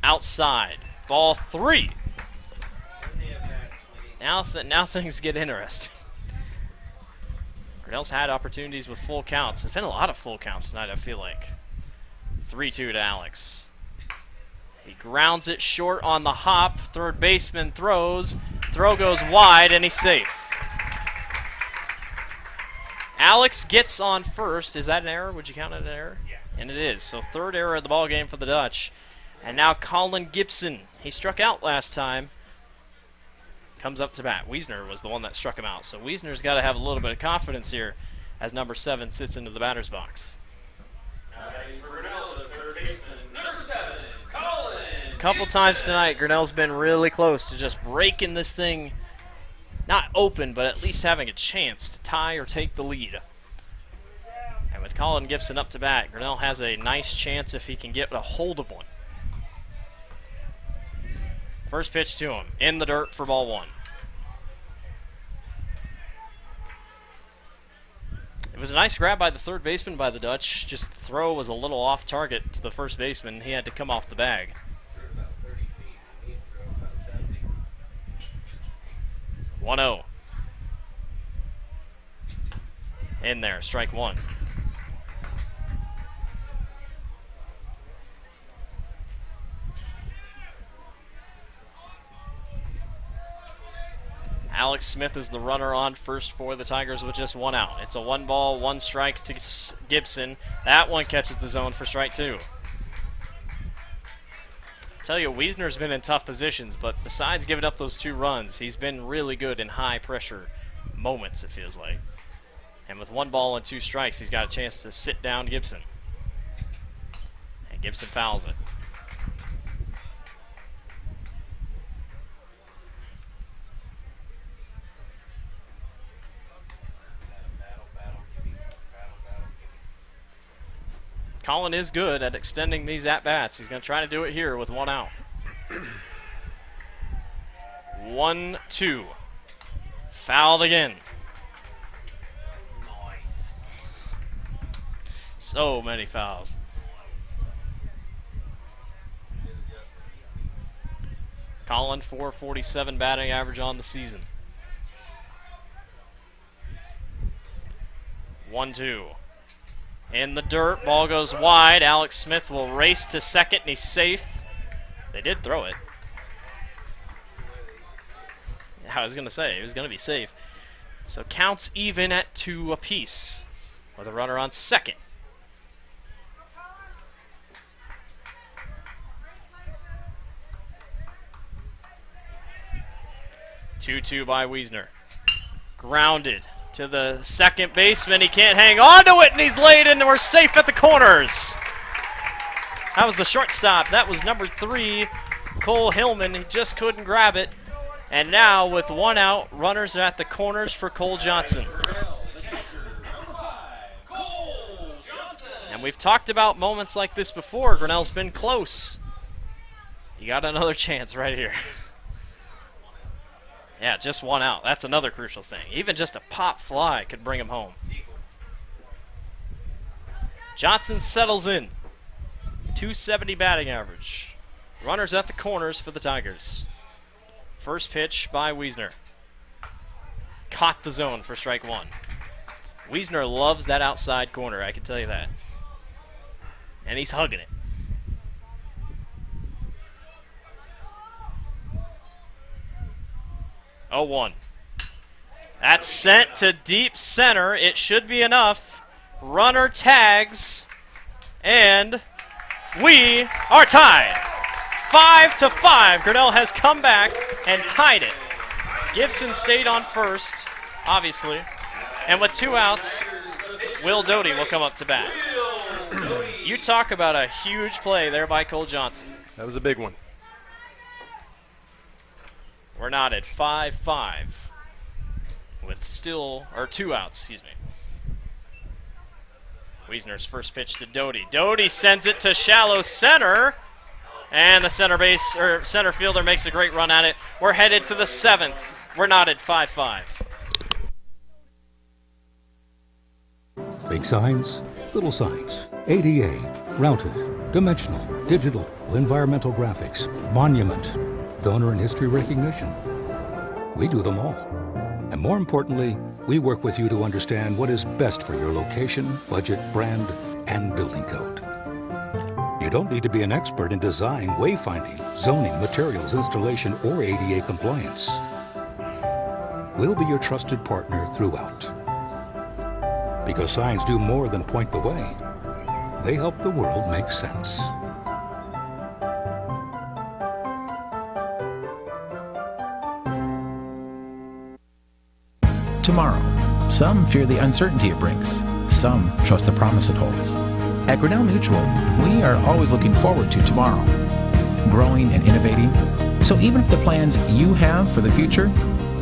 Outside. Ball three. Now things get interesting. Grinnell's had opportunities with full counts. There's been a lot of full counts tonight, I feel like. 3-2 to Alex. He grounds it short on the hop. Third baseman throws. Throw goes wide, and he's safe. Alex gets on first. Is that an error? Would you count it an error? Yeah. And it is. So third error of the ball game for the Dutch. And now Colin Gibson. He struck out last time. Comes up to bat. Wiesner was the one that struck him out. So Wiesner's got to have a little bit of confidence here as number 7 sits into the batter's box. Now batting for Grinnell, the third baseman, number 7, Colin couple times tonight, Grinnell's been really close to just breaking this thing, not open, but at least having a chance to tie or take the lead. And with Colin Gibson up to bat, Grinnell has a nice chance if he can get a hold of one. First pitch to him, in the dirt for ball one. It was a nice grab by the third baseman by the Dutch, just the throw was a little off target to the first baseman. He had to come off the bag. 1-0. In there, strike one. Alex Smith is the runner on first for the Tigers with just one out. It's a 1-ball, 1 strike to Gibson. That one catches the zone for strike two. I tell you, Wiesner's been in tough positions, but besides giving up those 2 runs, he's been really good in high pressure moments, it feels like. And with 1 ball and 2 strikes, he's got a chance to sit down Gibson. And Gibson fouls it. Colin is good at extending these at-bats. He's going to try to do it here with 1 out. 1-2. Fouled again. So many fouls. Colin, 447 batting average on the season. 1-2. In the dirt, ball goes wide. Alex Smith will race to second, and he's safe. They did throw it. I was going to say, it was going to be safe. So counts even at 2 apiece with a runner on second. Two by Wiesner. Grounded to the second baseman. He can't hang on to it, and he's laid in, and we're safe at the corners. That was the shortstop. That was number 3, Cole Hillman. He just couldn't grab it. And now, with 1 out, runners are at the corners for Cole Johnson. And we've talked about moments like this before. Grinnell's been close. You got another chance right here. Yeah, just 1 out. That's another crucial thing. Even just a pop fly could bring him home. Johnson settles in. 270 batting average. Runners at the corners for the Tigers. First pitch by Wiesner. Caught the zone for strike 1. Wiesner loves that outside corner, I can tell you that. And he's hugging it. Oh, 1. That's sent to deep center. It should be enough. Runner tags, and we are tied. 5-5. Grinnell has come back and tied it. Gibson stayed on first, obviously. And with 2 outs, Will Doty will come up to bat. You talk about a huge play there by Cole Johnson. That was a big one. We're not at 5-5 with still, or 2 outs, excuse me. Wiesner's first pitch to Doty. Doty sends it to shallow center, and the center fielder makes a great run at it. We're headed to the 7th. We're not at 5-5. Big signs, little signs, ADA, routed, dimensional, digital, environmental graphics, monument, donor and history recognition. We do them all. And more importantly, we work with you to understand what is best for your location, budget, brand, and building code. You don't need to be an expert in design, wayfinding, zoning, materials, installation, or ADA compliance. We'll be your trusted partner throughout. Because signs do more than point the way. They help the world make sense. Tomorrow. Some fear the uncertainty it brings. Some trust the promise it holds. At Grinnell Mutual, we are always looking forward to tomorrow. growing and innovating. So even if the plans you have for the future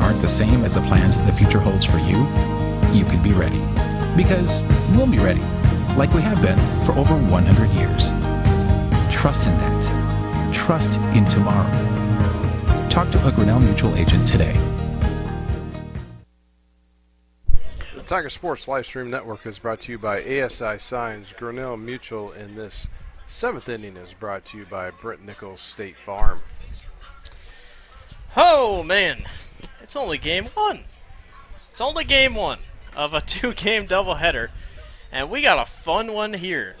aren't the same as the plans the future holds for you, you can be ready. Because we'll be ready, like we have been for over 100 years. Trust in that. Trust in tomorrow. Talk to a Grinnell Mutual agent today. The Tiger Sports Livestream Network is brought to you by ASI Signs, Grinnell Mutual, and this 7th inning is brought to you by Brent Nichols State Farm. Oh, man. It's only game one. It's only game one of a 2-game doubleheader, and we got a fun one here.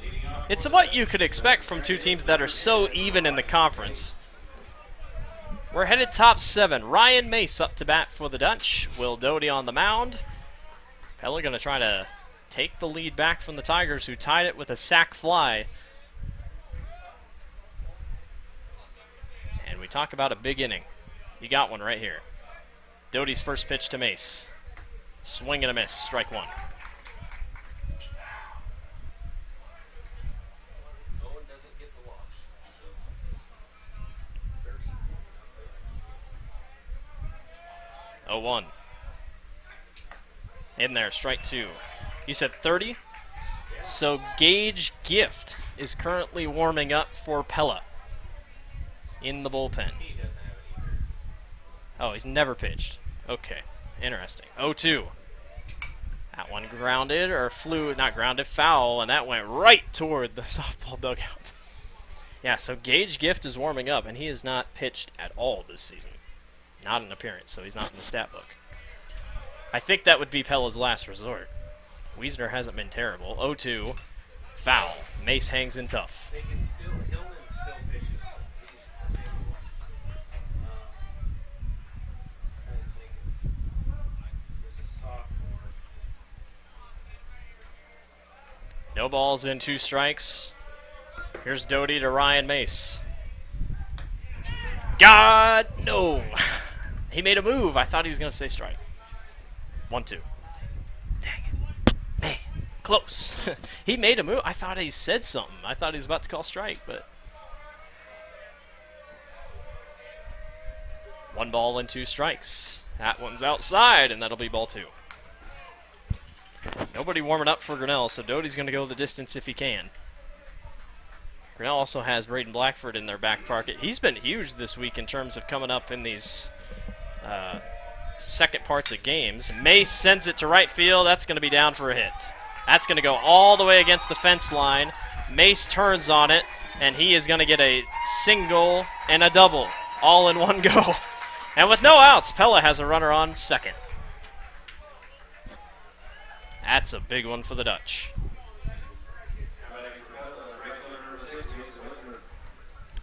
It's what you could expect from two teams that are so even in the conference. We're headed top 7. Ryan Mace up to bat for the Dutch. Will Doty on the mound. Pella going to try to take the lead back from the Tigers, who tied it with a sac fly. And we talk about a big inning. You got one right here. Doty's first pitch to Mace. Swing and a miss. Strike one. No one doesn't get the loss. So 0-1. In there, strike two. You said 30? So Gage Gift is currently warming up for Pella in the bullpen. Oh, he's never pitched. Okay, interesting. 0-2. That one grounded, or flew, not grounded, foul, and that went right toward the softball dugout. Yeah, so Gage Gift is warming up, and he has not pitched at all this season. Not an appearance, so he's not in the stat book. I think that would be Pella's last resort. Wiesner hasn't been terrible. 0-2. Foul. Mace hangs in tough. they can still, Hillman still pitches. He's, trying to think if there's a sophomore. No balls in, 2 strikes. Here's Doty to Ryan Mace. God, no. He made a move. I thought he was going to say strike. 1-2. Dang it. Man, close. He made a move. I thought he said something. I thought he was about to call strike, but 1 ball and 2 strikes. That one's outside, and that'll be ball 2. Nobody warming up for Grinnell, so Doty's going to go the distance if he can. Grinnell also has Braden Blackford in their back pocket. He's been huge this week in terms of coming up in these second parts of games. Mace sends it to right field. That's going to be down for a hit. That's going to go all the way against the fence line. Mace turns on it, and he is going to get a single and a double all in one go. And with no outs, Pella has a runner on second. That's a big one for the Dutch.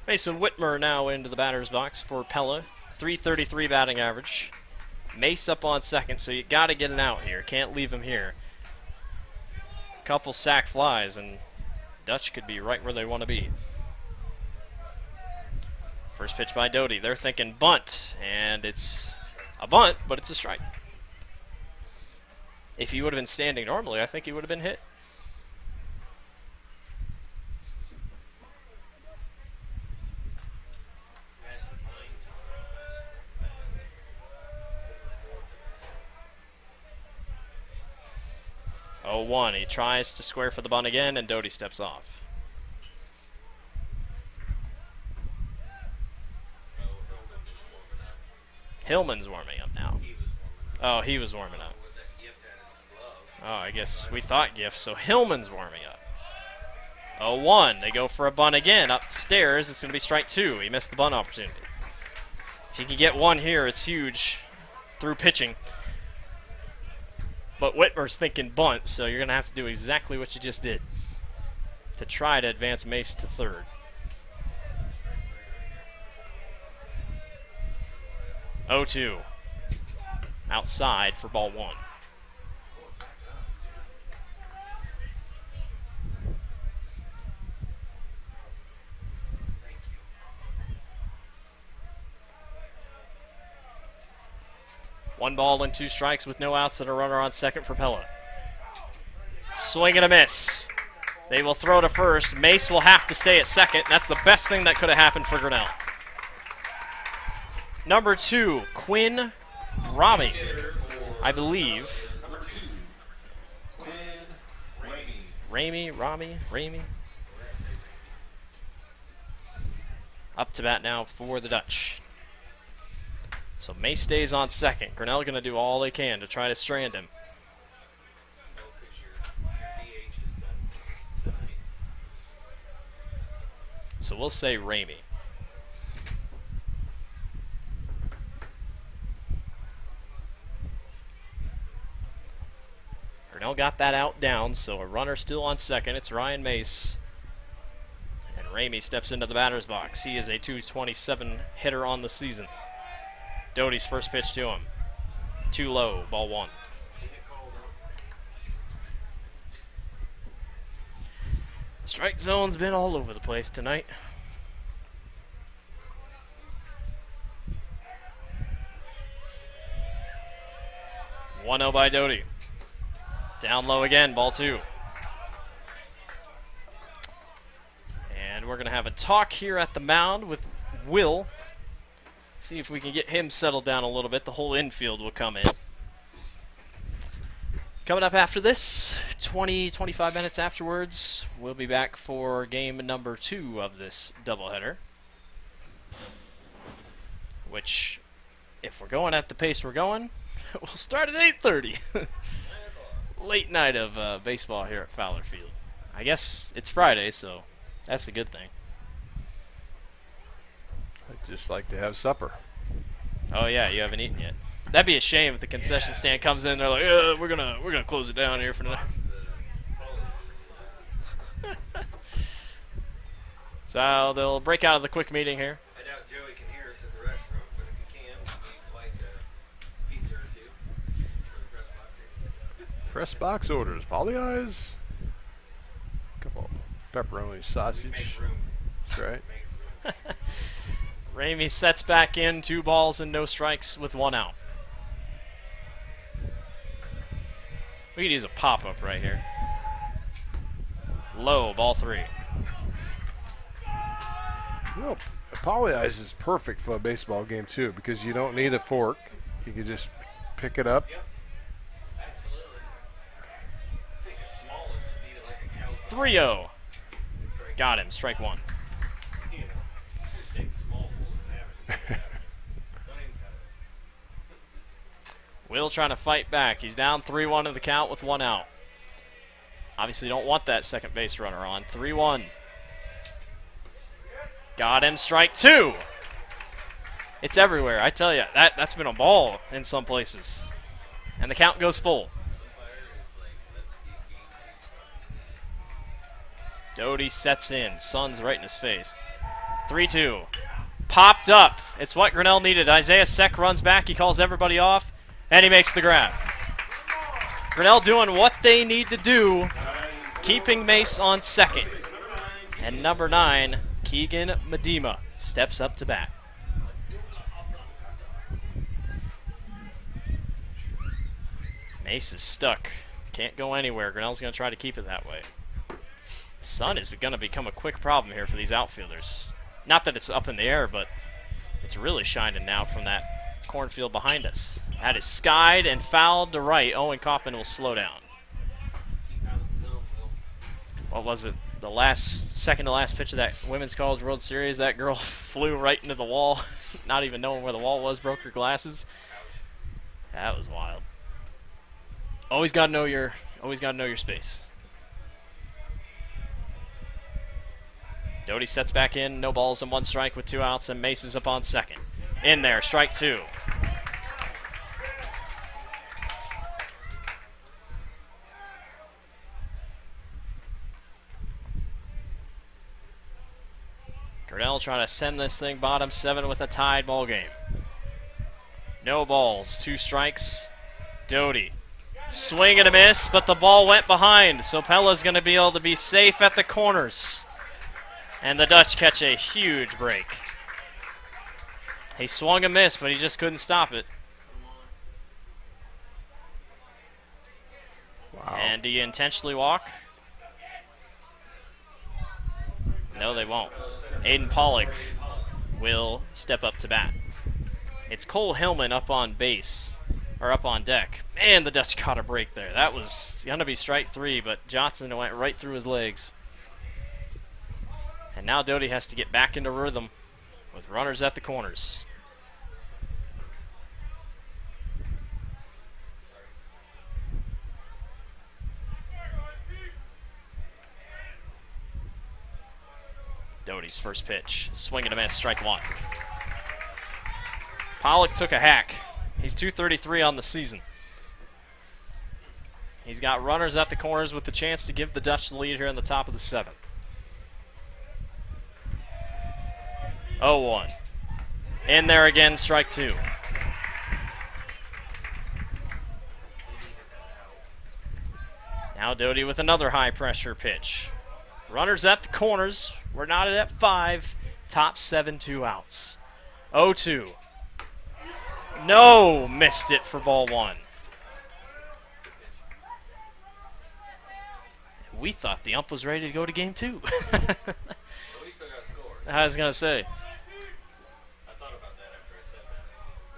Mason Whitmer now into the batter's box for Pella. .333 batting average. Mace up on second, so you got to get an out here. Can't leave him here. Couple sac flies, and Dutch could be right where they want to be. First pitch by Doty. They're thinking bunt, and it's a bunt, but it's a strike. If he would have been standing normally, I think he would have been hit. Oh, 1. He tries to square for the bunt again, and Doty steps off. Hillman's warming up now. Oh, he was warming up. Oh, I guess we thought Gift, so Hillman's warming up. 0-1. They go for a bunt again. Upstairs, it's going to be strike 2. He missed the bunt opportunity. If you can get one here, it's huge through pitching. But Whitmer's thinking bunt, so you're going to have to do exactly what you just did to try to advance Mace to third. 0-2. Outside for ball 1. One ball and 2 strikes with no outs and a runner on second for Pella. Swing and a miss. They will throw to first. Mace will have to stay at second. That's the best thing that could have happened for Grinnell. Number 2, Quinn Rami, I believe. Rami. Up to bat now for the Dutch. So Mace stays on second. Grinnell going to do all they can to try to strand him. So we'll say Ramey. Grinnell got that out down, so a runner still on second. It's Ryan Mace. And Ramey steps into the batter's box. He is a .227 hitter on the season. Doty's first pitch to him. Too low, ball 1. Strike zone's been all over the place tonight. .1-0 by Doty. Down low again, ball 2. And we're going to have a talk here at the mound with Will. See if we can get him settled down a little bit. The whole infield will come in. Coming up after this, 20-25 minutes afterwards, we'll be back for game number 2 of this doubleheader. Which, if we're going at the pace we're going, we'll start at 8:30. Late night of baseball here at Fowler Field. I guess it's Friday, so that's a good thing. I'd just like to have supper. Oh yeah, you haven't eaten yet. That'd be a shame if the concession stand comes in. They're like, we're gonna close it down here for tonight. So they'll break out of the quick meeting here. I doubt Joey can hear us at the restaurant, but if he can, we'd like a pizza or 2 for the press box here. Press box orders. Polly eyes. Couple pepperoni sausage. Make room. That's right. Make room. Ramey sets back in, 2 balls and no strikes with 1 out. We could use a pop-up right here. Low, ball 3. You know, Polly eyes is perfect for a baseball game too because you don't need a fork. You can just pick it up. Yep. Absolutely. Take a small one, just eat it like a cow's 3-0. Got him, strike 1. You know, just take a small full and have it. Don't even cut it. Will trying to fight back. He's down 3-1 in the count with 1 out. Obviously don't want that second base runner on. 3-1. Got him, strike 2. It's everywhere, I tell you. That's been a ball in some places. And the count goes full. Doty sets in. Sun's right in his face. 3-2. Popped up. It's what Grinnell needed. Isaiah Seck runs back. He calls everybody off. And he makes the grab. Grinnell doing what they need to do. Keeping Mace on second. And number 9, Keegan Medema, steps up to bat. Mace is stuck. Can't go anywhere. Grinnell's going to try to keep it that way. The sun is going to become a quick problem here for these outfielders. Not that it's up in the air, but it's really shining now from that cornfield behind us. That is skied and fouled to right. Owen Kaufman will slow down. What was it? The second to last pitch of that Women's College World Series, that girl flew right into the wall, not even knowing where the wall was, broke her glasses. That was wild. Always gotta know your space. Doty sets back in, no balls and 1 strike with 2 outs, and Mace is up on second. In there, strike 2. Grinnell trying to send this thing bottom 7 with a tied ball game. No balls, 2 strikes. Doty. Swing and a miss, but the ball went behind, so Pella's going to be able to be safe at the corners. And the Dutch catch a huge break. He swung and missed, but he just couldn't stop it. Wow. And do you intentionally walk? No, they won't. Aiden Pollock will step up to bat. It's Cole Hillman up on base, or up on deck. Man, the Dutch caught a break there. That was going to be strike 3, but Johnson went right through his legs. And now Doty has to get back into rhythm with runners at the corners. Doty's first pitch. Swing and a miss, strike 1. Pollock took a hack. He's 233 on the season. He's got runners at the corners with the chance to give the Dutch the lead here in the top of the 7th. 0-1. In there again, strike 2. Now Doty with another high pressure pitch. Runners at the corners. We're knotted at 5. Top 7, 2 outs. 0-2. No, missed it for ball 1. We thought the ump was ready to go to game 2. I was going to say.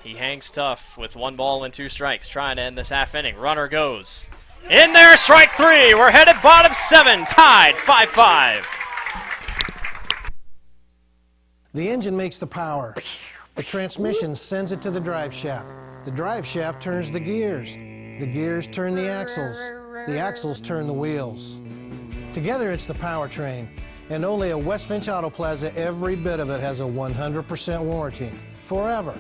He hangs tough with 1 ball and 2 strikes, trying to end this half inning. Runner goes. In there, strike 3. We're headed bottom 7, tied 5-5. The engine makes the power. The transmission sends it to the drive shaft. The drive shaft turns the gears. The gears turn the axles. The axles turn the wheels. Together it's the powertrain. And only at West Finch Auto Plaza, every bit of it has a 100% warranty. Forever.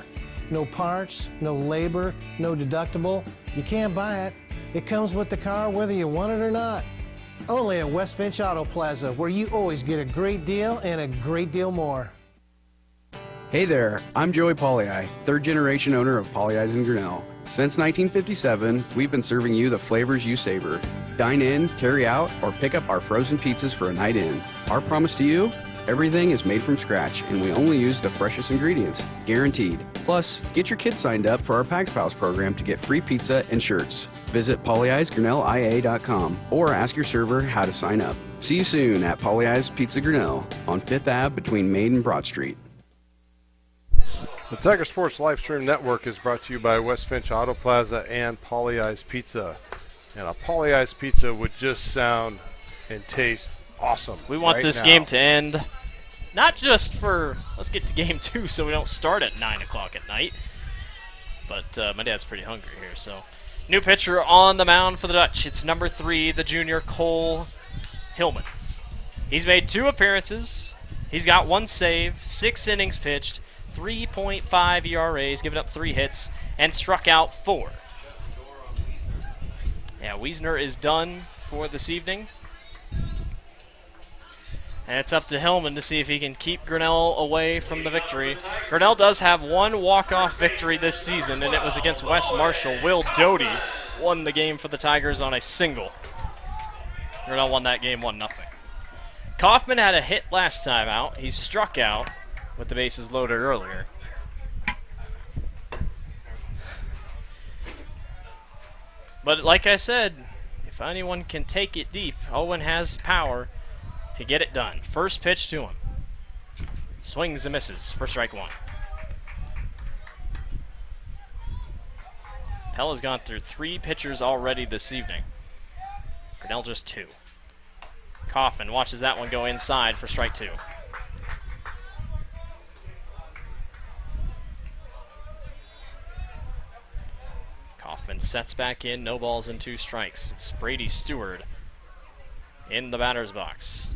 No parts, no labor, no deductible. You can't buy it. It comes with the car whether you want it or not. Only at West Finch Auto Plaza, where you always get a great deal and a great deal more. Hey there, I'm Joey Pollei, 3rd generation owner of Polley's in Grinnell. Since 1957, we've been serving you the flavors you savor. Dine in, carry out, or pick up our frozen pizzas for a night in. Our promise to you? Everything is made from scratch, and we only use the freshest ingredients, guaranteed. Plus, get your kids signed up for our Pags Pals program to get free pizza and shirts. Visit polleisgrinnellia.com or ask your server how to sign up. See you soon at Polley's Pizza Grinnell on 5th Ave between Main and Broad Street. The Tiger Sports Livestream Network is brought to you by West Finch Auto Plaza and Polley's Pizza. And a Polley's Pizza would just sound and taste awesome. We want this game to end, not just for, let's get to game 2 so we don't start at 9 o'clock at night, but my dad's pretty hungry here. So, new pitcher on the mound for the Dutch. It's number 3, the junior Cole Hillman. He's made 2 appearances. He's got 1 save, 6 innings pitched, 3.5 ERAs, given up 3 hits, and struck out 4. Yeah, Wiesner is done for this evening. And it's up to Hillman to see if he can keep Grinnell away from the victory. Grinnell does have 1 walk-off victory this season, and it was against West Marshall. Will Doty won the game for the Tigers on a single. Grinnell won that game 1-0. Kaufman had a hit last time out. He struck out with the bases loaded earlier. But like I said, if anyone can take it deep, Owen has power to get it done. First pitch to him. Swings and misses for strike 1. Pella's gone through 3 pitchers already this evening. Grinnell just 2. Kaufman watches that one go inside for strike 2. Kaufman sets back in, no balls and 2 strikes. It's Brady Stewart in the batter's box.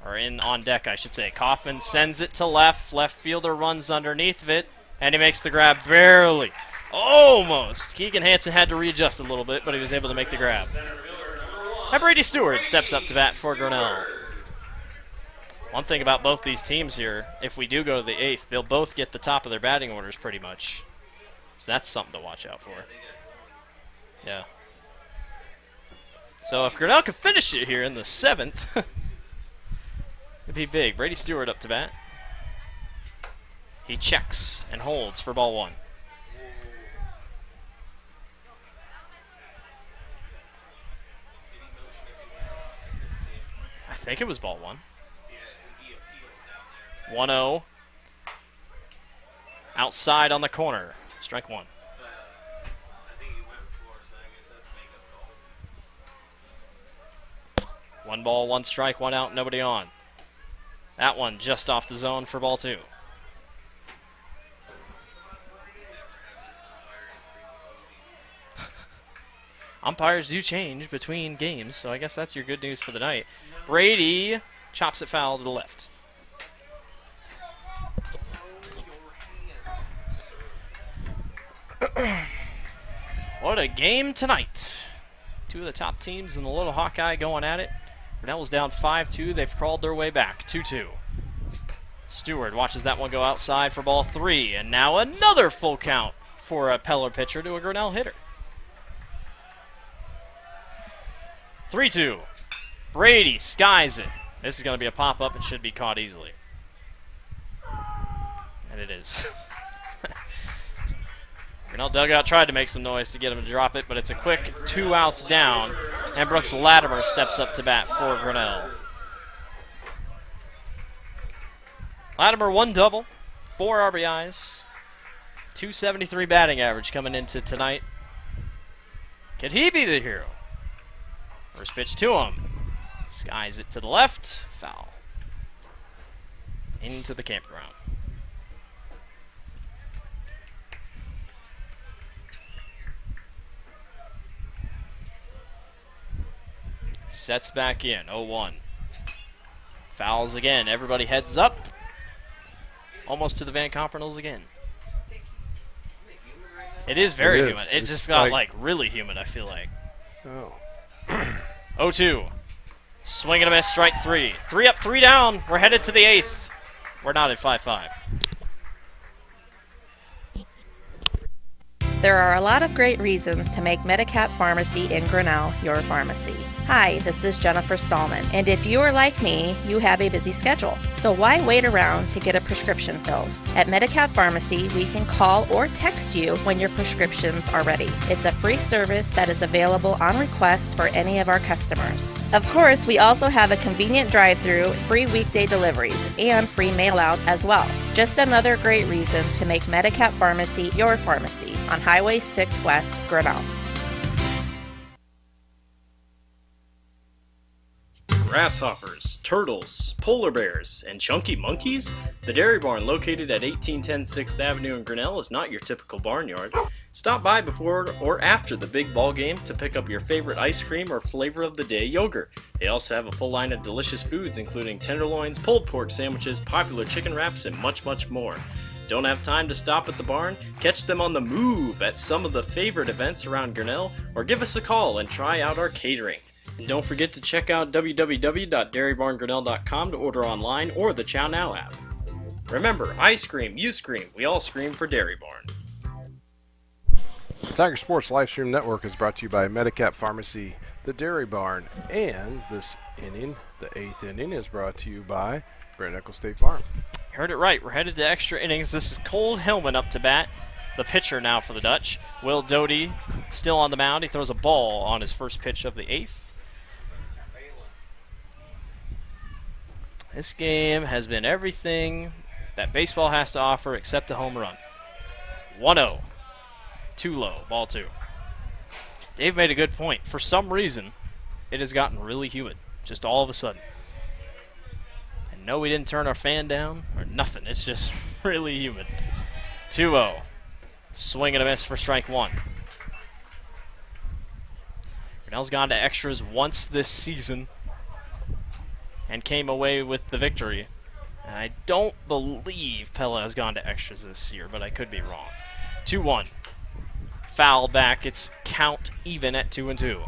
Or on deck, I should say. Kaufman sends it to left. Left fielder runs underneath of it, and he makes the grab barely. Almost. Keegan Hansen had to readjust a little bit, but he was able to make the grab. And Brady Stewart steps up to bat for Grinnell. One thing about both these teams here, if we do go to the 8th, they'll both get the top of their batting orders pretty much. So that's something to watch out for. Yeah. So if Grinnell could finish it here in the 7th, it'd be big. Brady Stewart up to bat. He checks and holds for ball 1. I think it was ball 1. 1-0. Outside on the corner. Strike one. I think he went for, so I guess that's makeup call. 1 ball, 1 strike, 1 out, nobody on. That one just off the zone for ball 2. Umpires do change between games, so I guess that's your good news for the night. Brady chops it foul to the left. What a game tonight. Two of the top teams in the Little Hawkeye going at it. Grinnell was down 5-2. They've crawled their way back. 2-2. Stewart watches that one go outside for ball 3. And now another full count for a Pella pitcher to a Grinnell hitter. 3-2. Brady skies it. This is going to be a pop-up and should be caught easily. And it is. Grinnell dugout tried to make some noise to get him to drop it, but it's a quick 2 outs down, and Brooks Latimer steps up to bat for Grinnell. Latimer 1 double, 4 RBIs, 273 batting average coming into tonight. Could he be the hero? First pitch to him. Skies it to the left, foul. Into the campground. Sets back in, 0-1. Fouls again, everybody heads up. Almost to the Van Compernals again. It is very humid. It just got like really humid, I feel like. Oh. 0-2. Swing and a miss, strike 3. 3 up, 3 down. We're headed to the 8th. We're not at 5-5. There are a lot of great reasons to make Medicap Pharmacy in Grinnell your pharmacy. Hi, this is Jennifer Stallman, and if you are like me, you have a busy schedule. So why wait around to get a prescription filled? At Medicap Pharmacy, we can call or text you when your prescriptions are ready. It's a free service that is available on request for any of our customers. Of course, we also have a convenient drive-through, free weekday deliveries, and free mail-outs as well. Just another great reason to make Medicap Pharmacy your pharmacy on Highway 6 West, Grinnell. Grasshoppers, turtles, polar bears, and chunky monkeys? The Dairy Barn, located at 1810 6th Avenue in Grinnell, is not your typical barnyard. Stop by before or after the big ball game to pick up your favorite ice cream or flavor of the day yogurt. They also have a full line of delicious foods, including tenderloins, pulled pork sandwiches, popular chicken wraps, and much, much more. Don't have time to stop at the barn? Catch them on the move at some of the favorite events around Grinnell, or give us a call and try out our catering. And don't forget to check out www.dairybarngrinnell.com to order online or the Chow Now app. Remember, I scream, you scream, we all scream for Dairy Barn. Tiger Sports Livestream Network is brought to you by Medicap Pharmacy, the Dairy Barn, and this inning, the 8th inning, is brought to you by Grinnell State Farm. Heard it right, we're headed to extra innings. This is Cole Hillman up to bat, the pitcher now for the Dutch. Will Doty still on the mound. He throws a ball on his first pitch of the 8th. This game has been everything that baseball has to offer except a home run. 1-0. Too low. Ball 2. Dave made a good point. For some reason, it has gotten really humid. Just all of a sudden. And no, we didn't turn our fan down or nothing. It's just really humid. 2-0. Swing and a miss for strike 1. Grinnell's gone to extras once this season and came away with the victory. And I don't believe Pella has gone to extras this year, but I could be wrong. 2-1. Foul back. It's count even at 2-2.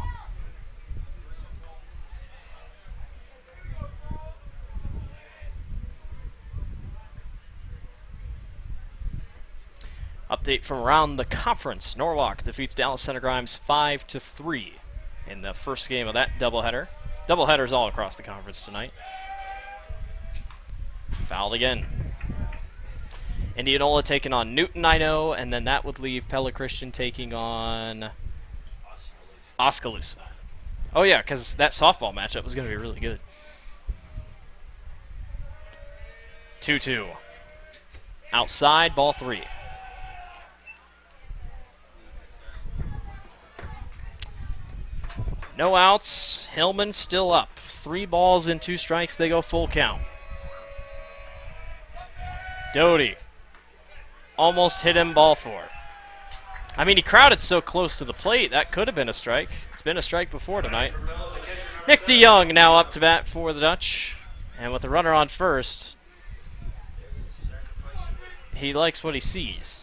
Update from around the conference. Norwalk defeats Dallas Center Grimes 5-3 in the first game of that doubleheader. Doubleheaders all across the conference tonight. Fouled again. Indianola taking on Newton, I know, and then that would leave Pella Christian taking on Oskaloosa. Oh yeah, because that softball matchup was going to be really good. 2-2. Outside, ball 3. No outs. Hillman still up. 3 balls and 2 strikes. They go full count. Doty. Almost hit him, ball 4. I mean, he crowded so close to the plate. That could have been a strike. It's been a strike before tonight. Nick DeYoung now up to bat for the Dutch. And with a runner on first, he likes what he sees.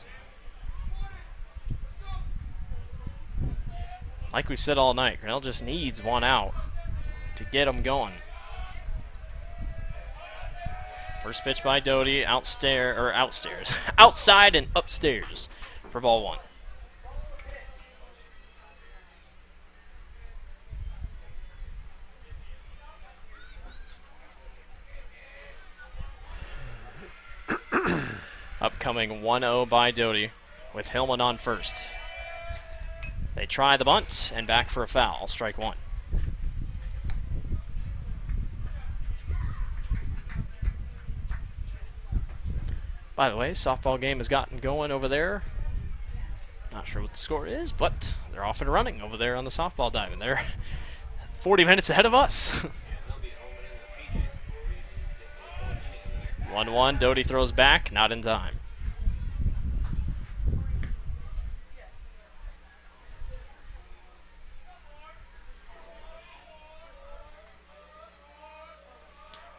Like we've said all night, Grinnell just needs 1 out to get him going. First pitch by Doty, outside and upstairs for ball 1. Upcoming 1-0 by Doty with Hillman on first. They try the bunt and back for a foul. Strike 1. By the way, softball game has gotten going over there. Not sure what the score is, but they're off and running over there on the softball diamond. They're 40 minutes ahead of us. 1-1, Doty throws back, not in time.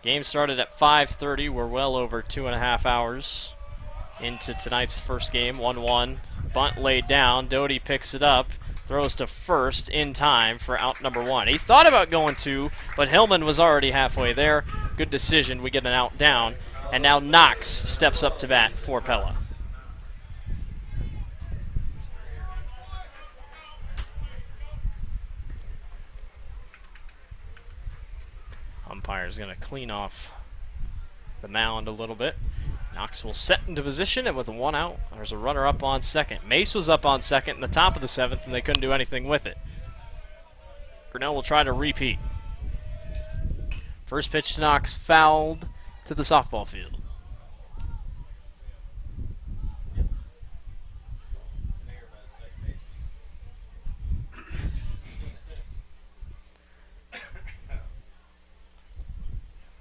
Game started at 5:30. We're well over 2.5 hours into tonight's first game. 1-1. Bunt laid down. Doty picks it up. Throws to first in time for out number 1. He thought about going 2, but Hillman was already halfway there. Good decision. We get an out down. And now Knox steps up to bat for Pella. Umpire's going to clean off the mound a little bit. Knox will set into position, and with 1 out, there's a runner up on second. Mace was up on second in the top of the 7th, and they couldn't do anything with it. Grinnell will try to repeat. First pitch to Knox, fouled to the softball field.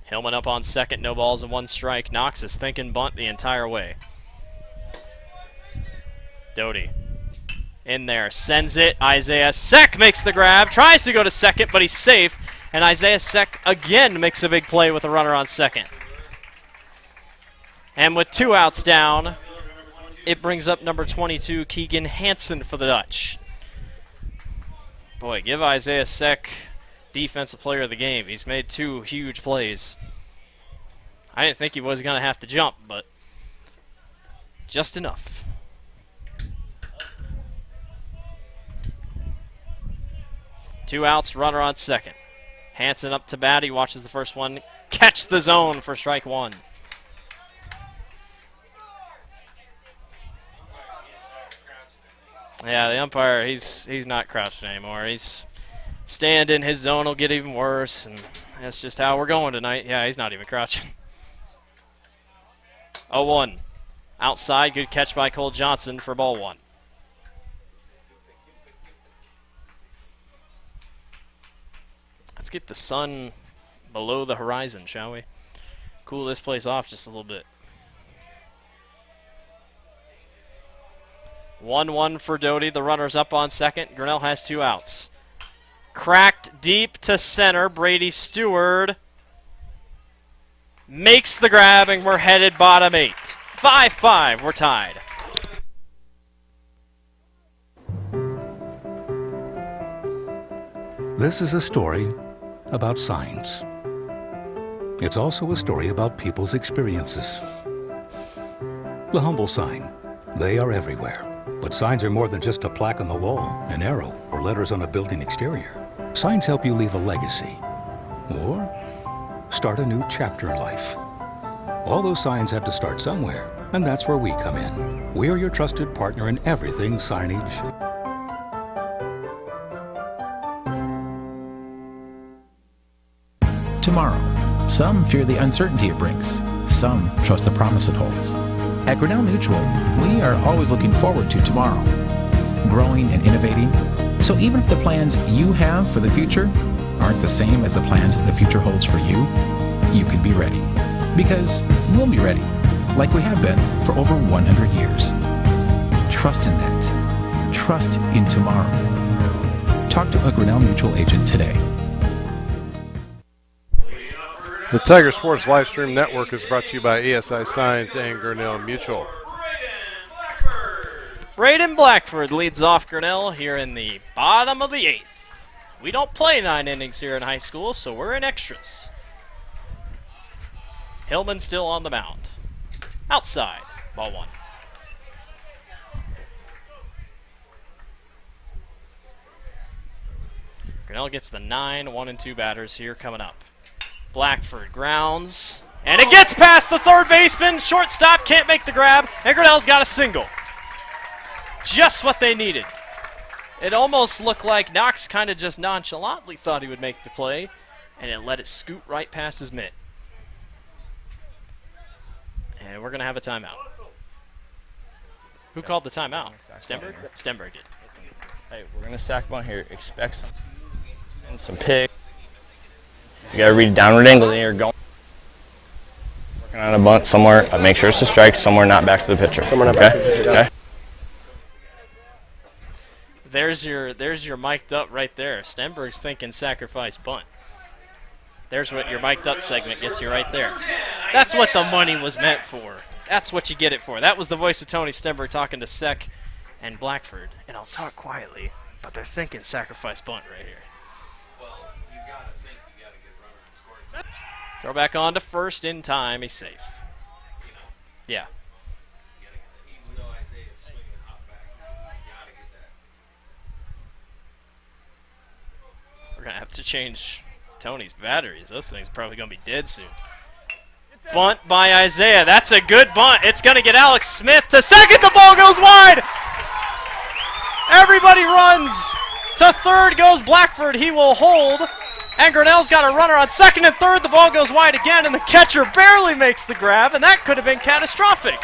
Hillman up on second, no balls and 1 strike. Knox is thinking bunt the entire way. Doty in there, sends it. Isaiah Seck makes the grab, tries to go to second, but he's safe. And Isaiah Seck again makes a big play with a runner on second. And with 2 outs down, it brings up number 22, Keegan Hansen for the Dutch. Boy, give Isaiah Seck Defensive Player of the Game. He's made 2 huge plays. I didn't think he was going to have to jump, but just enough. Two outs, runner on second. Hansen up to bat. He watches the first one catch the zone for strike 1. Yeah, the umpire, he's not crouching anymore. He's standing. His zone will get even worse, and that's just how we're going tonight. Yeah, he's not even crouching. 0-1. Outside, good catch by Cole Johnson for ball 1. Let's get the sun below the horizon, shall we? Cool this place off just a little bit. 1-1 for Doty. The runner's up on second. Grinnell has 2 outs. Cracked deep to center. Brady Stewart makes the grab, and we're headed bottom 8. 5-5. We're tied. This is a story about signs. It's also a story about people's experiences. The humble sign. They are everywhere. But signs are more than just a plaque on the wall, an arrow, or letters on a building exterior. Signs help you leave a legacy or start a new chapter in life. All those signs have to start somewhere, and that's where we come in. We're your trusted partner in everything signage. Tomorrow, Some fear the uncertainty it brings. Some trust the promise it holds. At Grinnell Mutual, we are always looking forward to tomorrow, growing and innovating. So even if the plans you have for the future aren't the same as the plans the future holds for you, you can be ready. Because we'll be ready, like we have been for over 100 years. Trust in that. Trust in tomorrow. Talk to a Grinnell Mutual agent today. The Tiger Sports Livestream Network is brought to you by ASI Signs and Grinnell Mutual. Braden Blackford leads off Grinnell here in the bottom of the 8th. We don't play 9 innings here in high school, so we're in extras. Hillman still on the mound. Outside, ball 1. Grinnell gets the 9, 1 and 2 batters here coming up. Blackford grounds, and it gets past the third baseman. Shortstop can't make the grab, and Grinnell's got a single. Just what they needed. It almost looked like Knox kind of just nonchalantly thought he would make the play, and it let it scoot right past his mitt. And we're going to have a timeout. Who called the timeout? Stenberg? Stenberg did. Hey, we're going to sack bunt here. Expect some pick. You got to read a downward angle, then you're going. Working on a bunt somewhere. Make sure it's a strike. Somewhere not back to the pitcher. Somewhere not back to the pitcher. Okay. There's your mic'd up right there. Stenberg's thinking sacrifice bunt. There's what your mic'd up segment gets you right there. That's what the money was meant for. That's what you get it for. That was the voice of Tony Stenberg talking to Sek and Blackford. And I'll talk quietly, but they're thinking sacrifice bunt right here. Throw back on to first in time. He's safe. Yeah. We're going to have to change Tony's batteries. Those things are probably going to be dead soon. Bunt by Isaiah. That's a good bunt. It's going to get Alex Smith to second. The ball goes wide. Everybody runs. To third goes Blackford. He will hold. And Grinnell's got a runner on second and third. The ball goes wide again, and the catcher barely makes the grab, and that could have been catastrophic.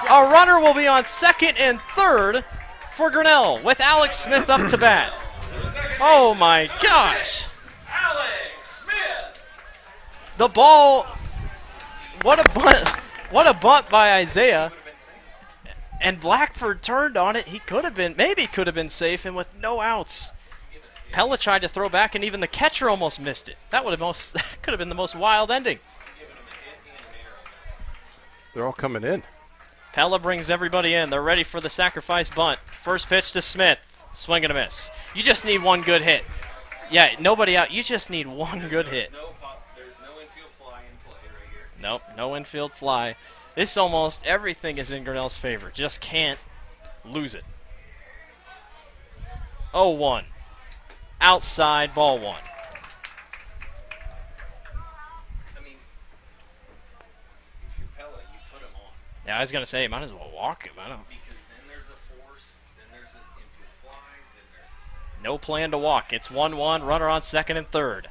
A runner will be on second and third for Grinnell with Alex Smith up to bat. Oh my gosh. Alex Smith. The ball, what a bunt by Isaiah. And Blackford turned on it. He could have been, maybe could have been safe, and with no outs. Pella tried to throw back, and even the catcher almost missed it. That would have could have been the most wild ending. They're all coming in. Pella brings everybody in. They're ready for the sacrifice bunt. First pitch to Smith. Swing and a miss. You just need one good hit. Yeah, nobody out. You just need one good hit. There's no infield fly in play right here. Nope, no infield fly. This almost everything is in Grinnell's favor. Just can't lose it. 0-1. Outside, ball 1. I mean, if you're Pella, you put him on. Yeah, I was going to say, might as well walk him. I don't. Because then there's a force, then there's an infield fly, then there's... No plan to walk. It's 1-1, runner on second and third.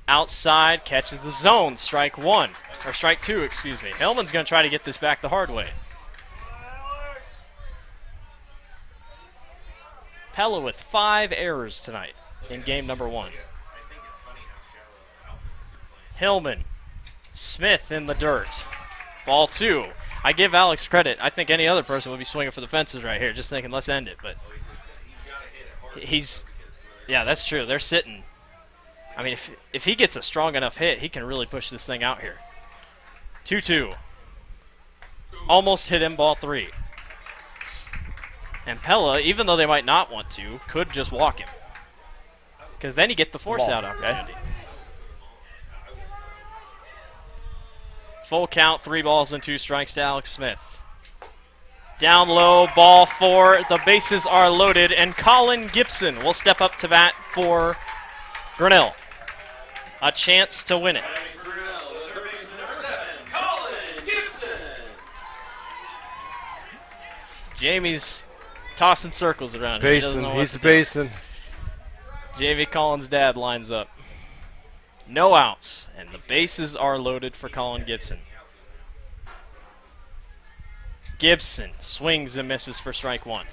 Outside, catches the zone, strike 1. Or strike 2, excuse me. Hillman's going to try to get this back the hard way. Pella with 5 errors tonight in game number 1. Hillman. Smith in the dirt. Ball 2. I give Alex credit. I think any other person would be swinging for the fences right here, just thinking, let's end it. But yeah, that's true. They're sitting. I mean, if he gets a strong enough hit, he can really push this thing out here. 2-2. Almost hit him, ball 3. And Pella, even though they might not want to, could just walk him. Because then you get the force out opportunity. Full count, 3 balls and 2 strikes to Alex Smith. Down low, ball 4. The bases are loaded, and Colin Gibson will step up to bat for Grinnell. A chance to win it. Jamie's tossing circles around here. Basin, he's the basin. Jamie Collins' dad lines up. No outs, and the bases are loaded for Colin Gibson. Gibson swings and misses for strike one.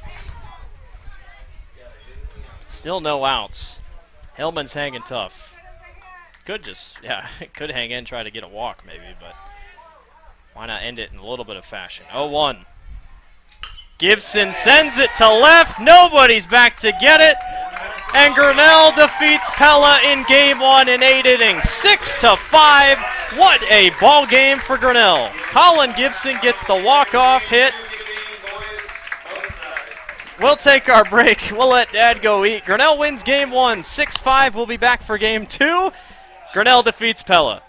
Still no outs. Hillman's hanging tough. Could could hang in, try to get a walk maybe, but why not end it in a little bit of fashion? 0-1. Gibson sends it to left. Nobody's back to get it. And Grinnell defeats Pella in game one in 8 innings, 6-5. What a ball game for Grinnell. Colin Gibson gets the walk-off hit. We'll take our break. We'll let Dad go eat. Grinnell wins game one, 6-5. We'll be back for game two. Grinnell defeats Pella.